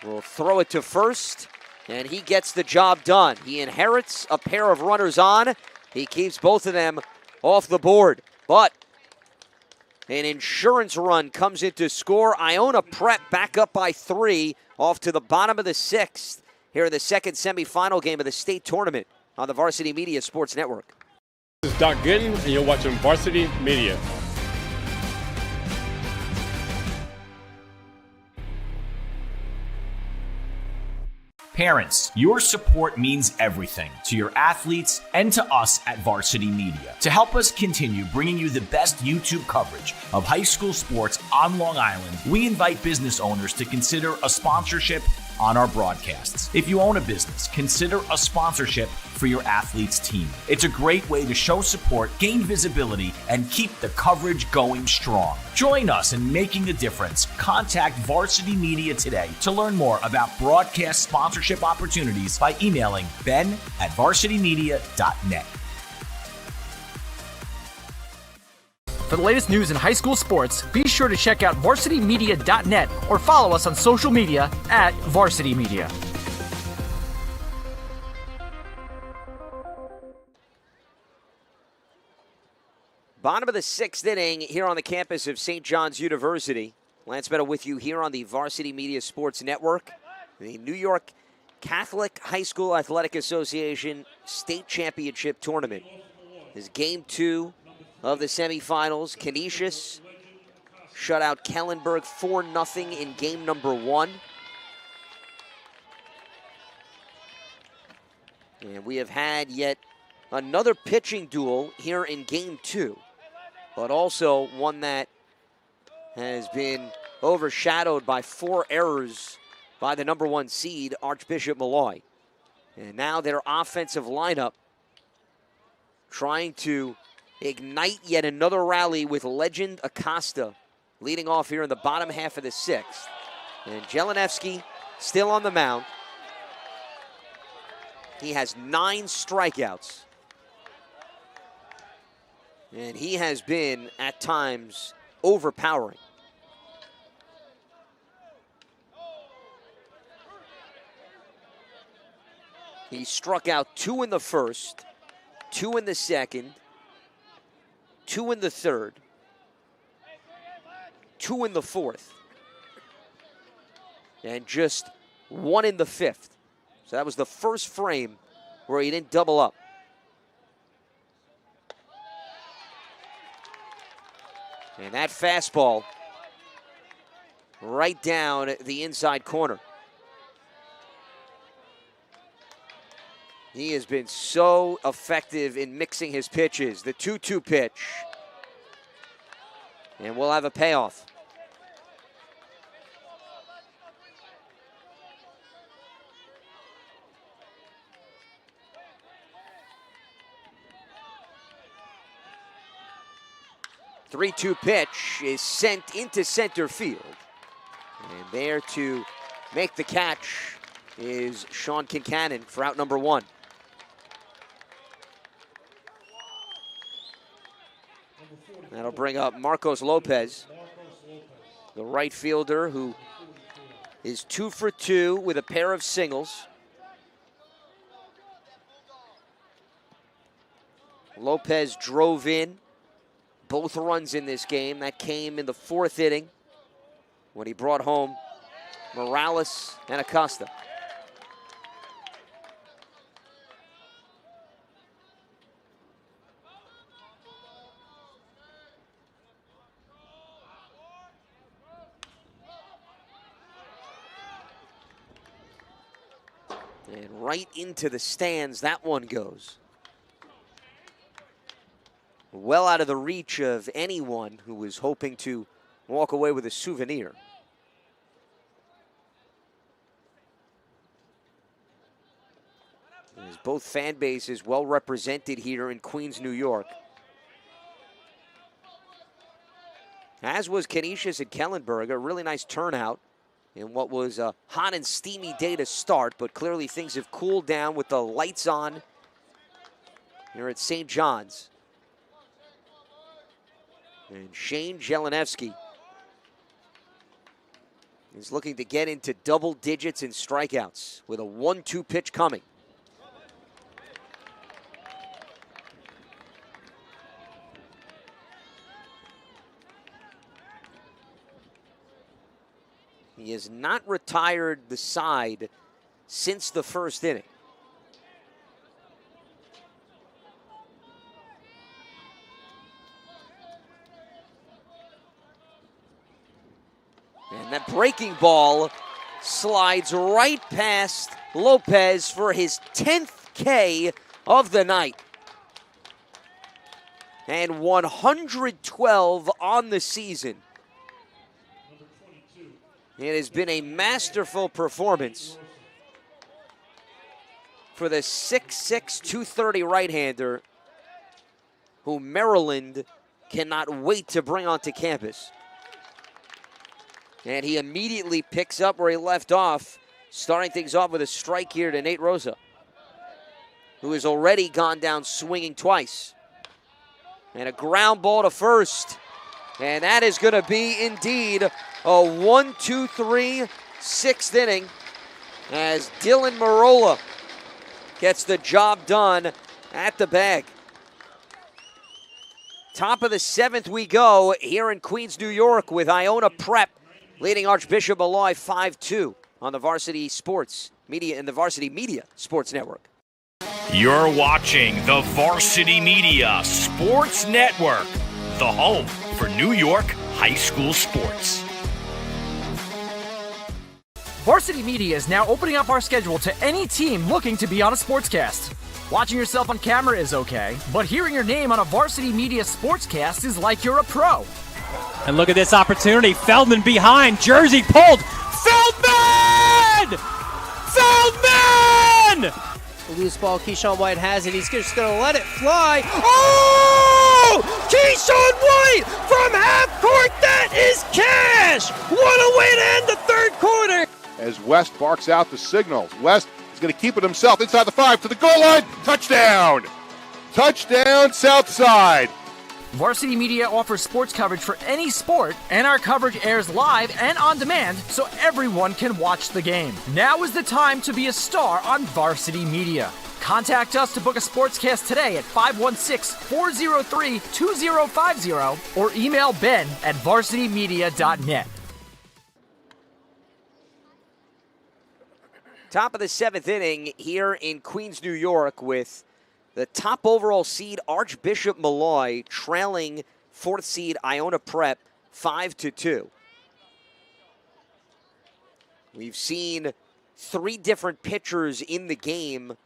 will throw it to first, and he gets the job done. He inherits a pair of runners on. He keeps both of them off the board, but an insurance run comes in to score. Iona Prep back up by 3 off to the bottom of the 6th here in the second semifinal game of the state tournament on the Varsity Media Sports Network. This is Doc Gooden, and you're watching Varsity Media. Parents, your support means everything to your athletes and to us at Varsity Media. To help us continue bringing you the best YouTube coverage of high school sports on Long Island, we invite business owners to consider a sponsorship on our broadcasts. If you own a business, consider a sponsorship for your athlete's team. It's a great way to show support, gain visibility, and keep the coverage going strong. Join us in making a difference. Contact Varsity Media today to learn more about broadcast sponsorship opportunities by emailing ben@varsitymedia.net. For the latest news in high school sports, be sure to check out varsitymedia.net or follow us on social media at Varsity Media. Bottom of the 6th inning here on the campus of St. John's University. Lance Meadow with you here on the Varsity Media Sports Network. The New York Catholic High School Athletic Association State Championship Tournament is game 2 of the semifinals. Canisius shut out Kellenberg 4-0 in game number 1. And we have had yet another pitching duel here in game 2, but also one that has been overshadowed by 4 errors by the number 1 seed, Archbishop Molloy. And now their offensive lineup trying to ignite yet another rally with legend Acosta leading off here in the bottom half of the 6th. And Jelenevsky still on the mound. He has 9 strikeouts. And he has been, at times, overpowering. He struck out 2 in the first, 2 in the second, 2 in the third, 2 in the fourth, and just 1 in the 5th. So that was the first frame where he didn't double up. And that fastball right down the inside corner. He has been so effective in mixing his pitches. The 2-2 pitch. And we'll have a payoff. The 3-2 pitch is sent into center field. And there to make the catch is Sean Kincannon for out number 1. That'll bring up Marcos Lopez, the right fielder who is 2 for 2 with a pair of singles. Lopez drove in both runs in this game. That came in the 4th inning when he brought home Morales and Acosta. And right into the stands that one goes. Well out of the reach of anyone who was hoping to walk away with a souvenir. As both fan bases well represented here in Queens, New York. As was Canisius and Kellenberg, a really nice turnout in what was a hot and steamy day to start, but clearly things have cooled down with the lights on here at St. John's. And Shane Jelenevsky is looking to get into double digits in strikeouts with a 1-2 pitch coming. He has not retired the side since the 1st inning. And that breaking ball slides right past Lopez for his 10th K of the night. And 112 on the season. It has been a masterful performance for the 6'6", 230 right-hander who Maryland cannot wait to bring onto campus. And he immediately picks up where he left off, starting things off with a strike here to Nate Rosa, who has already gone down swinging twice. And a ground ball to first. And that is going to be indeed a 1-2-3 6th inning as Dylan Marola gets the job done at the bag. Top of the 7th we go here in Queens, New York with Iona Prep leading Archbishop Molloy 5-2 on the Varsity Sports Media and the Varsity Media Sports Network. You're watching the Varsity Media Sports Network, the home for New York high school sports. Varsity Media is now opening up our schedule to any team looking to be on a sportscast. Watching yourself on camera is okay, but hearing your name on a Varsity Media sportscast is like you're a pro. And look at this opportunity. Feldman behind. Jersey pulled. Feldman! Feldman! Loose ball, Keyshawn White has it. He's just going to let it fly. Oh! Keyshawn White from half court. That is cash. What a way to end the 3rd quarter. As West barks out the signals. West is going to keep it himself inside the 5 to the goal line. Touchdown! Touchdown, South Side. Varsity Media offers sports coverage for any sport, and our coverage airs live and on demand so everyone can watch the game. Now is the time to be a star on Varsity Media. Contact us to book a sportscast today at 516-403-2050 or email Ben at varsitymedia.net. Top of the 7th inning here in Queens, New York with the top overall seed Archbishop Molloy trailing 4th seed Iona Prep 5-2. We've seen 3 different pitchers in the game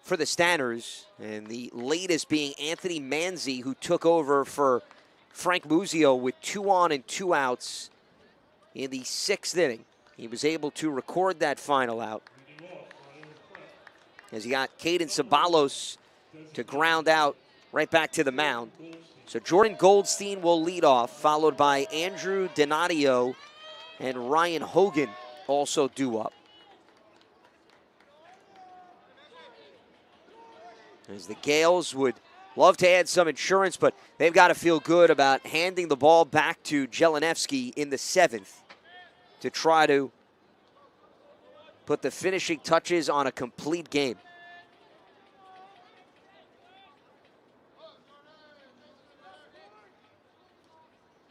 for the Stanners, and the latest being Anthony Manzi, who took over for Frank Muzio with 2 on and 2 outs in the 6th inning. He was able to record that final out as he got Caden Ceballos to ground out right back to the mound. So Jordan Goldstein will lead off, followed by Andrew Donadio and Ryan Hogan also due up. As the Gales would love to add some insurance, but they've got to feel good about handing the ball back to Jelenevsky in the 7th to try to put the finishing touches on a complete game.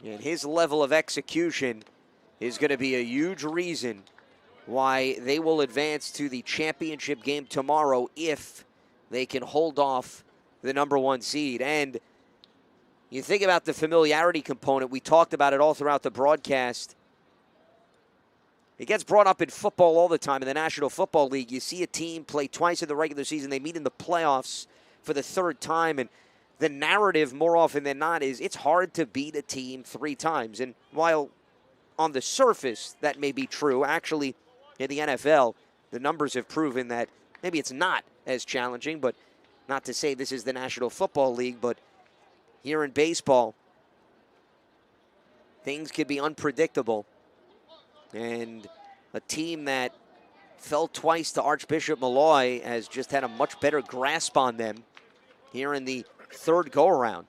And his level of execution is going to be a huge reason why they will advance to the championship game tomorrow if they can hold off the #1 seed. And you think about the familiarity component. We talked about it all throughout the broadcast. It gets brought up in football all the time in the National Football League. You see a team play twice in the regular season. They meet in the playoffs for the 3rd time. And the narrative more often than not is it's hard to beat a team 3 times. And while on the surface that may be true, actually in the NFL, the numbers have proven that maybe it's not as challenging, but not to say this is the National Football League, but here in baseball, things can be unpredictable. And a team that fell twice to Archbishop Molloy has just had a much better grasp on them here in the 3rd go-around.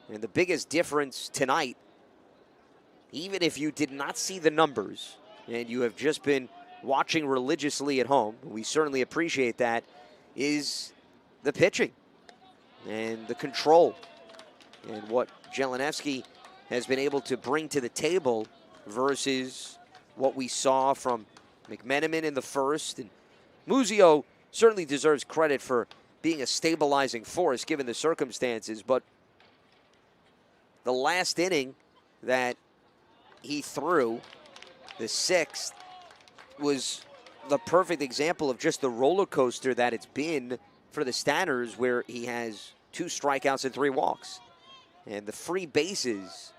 And the biggest difference tonight, even if you did not see the numbers and you have just been watching religiously at home, we certainly appreciate that, is the pitching and the control and what Jelenevsky has been able to bring to the table versus what we saw from McMenamin in the 1st. And Muzio certainly deserves credit for being a stabilizing force given the circumstances, but the last inning that he threw, the 6th, was the perfect example of just the roller coaster that it's been for the Stanners, where he has 2 strikeouts and 3 walks. And the free bases,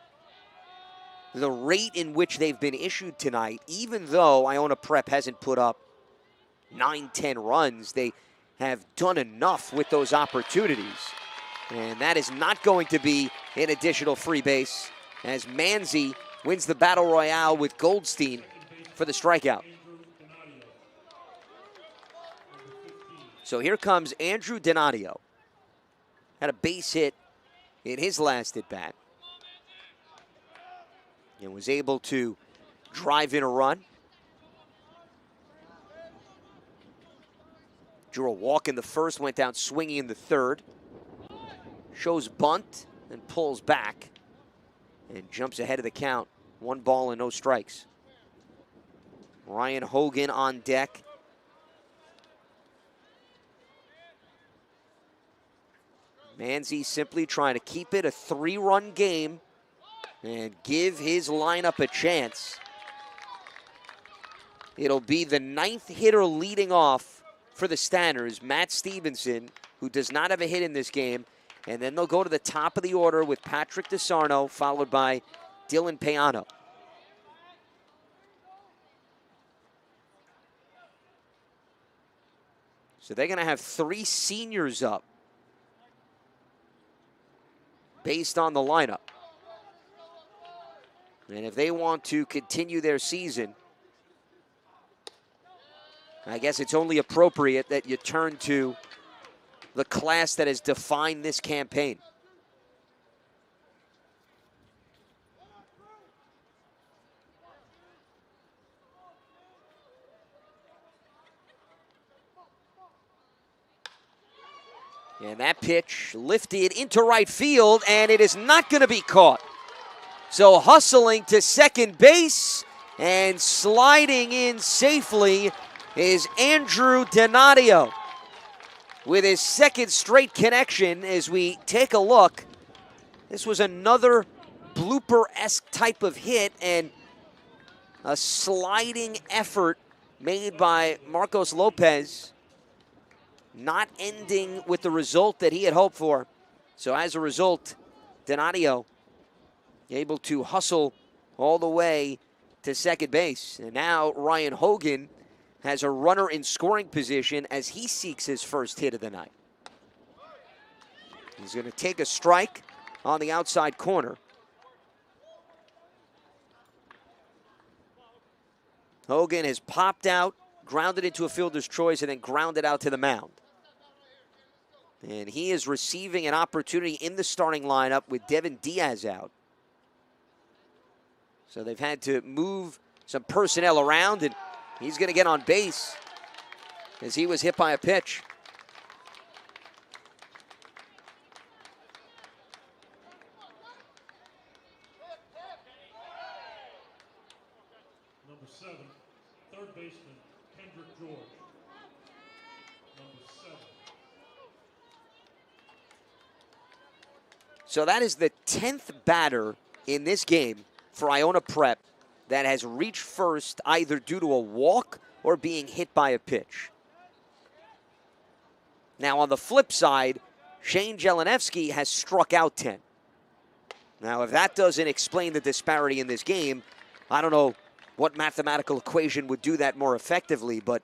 the rate in which they've been issued tonight, even though Iona Prep hasn't put up 9-10 runs, they have done enough with those opportunities. And that is not going to be an additional free base as Manzi wins the Battle Royale with Goldstein for the strikeout. So here comes Andrew Donadio. Had a base hit in his last at-bat and was able to drive in a run. Drew a walk in the 1st, went down swinging in the 3rd. Shows bunt and pulls back and jumps ahead of the count. 1 ball and no strikes. Ryan Hogan on deck. Manzi simply trying to keep it a 3-run game and give his lineup a chance. It'll be the 9th hitter leading off for the Stanners, Matt Stevenson, who does not have a hit in this game. And then they'll go to the top of the order with Patrick DeSarno, followed by Dylan Payano. So they're going to have 3 seniors up based on the lineup. And if they want to continue their season, I guess it's only appropriate that you turn to the class that has defined this campaign. And that pitch lifted into right field, and it is not going to be caught. So hustling to second base and sliding in safely is Andrew Donadio with his 2nd straight connection. As we take a look, this was another blooper-esque type of hit, and A sliding effort made by Marcos Lopez, not ending with the result that he had hoped for. So as a result, Donadio able to hustle all the way to second base. And now Ryan Hogan has a runner in scoring position as he seeks his first hit of the night. He's going to take a strike on the outside corner. Hogan has popped out, grounded into a fielder's choice, and then grounded out to the mound. And he is receiving an opportunity in the starting lineup with Devin Diaz out. So they've had to move some personnel around, and he's going to get on base as he was hit by a pitch. Number 7, third baseman, Kendrick George. Number 7. So that is the 10th batter in this game for Iona Prep that has reached first either due to a walk or being hit by a pitch. Now on the flip side, Shane Jelenevsky has struck out 10. Now if that doesn't explain the disparity in this game, I don't know what mathematical equation would do that more effectively, but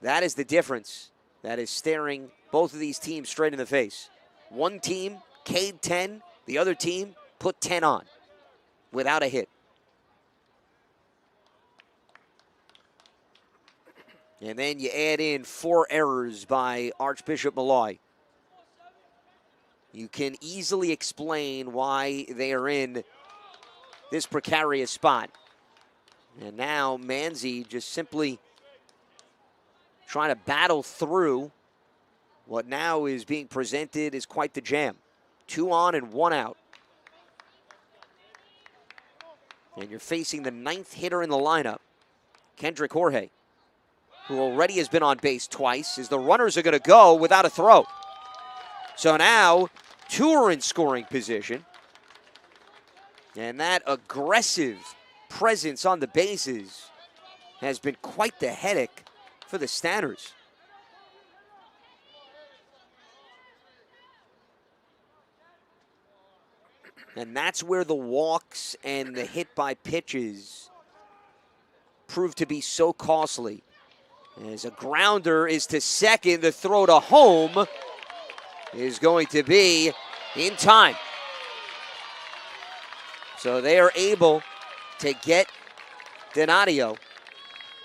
that is the difference that is staring both of these teams straight in the face. One team K'd 10, the other team put 10 on without a hit. And then you add in 4 errors by Archbishop Molloy. You can easily explain why they are in this precarious spot. And now Manzi just simply trying to battle through what now is being presented as quite the jam. 2 on and 1 out. And you're facing the 9th hitter in the lineup, Kendrick Jorge, who already has been on base twice, as the runners are going to go without a throw. So now 2 are in scoring position. And that aggressive presence on the bases has been quite the headache for the Stanners. And that's where the walks and the hit by pitches prove to be so costly. As a grounder is to second, the throw to home is going to be in time. So they are able to get Donadio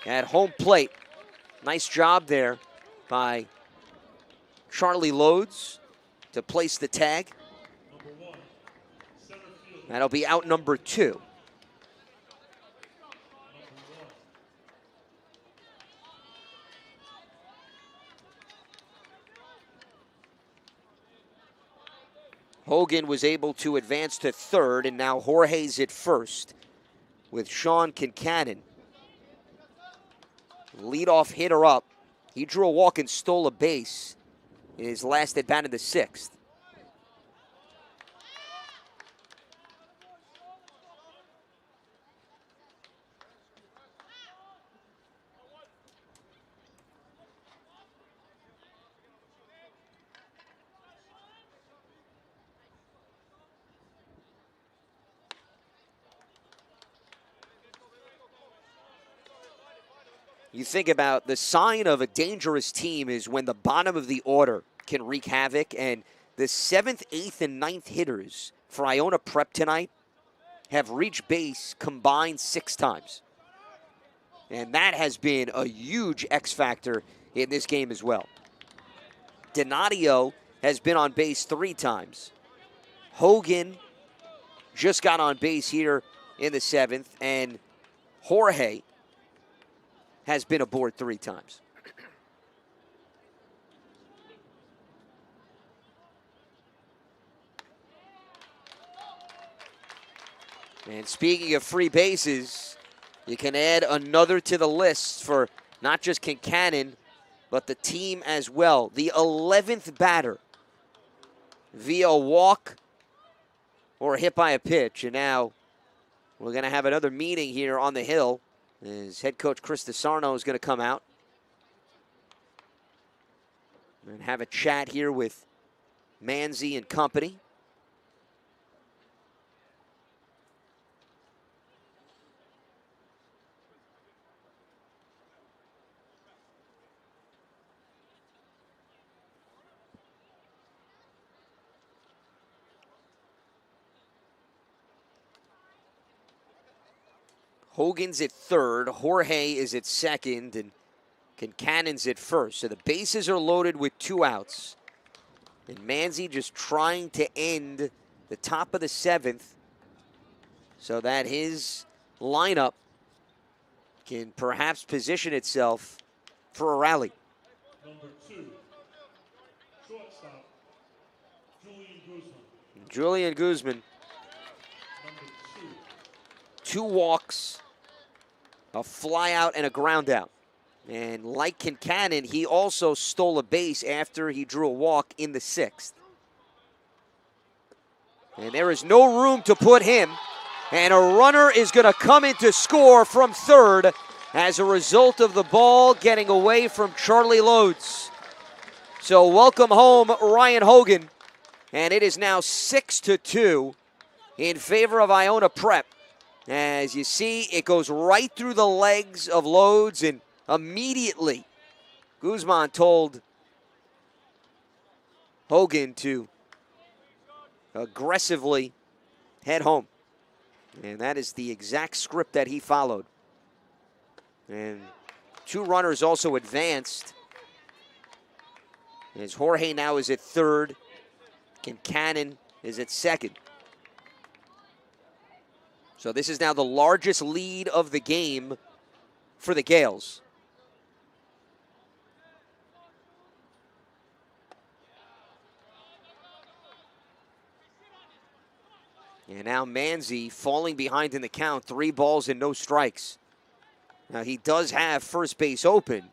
at home plate. Nice job there by Charlie Loads to place the tag. That'll be out number 2. Hogan was able to advance to third, and now Jorge's at first with Sean Kincannon. Leadoff hitter up. He drew a walk and stole a base in his last at bat in the 6th. You think about the sign of a dangerous team is when the bottom of the order can wreak havoc, and the 7th, 8th, and 9th hitters for Iona Prep tonight have reached base combined 6 times. And that has been a huge X factor in this game as well. Donadio has been on base 3 times. Hogan just got on base here in the 7th, and Jorge has been aboard 3 times. And speaking of free bases, you can add another to the list for not just Kincannon, but the team as well. The 11th batter via walk or hit by a pitch. And now We're going to have another meeting here on the Hill as head coach Chris DeSarno is going to come out and have a chat here with Manzi and company. Hogan's at third, Jorge is at second, and Kincannon's at first. So the bases are loaded with 2 outs. And Manzi just trying to end the top of the 7th so that his lineup can perhaps position itself for a rally. Number 2, shortstop, Julian Guzman. Julian Guzman, Number 2 walks, a fly out, and a ground out. And like Kincannon, he also stole a base after he drew a walk in the 6th. And there is no room to put him. And a runner is going to come in to score from third as a result of the ball getting away from Charlie Lodes. So welcome home, Ryan Hogan. And it is now 6-2 in favor of Iona Prep. As you see, it goes right through the legs of Lodes, and immediately Guzman told Hogan to aggressively head home. And that is the exact script that he followed. And 2 runners also advanced, as Jorge now is at third, Kincannon is at second. So this is now the largest lead of the game for the Gales. And now Manzi falling behind in the count, 3 balls and no strikes. Now he does have first base open.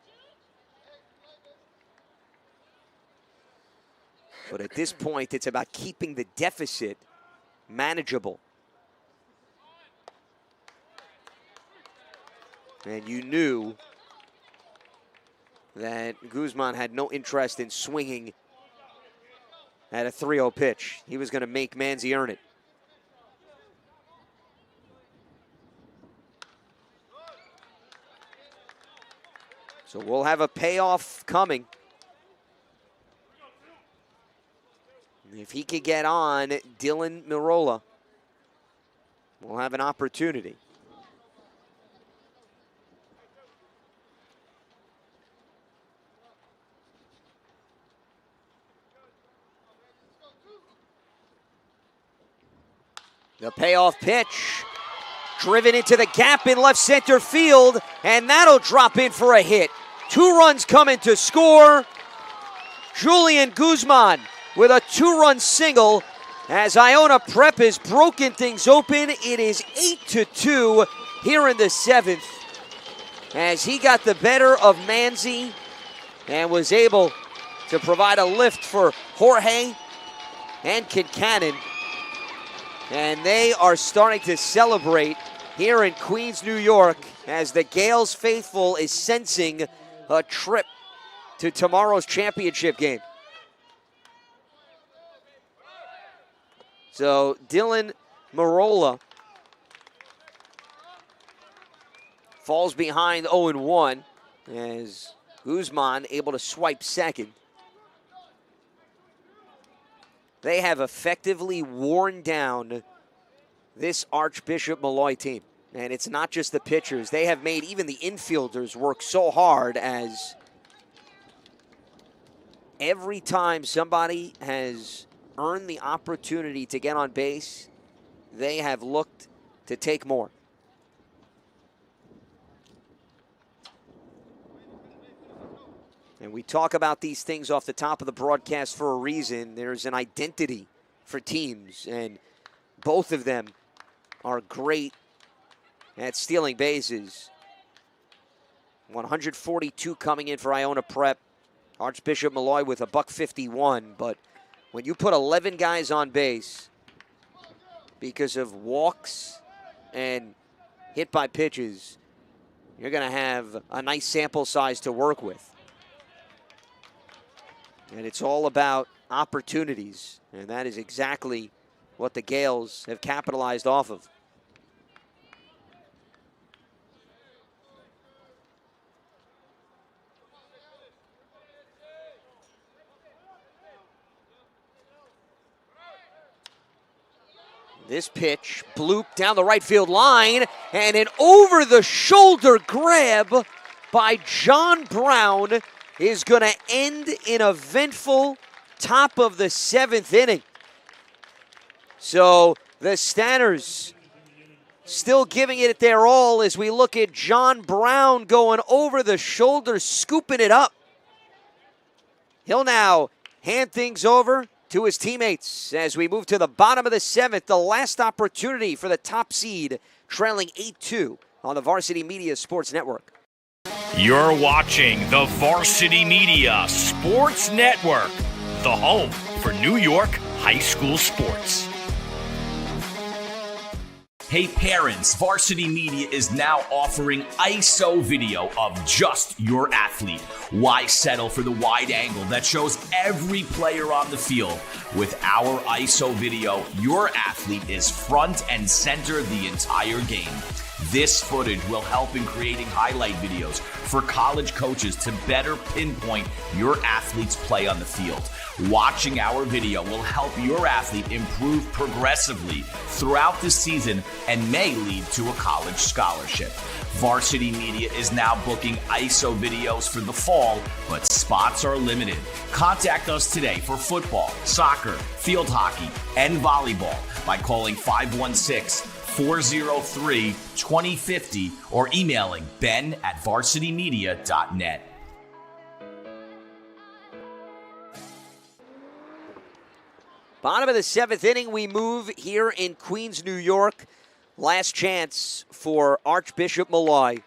But at this point, it's about keeping the deficit manageable. And you knew that Guzman had no interest in swinging at a 3-0 pitch. He was going to make Manzi earn it. So we'll have a payoff coming. If he could get on Dylan Mirola, we'll have an opportunity. The payoff pitch, driven into the gap in left center field, and that'll drop in for a hit. 2 runs coming to score. Julian Guzman with a 2-run single as Iona Prep has broken things open. It is 8-2 here in the 7th as he got the better of Manzi and was able to provide a lift for Jorge and Kincannon. And they are starting to celebrate here in Queens, New York, as the Gales faithful is sensing a trip to tomorrow's championship game. So Dylan Mirola falls behind 0-1 as Guzman able to swipe second. They have effectively worn down this Archbishop Molloy team. And it's not just the pitchers. They have made even the infielders work so hard, as every time somebody has earned the opportunity to get on base, they have looked to take more. And we talk about these things off the top of the broadcast for a reason. There's an identity for teams, and both of them are great at stealing bases. 142 coming in for Iona Prep. Archbishop Molloy with a $151, but when you put 11 guys on base because of walks and hit by pitches, you're going to have a nice sample size to work with. And it's all about opportunities, and that is exactly what the Gales have capitalized off of. This pitch blooped down the right field line, and an over-the-shoulder grab by John Brown is going to end in a eventful top of the 7th inning. So the Stanners still giving it their all as we look at John Brown going over the shoulder, scooping it up. He'll now hand things over to his teammates as we move to the bottom of the 7th, the last opportunity for the top seed, trailing 8-2 on the Varsity Media Sports Network. You're watching the Varsity Media Sports Network, the home for New York high school sports. Hey parents, Varsity Media is now offering ISO video of just your athlete. Why settle for the wide angle that shows every player on the field? With our ISO video, your athlete is front and center the entire game. This footage will help in creating highlight videos for college coaches to better pinpoint your athlete's play on the field. Watching our video will help your athlete improve progressively throughout the season and may lead to a college scholarship. Varsity Media is now booking ISO videos for the fall, but spots are limited. Contact us today for football, soccer, field hockey, and volleyball by calling 516-403-2050 or emailing ben@varsitymedia.net. Bottom of the 7th inning, we move here in Queens, New York. Last chance for Archbishop Molloy.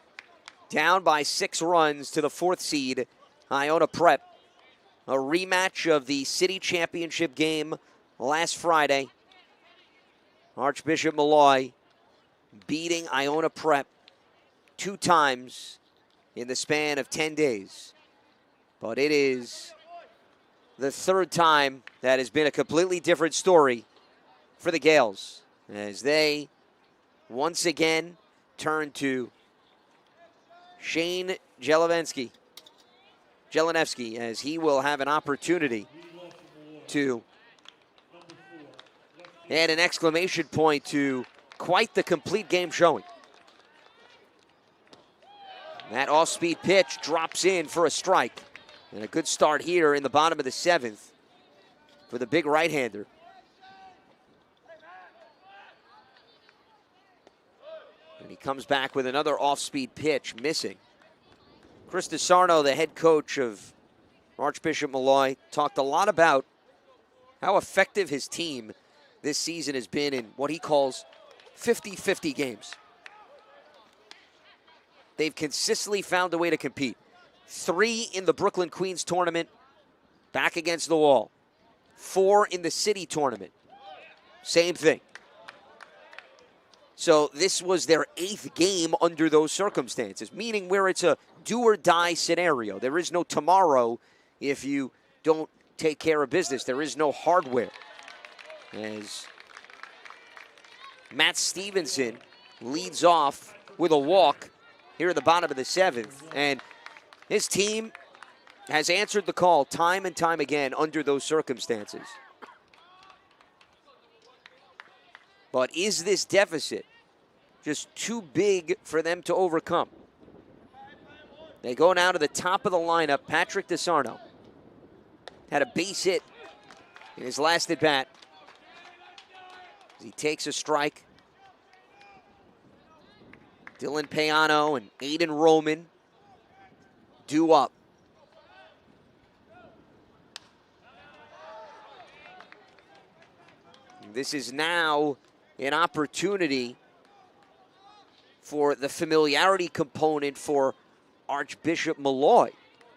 Down by 6 runs to the 4th seed, Iona Prep. A rematch of the city championship game last Friday. Archbishop Molloy beating Iona Prep 2 times in the span of 10 days. But it is the 3rd time that has been a completely different story for the Gales as they once again turn to Shane Jeleniewski as he will have an opportunity to add an exclamation point to quite the complete game showing. That off-speed pitch drops in for a strike. And a good start here in the bottom of the 7th for the big right-hander. And he comes back with another off-speed pitch, missing. Chris DeSarno, the head coach of Archbishop Molloy, talked a lot about how effective his team this season has been in what he calls 50-50 games. They've consistently found a way to compete. 3 in the Brooklyn Queens tournament, back against the wall. 4 in the city tournament, same thing. So this was their 8th game under those circumstances, meaning where it's a do-or-die scenario. There is no tomorrow if you don't take care of business. There is no hardware. As Matt Stevenson leads off with a walk here at the bottom of the 7th, and his team has answered the call time and time again under those circumstances. But is this deficit just too big for them to overcome? They go now to the top of the lineup. Patrick DeSarno had a base hit in his last at-bat. He takes a strike. Dylan Payano and Aiden Roman due up. This is now an opportunity for the familiarity component for Archbishop Molloy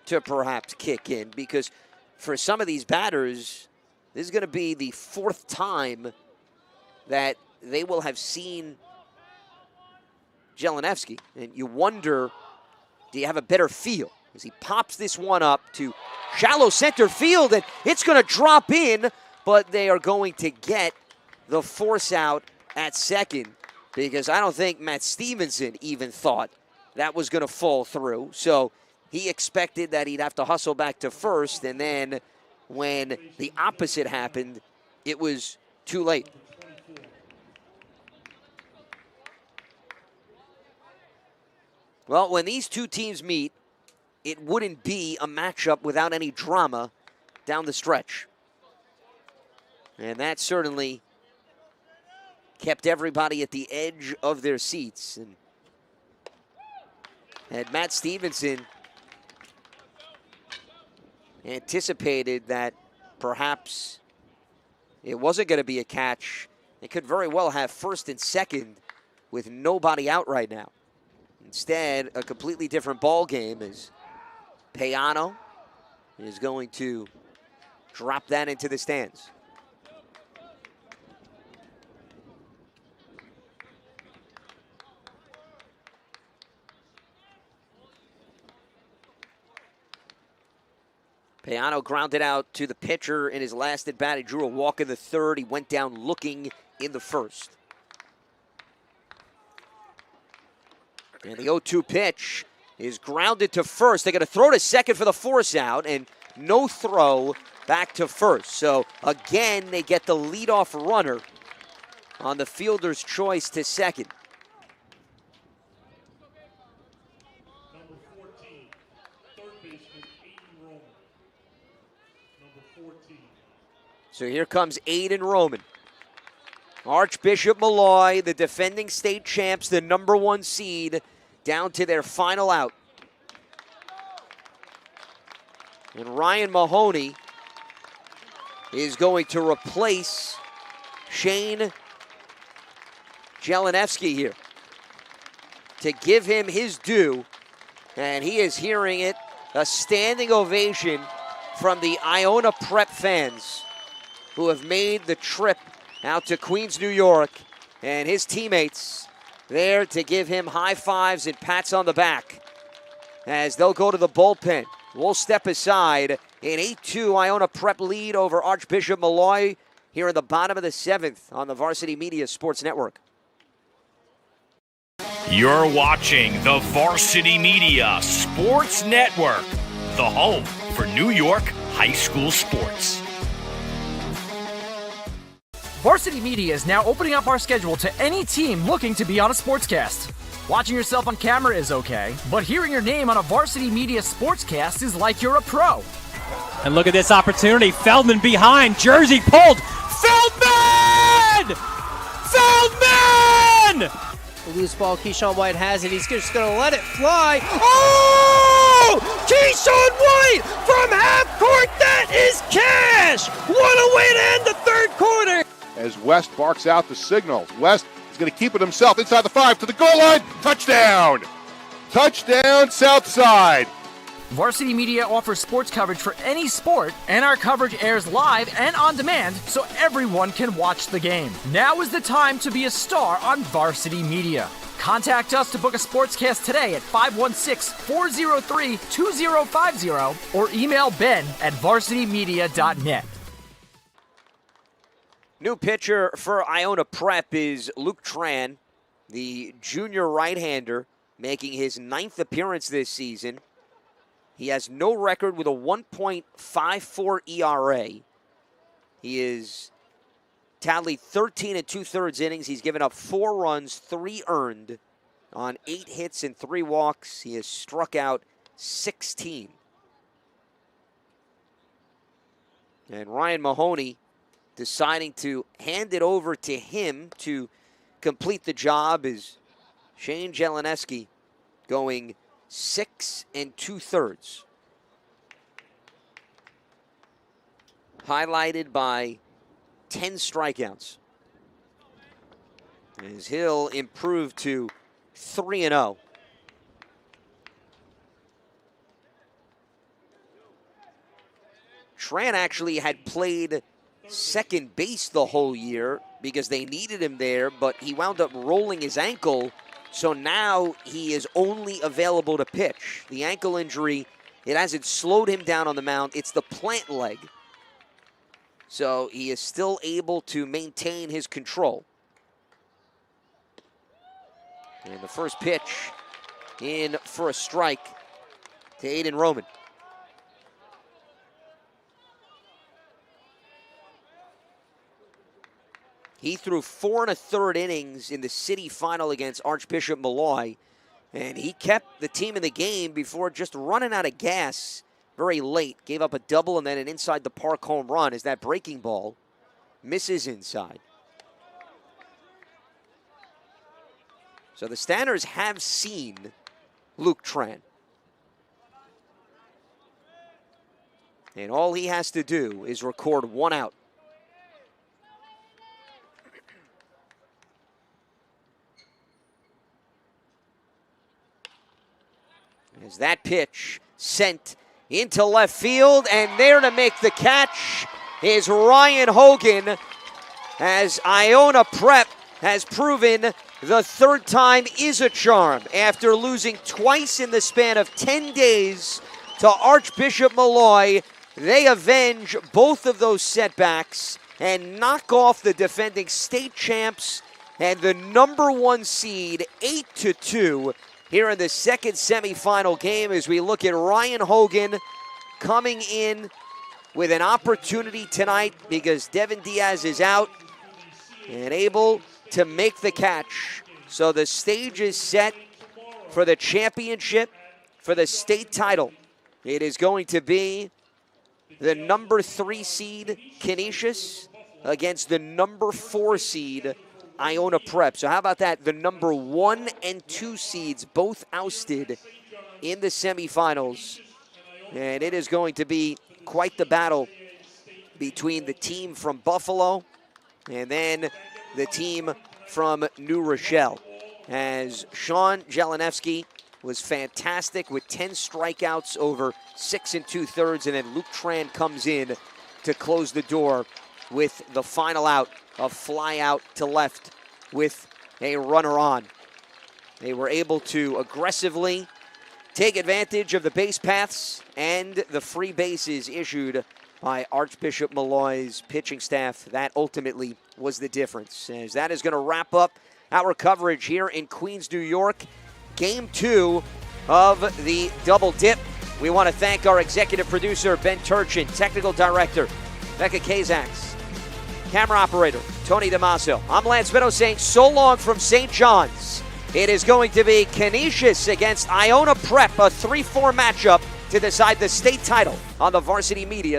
to perhaps kick in, because for some of these batters, this is going to be the 4th time that they will have seen Jeleniewski. And you wonder, do you have a better feel? As he pops this one up to shallow center field, and it's going to drop in, but they are going to get the force out at second, because I don't think Matt Stevenson even thought that was going to fall through. So he expected that he'd have to hustle back to first, and then when the opposite happened, it was too late. Well, when these two teams meet, it wouldn't be a matchup without any drama down the stretch. And that certainly kept everybody at the edge of their seats. And had Matt Stevenson anticipated that perhaps it wasn't going to be a catch, it could very well have first and second with nobody out right now. Instead, a completely different ball game as Payano is going to drop that into the stands. Payano grounded out to the pitcher in his last at bat. He drew a walk in the third. He went down looking in the first. And the 0-2 pitch is grounded to first. They're going to throw to second for the force out, and no throw back to first. So again, they get the leadoff runner on the fielder's choice to second. Number 14, third baseman, Aiden Roman. Number 14. So here comes Aiden Roman. Archbishop Molloy, the defending state champs, the number 1 seed, down to their final out. And Ryan Mahoney is going to replace Shane Jeleniewski here to give him his due. And he is hearing it, a standing ovation from the Iona Prep fans who have made the trip out to Queens, New York, and his teammates there to give him high fives and pats on the back as they'll go to the bullpen. We'll step aside. An 8-2 Iona Prep lead over Archbishop Molloy here in the bottom of the 7th on the Varsity Media Sports Network. You're watching the Varsity Media Sports Network, the home for New York high school sports. Varsity Media is now opening up our schedule to any team looking to be on a sportscast. Watching yourself on camera is okay, but hearing your name on a Varsity Media Sportscast is like you're a pro. And look at this opportunity. Feldman behind. Jersey pulled. Feldman! Feldman! The loose ball, Keyshawn White has it. He's just going to let it fly. Oh! Keyshawn White from half court. That is cash! What a way to end the third quarter! As West barks out the signal. West is going to keep it himself inside the 5 to the goal line. Touchdown! Touchdown, South Side. Varsity Media offers sports coverage for any sport, and our coverage airs live and on demand so everyone can watch the game. Now is the time to be a star on Varsity Media. Contact us to book a sportscast today at 516-403-2050 or email ben@varsitymedia.net. New pitcher for Iona Prep is Luke Tran, the junior right-hander, making his 9th appearance this season. He has no record with a 1.54 ERA. He is tallied 13 2/3 innings. He's given up 4 runs, 3 earned on 8 hits and 3 walks. He has struck out 16. And Ryan Mahoney deciding to hand it over to him to complete the job is Shane Jeleniewski going 6 2/3. Highlighted by 10 strikeouts. As he'll improve to 3-0. Tran actually had played second base the whole year because they needed him there, but he wound up rolling his ankle So now he is only available to pitch. The ankle injury, it hasn't slowed him down on the mound. It's the plant leg. So he is still able to maintain his control. And the first pitch in for a strike to Aiden Roman. He threw 4 1/3 innings in the city final against Archbishop Molloy, and he kept the team in the game before just running out of gas very late. Gave up a double and then an inside the park home run as that breaking ball misses inside. So the Stanners have seen Luke Tran. And all he has to do is record 1 out. As that pitch sent into left field, and there to make the catch is Ryan Hogan, as Iona Prep has proven the third time is a charm. After losing twice in the span of 10 days to Archbishop Molloy, they avenge both of those setbacks and knock off the defending state champs and the #1 seed 8-2 here in the second semifinal game, as we look at Ryan Hogan coming in with an opportunity tonight because Devin Diaz is out and able to make the catch. So the stage is set for the championship, for the state title. It is going to be the #3 seed Canisius against the #4 seed Iona Prep. So how about that? The #1 and 2 seeds both ousted in the semifinals. And it is going to be quite the battle between the team from Buffalo and then the team from New Rochelle. As Sean Jelenevsky was fantastic with 10 strikeouts over 6 2/3, and then Luke Tran comes in to close the door with the final out, a fly out to left with a runner on. They were able to aggressively take advantage of the base paths and the free bases issued by Archbishop Molloy's pitching staff. That ultimately was the difference. As that is going to wrap up our coverage here in Queens, New York. Game 2 of the Double Dip. We want to thank our executive producer, Ben Turchin, technical director, Becca Kazaks, camera operator, Tony DeMaso. I'm Lance Meadows saying so long from St. John's. It is going to be Canisius against Iona Prep, a 3-4 matchup to decide the state title on the Varsity Media.